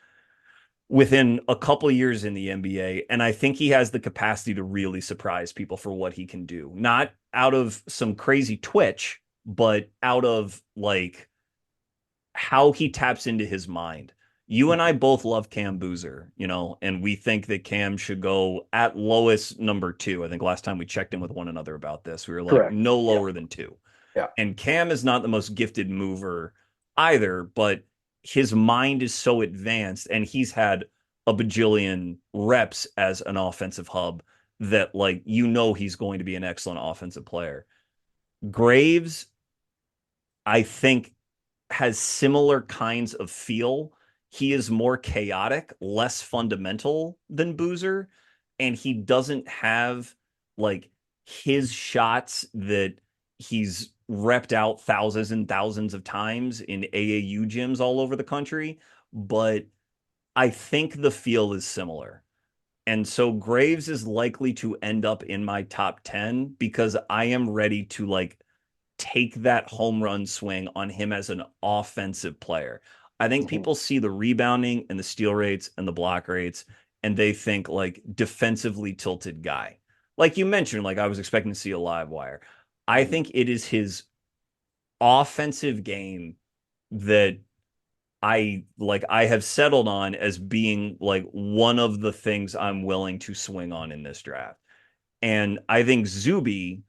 within a couple of years in the NBA. And I think he has the capacity to really surprise people for what he can do. Not out of some crazy twitch, but out of like how he taps into his mind. You and I both love Cam Boozer, and we think that Cam should go at lowest number 2. I think last time we checked in with one another about this, we were like, Correct. no lower than 2. Yeah. And Cam is not the most gifted mover either, but his mind is so advanced and he's had a bajillion reps as an offensive hub that like, he's going to be an excellent offensive player. Graves, I think, has similar kinds of feel. He is more chaotic, less fundamental than Boozer, and he doesn't have like his shots that he's repped out thousands and thousands of times in AAU gyms all over the country, but I think the feel is similar. And so Graves is likely to end up in my top 10 because I am ready to like take that home run swing on him as an offensive player. I think people see the rebounding and the steal rates and the block rates, and they think like defensively tilted guy. Like you mentioned, like I was expecting to see a live wire. I think it is his offensive game that I have settled on as being like one of the things I'm willing to swing on in this draft. And I think Zuby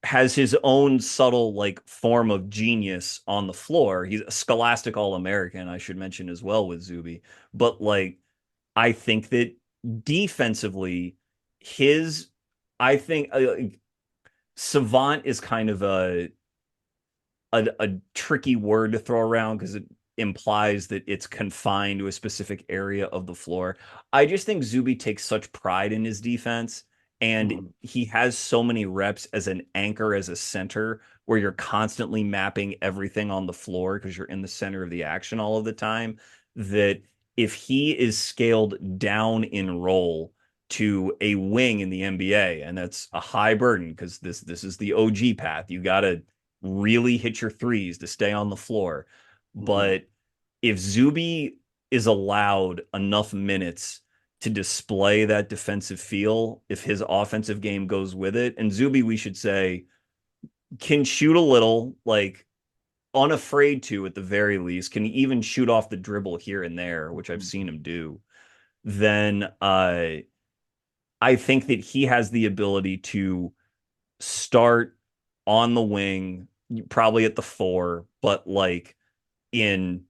has his own subtle like form of genius on the floor. He's a scholastic All-American, I should mention as well with Zuby. But like I think that defensively, his I think savant is kind of a tricky word to throw around because it implies that it's confined to a specific area of the floor. I just think Zuby takes such pride in his defense, and he has so many reps as an anchor, as a center, where you're constantly mapping everything on the floor because you're in the center of the action all of the time, that if he is scaled down in role, to a wing in the NBA, and that's a high burden because this is the OG path. You got to really hit your threes to stay on the floor. Mhm. But if Zuby is allowed enough minutes to display that defensive feel, if his offensive game goes with it, and Zuby, we should say, can shoot a little, like unafraid to at the very least, can even shoot off the dribble here and there, which I've seen him do, then I think that he has the ability to start on the wing, probably at the four, but like in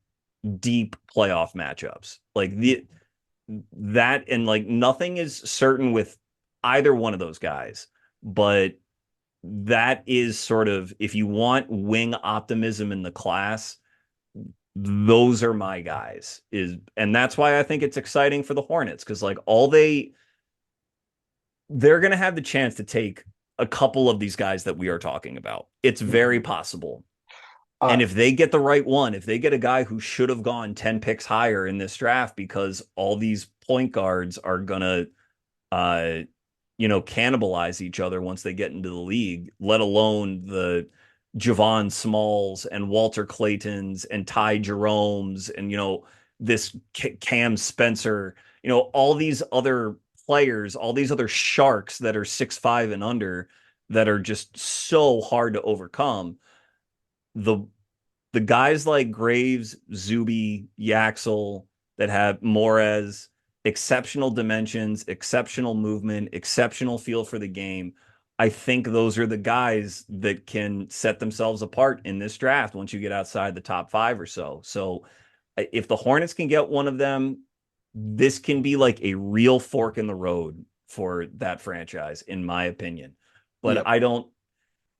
deep playoff matchups. Like that and like nothing is certain with either one of those guys, but that is sort of if you want wing optimism in the class, those are my guys. Is and that's why I think it's exciting for the Hornets because like they're going to have the chance to take a couple of these guys that we are talking about. It's very Mhm. possible. And Uh, if they get the right one, if they get a guy who should have gone 10 picks higher in this draft because all these point guards are going to uh cannibalize each other once they get into the league, let alone the Javon Smalls and Walter Claytons and Ty Jeromes and this Cam Spencer, all these other players, all these other sharks that are 6'5" and under that are just so hard to overcome. The the guys like Graves, Zuby, Yaxel that have Morez, exceptional dimensions, exceptional movement, exceptional feel for the game. I think those are the guys that can set themselves apart in this draft once you get outside the top five or so. So if the Hornets can get one of them, this can be like a real fork in the road for that franchise, in my opinion. But yep. I don't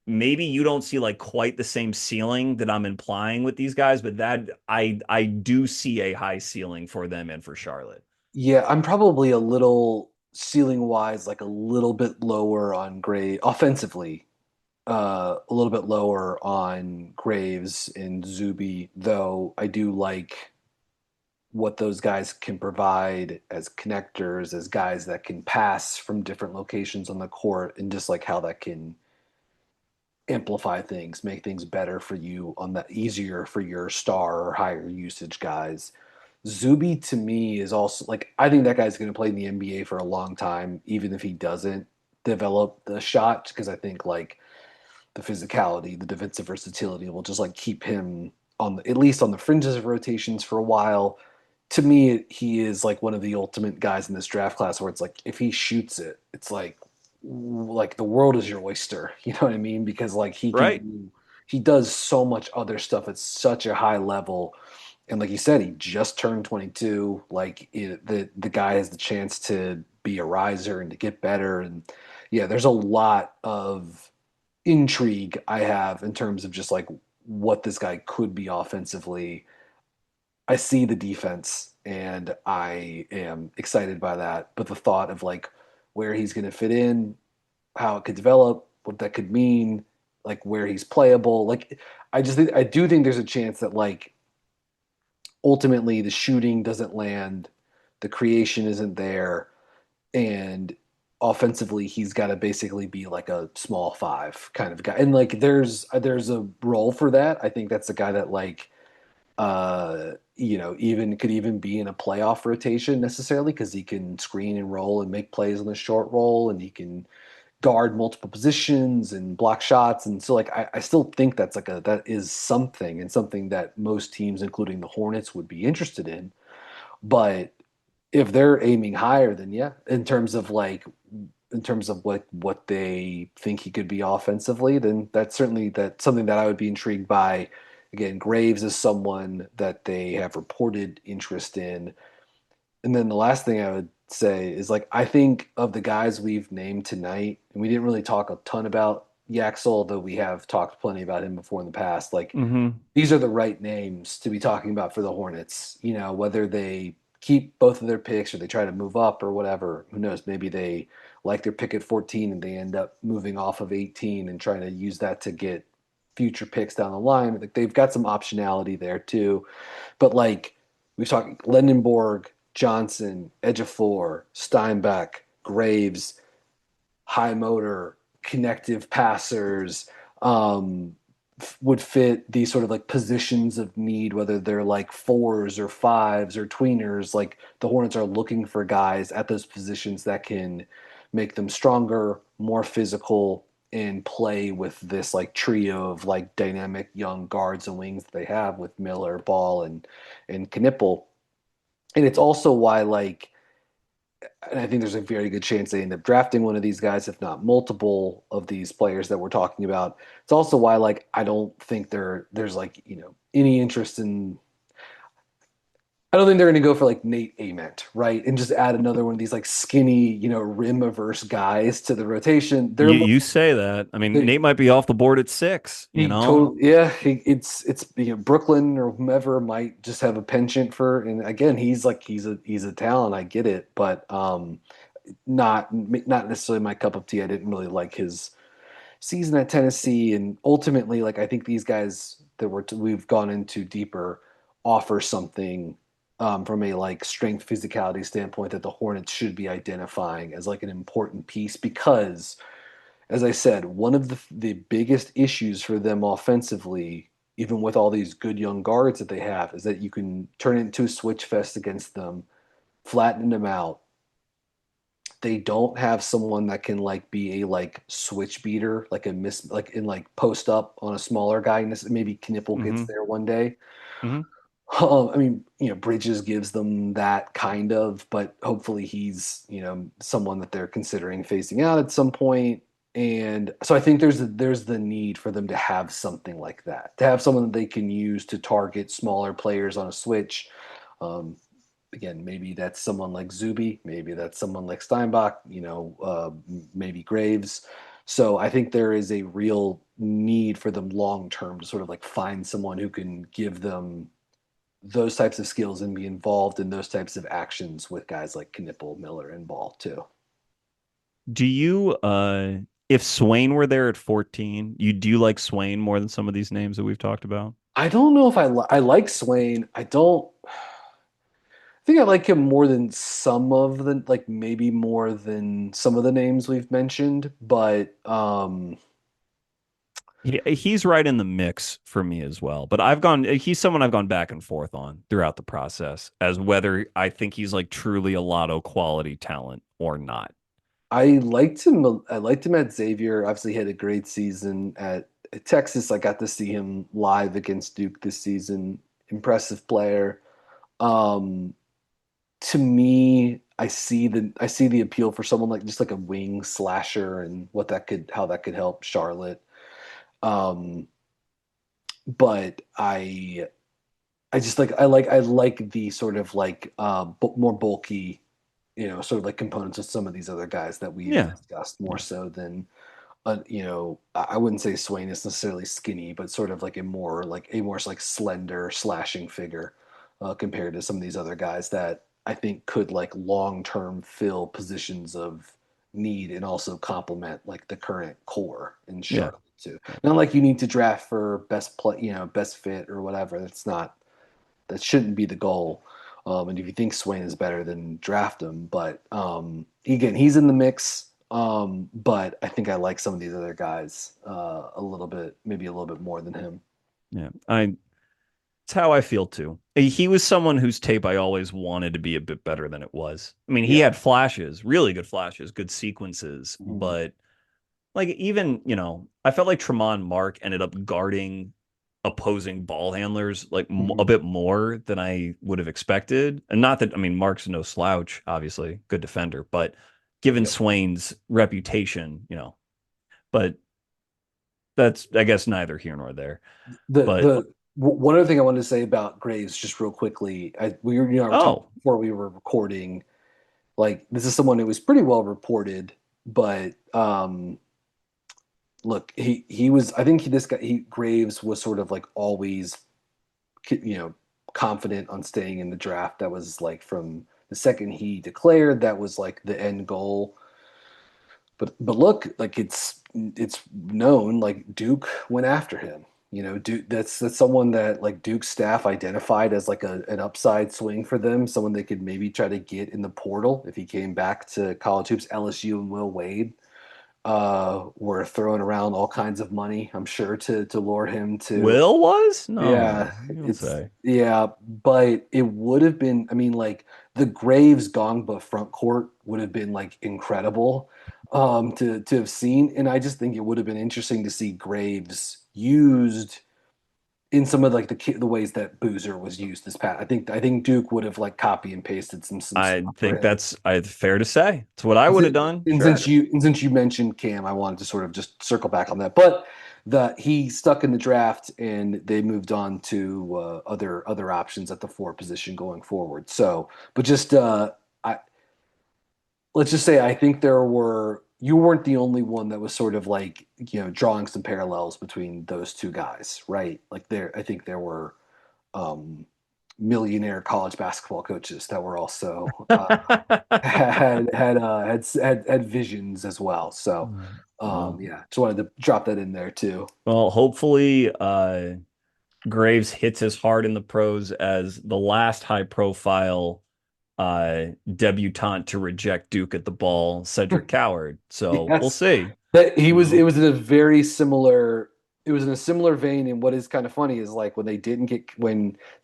maybe you don't see like quite the same ceiling that I'm implying with these guys, but that I do see a high ceiling for them and for Charlotte. Yeah, I'm probably a little ceiling wise, like a little bit lower on Gray offensively, a little bit lower on Graves and Zuby, though I do like what those guys can provide as connectors, as guys that can pass from different locations on the court, and just like how that can amplify things, make things better for you on that easier for your star or higher usage guys. Zuby to me is also like I think that guy's going to play in the NBA for a long time, even if he doesn't develop the shot, because I think like the physicality, the defensive versatility will just like keep him on at least on the fringes of rotations for a while. To me, he is like one of the ultimate guys in this draft class where it's like if he shoots it, it's like the world is your oyster. You know what I mean? Because like Right. he does so much other stuff at such a high level. And like you said, he just turned 22. Like the guy has the chance to be a riser and to get better. And yeah, there's a lot of intrigue I have in terms of just like what this guy could be offensively. I see the defense and I am excited by that. But the thought of like where he's going to fit in, how it could develop, what that could mean, like where he's playable, like I do think there's a chance that like ultimately the shooting doesn't land, the creation isn't there, and offensively he's got to basically be like a small five kind of guy. And like there's a role for that. I think that's a guy that like even could even be in a playoff rotation necessarily because he can screen and roll and make plays on the short roll and he can guard multiple positions and block shots. And so like I still think that is something and something that most teams, including the Hornets, would be interested in. But if they're aiming higher, then yeah, in terms of what they think he could be offensively, then that's something that I would be intrigued by. Again, Graves is someone that they have reported interest in. And then the last thing I would say is like I think of the guys we've named tonight, and we didn't really talk a ton about Yaxel, though we have talked plenty about him before in the past. Like Mm-hmm. these are the right names to be talking about for the Hornets. Whether they keep both of their picks or they try to move up or whatever, who knows? Maybe they like their pick at 14 and they end up moving off of 18 and trying to use that to get future picks down the line. Like they've got some optionality there too. But like we've talked Lendenborg, Johnson, Ejiofor, Steinbach, Graves, high motor, connective passers, would fit these sort of like positions of need, whether they're like fours or fives or tweeners. Like the Hornets are looking for guys at those positions that can make them stronger, more physical, and play with this like trio of like dynamic young guards and wings that they have with Miller, Ball, and Knipple. And it's also why like and I think there's a very good chance they end up drafting one of these guys, if not multiple of these players that we're talking about. It's also why, like, I don't think there's like any interest in. I don't think they're going to go for like Nate Ament, right, and just add another one of these like skinny, rim averse guys to the rotation. They're You say that. I mean, they, Nate might be off the board at 6, you he know? totally, yeah. It's Brooklyn or whomever might just have a penchant for, and again, he's a talent. I get it, but not necessarily my cup of tea. I didn't really like his season at Tennessee, and ultimately, like I think these guys that we've gone into deeper offer something from a like strength physicality standpoint that the Hornets should be identifying as like an important piece because, as I said, one of the biggest issues for them offensively, even with all these good young guards that they have, is that you can turn it into a switch fest against them, flatten them out. They don't have someone that can like be a like switch beater, like a miss, like in like post up on a smaller guy. And maybe Knipple gets Hmm. there one day. Hmm. I mean, Bridges gives them that kind of, but hopefully he's someone that they're considering phasing out at some point. And so I think there's the need for them to have something like that, to have someone that they can use to target smaller players on a switch. Um, Again, maybe that's someone like Zuby, maybe that's someone like Steinbach, maybe Graves. So I think there is a real need for them long term to sort of like find someone who can give them those types of skills and be involved in those types of actions with guys like Knipple, Miller, and Ball too. Do you if Swain were there at 14, do you like Swain more than some of these names that we've talked about? I don't know if I like Swain. I don't. I think I like him more than some of the like maybe more than some of the names we've mentioned, but He's right in the mix for me as well. But he's someone I've gone back and forth on throughout the process as whether I think he's like truly a lotto quality talent or not. I liked him. I liked him at Xavier. Obviously, he had a great season at Texas. I got to see him live against Duke this season. Impressive player. Um, to me, I see the appeal for someone like just like a wing slasher and how that could help Charlotte. Um, but I just I like the sort of like more bulky, sort of like components of some of these other guys that we've Yeah. discussed more Yeah. so than I wouldn't say Swain is necessarily skinny, but sort of like a more like slender slashing figure compared to some of these other guys that I think could like long term fill positions of need and also complement like the current core in Yeah. Charlotte too. Not like you need to draft for best play, best fit or whatever. That shouldn't be the goal. And if you think Swain is better, then draft him. But again, he's in the mix. But I think I like some of these other guys a little bit, maybe a little bit more than him. Yeah. It's how I feel too. He was someone whose tape I always wanted to be a bit better than it was. I mean, he Yeah. had flashes, really good flashes, good sequences, Mhm. but like even, I felt like Tremont Mark ended up guarding opposing ball handlers like a Mhm. bit more than I would have expected. And not that, I mean, Mark's no slouch, obviously, good defender, but given Yep. Swain's reputation, but that's, I guess, neither here nor there. But, One other thing I wanted to say about Graves, just real quickly, I were talking oh, before we were recording. Like this is someone who was pretty well reported, but look, he was. I think this guy, Graves was sort of like always, you know, confident on staying in the draft. That was like from the second he declared, that was like the end goal. But look, like it's known like Duke went after him. Duke, that's someone that like Duke's staff identified as like an upside swing for them, someone they could maybe try to get in the portal if he came back to college hoops. LSU and Will Wade were throwing around all kinds of money, I'm sure, to lure him to. Will was? No, Yeah, you don't it's say. yeah, but it would have been. I mean, like the Graves Gongba front court would have been like incredible to have seen, and I just think it would have been interesting to see Graves used in some of like the ways that Boozer was used this past. I think Duke would have like copy and pasted some I stuff for think him. that's fair to say. It's what I would have done. And Sure. since you mentioned Cam, I wanted to sort of just circle back on that. But he stuck in the draft, and they moved on to other options at the four position going forward. So, but just I let's just say I think there were you weren't the only one that was sort of like drawing some parallels between those two guys, right? Like I think there were um, millionaire college basketball coaches that were also had visions as well. So Well, yeah, just wanted to drop that in there too. well, hopefully Graves hits as hard in the pros as the last high profile debutante to reject Duke at the ball, Cedric Coward. So we'll Yes, see. that he You was. It know, was in a very similar. It was in a similar vein. And what is kind of funny is like when they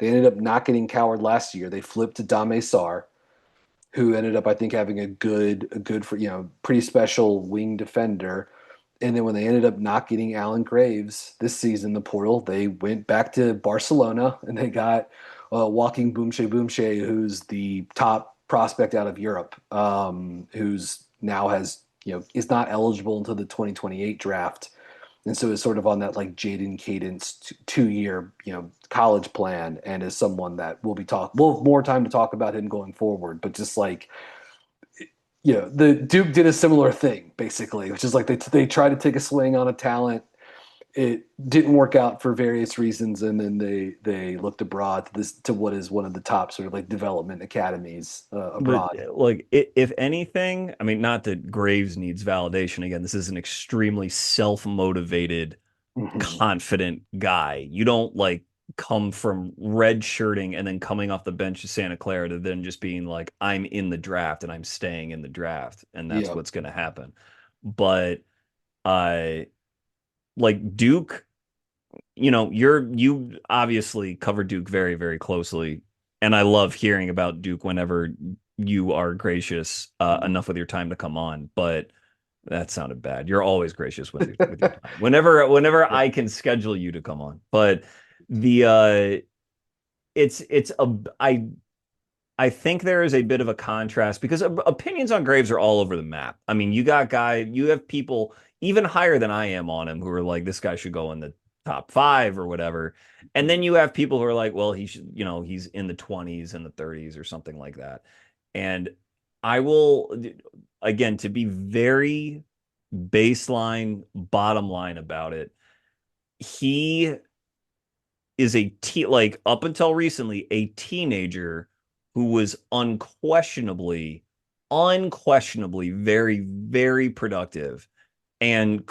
ended up not getting Coward last year, they flipped to Dame Sar, who ended up I think having a good for pretty special wing defender. And then when they ended up not getting Alan Graves this season, the portal, they went back to Barcelona and they got Walking Boomshay, who's the top prospect out of Europe, who's now is not eligible until the 2028 draft, and so is sort of on that like Jaden Cadence 2 year college plan, and is someone that we'll have more time to talk about him going forward. But just like the Duke did a similar thing basically, which is like they tried to take a swing on a talent. It didn't work out for various reasons, and then they looked abroad to what is one of the top sort of like development academies but abroad. like if anything, I mean, not that Graves needs validation. Again, this is an extremely self-motivated, Mhm. confident guy. You don't like come from red shirting and then coming off the bench of Santa Clara to then just being like, I'm in the draft and I'm staying in the draft, and that's Yeah. what's going to happen. But I like Duke, you obviously cover Duke very, very closely. And I love hearing about Duke whenever you are gracious enough with your time to come on. But that sounded bad. You're always gracious with your time. Whenever I can schedule you to come on. But the it's a I think there is a bit of a contrast because opinions on Graves are all over the map. I mean, you have people even higher than I am on him who are like, this guy should go in the top five or whatever. And then you have people who are like, well, he should, he's in the 20s and the 30s or something like that. And I will, again, to be very baseline, bottom line about it, he is like up until recently a teenager who was unquestionably very, very productive and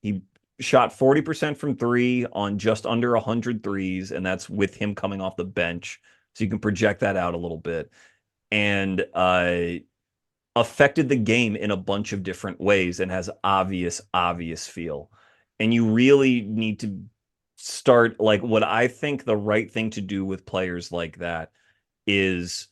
he shot 40% from three on just under 100 threes, and that's with him coming off the bench. So you can project that out a little bit. And affected the game in a bunch of different ways and has obvious feel. And you really need to start like what I think the right thing to do with players like that is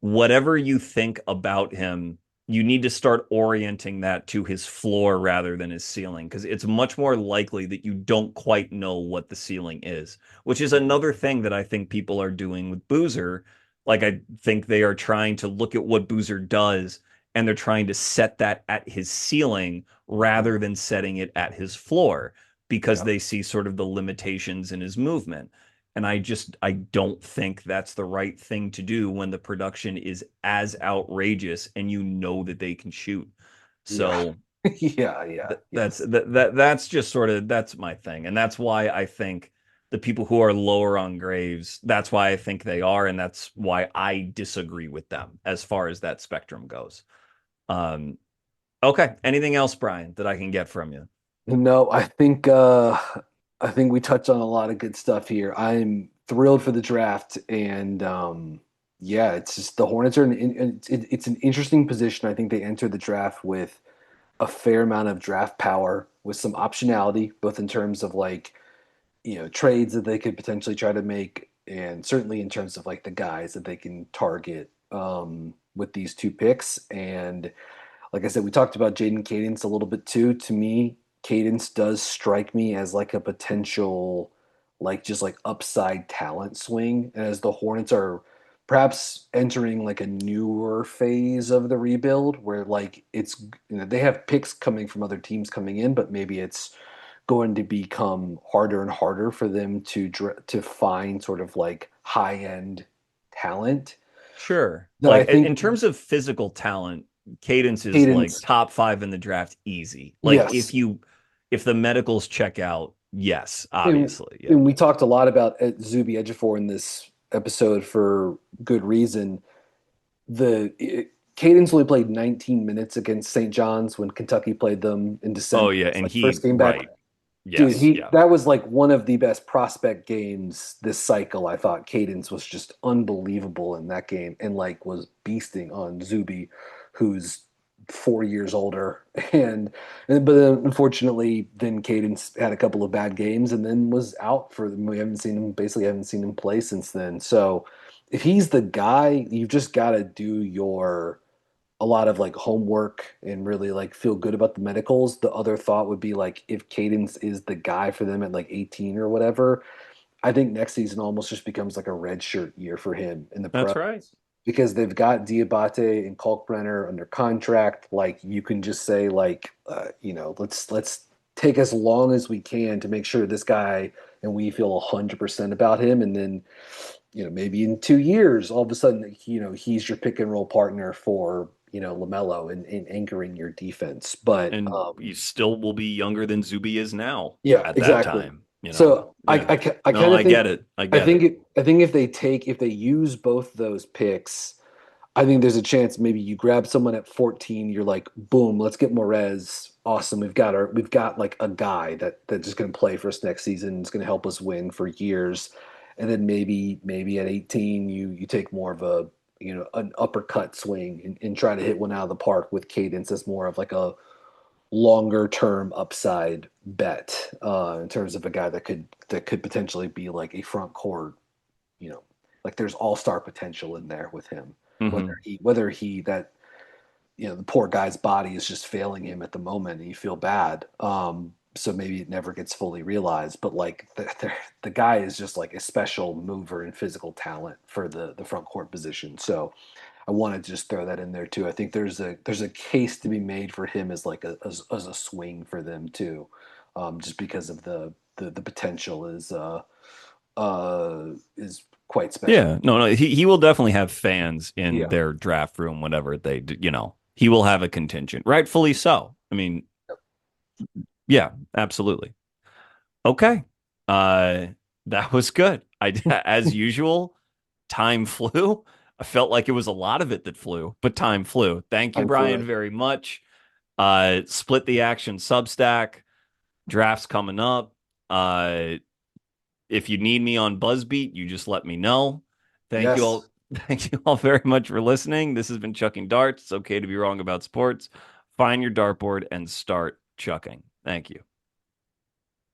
whatever you think about him, you need to start orienting that to his floor rather than his ceiling because it's much more likely that you don't quite know what the ceiling is, which is another thing that I think people are doing with Boozer. Like, I think they are trying to look at what Boozer does and they're trying to set that at his ceiling rather than setting it at his floor because Yeah. they see sort of the limitations in his movement. And I don't think that's the right thing to do when the production is as outrageous and you know that they can shoot. Yeah. So Yes. that's just sort of that's my thing. And that's why I think the people who are lower on Graves, that's why I think they are, and that's why I disagree with them as far as that spectrum goes. Um, okay. Anything else, Brian, that I can get from you? No, I think we touched on a lot of good stuff here. I'm thrilled for the draft, and yeah, it's just the Hornets are it's an interesting position. I think they entered the draft with a fair amount of draft power, with some optionality, both in terms of like trades that they could potentially try to make, and certainly in terms of like the guys that they can target with these two picks. And like I said, we talked about Jaden Cadence a little bit too. To me, Cadence does strike me as like a potential, like just like upside talent swing. And as the Hornets are perhaps entering like a newer phase of the rebuild where like they have picks coming from other teams coming in, but maybe it's going to become harder and harder for them to find sort of like high end talent Sure. that I Like think in terms of physical talent, Cadence is like Cadence, top five in the draft easy. Like yes. if the medicals check out, yes, And, obviously. Yeah. and we talked a lot about Zuby Ejiofor in this episode for good reason. Cadence only played 19 minutes against St. John's when Kentucky played them in Oh December. yeah, It's and like first he game back. right. Dude, Yes, he yeah. that was like one of the best prospect games this cycle. I thought Cadence was just unbelievable in that game and like was beasting on Zuby, who's 4 years older. But then, unfortunately, then Cadence had a couple of bad games and then was out for them. We haven't seen him play since then. So if he's the guy, you've just got to do your a lot of like homework and really like feel good about the medicals. The other thought would be like if Cadence is the guy for them at like 18 or whatever, I think next season almost just becomes like a red shirt year for him in the That's right. pros because they've got Diabate and Kalkbrenner under contract. Like you can just say like, let's take as long as we can to make sure this guy and we feel 100% about him, and then maybe in 2 years, all of a sudden, he's your pick and roll partner for, LaMelo and anchoring your defense. But And he still will be younger than Zuby is now yeah, at that exactly. time, you know. So Yeah. I No, kind of I think get it. I I get think it. I think if they use both those picks, I think there's a chance maybe you grab someone at 14, you're like, boom, let's get Morez. Awesome. We've got like a guy that's just gonna play for us next season. It's gonna help us win for years. And then maybe at 18 you take more of a an uppercut swing and try to hit one out of the park with Cadence as more of like a longer term upside bet in terms of a guy that could potentially be like a front court, you know, like there's all-star potential in there with him. Hmm. Whether he that the poor guy's body is just failing him at the moment and you feel bad. So maybe it never gets fully realized, but like the guy is just like a special mover and physical talent for the front court position. So I want to just throw that in there too. I think there's a case to be made for him as like as a swing for them too, just because of the potential is quite special. Yeah. No, no, he will definitely have fans in Yeah. their draft room whenever he will have a contingent. Rightfully so. I mean, yeah, absolutely. Okay. Uh that was good. As usual, time flew. I felt like it was a lot of it that flew, but time flew. Thank you, Time flew. Brian, very much. Split the action Substack. Drafts coming up. If you need me on Buzzbeat, you just let me know. Thank you Yes. all. Thank you all very much for listening. This has been Chucking Darts. It's okay to be wrong about sports. Find your dartboard and start chucking. Thank you.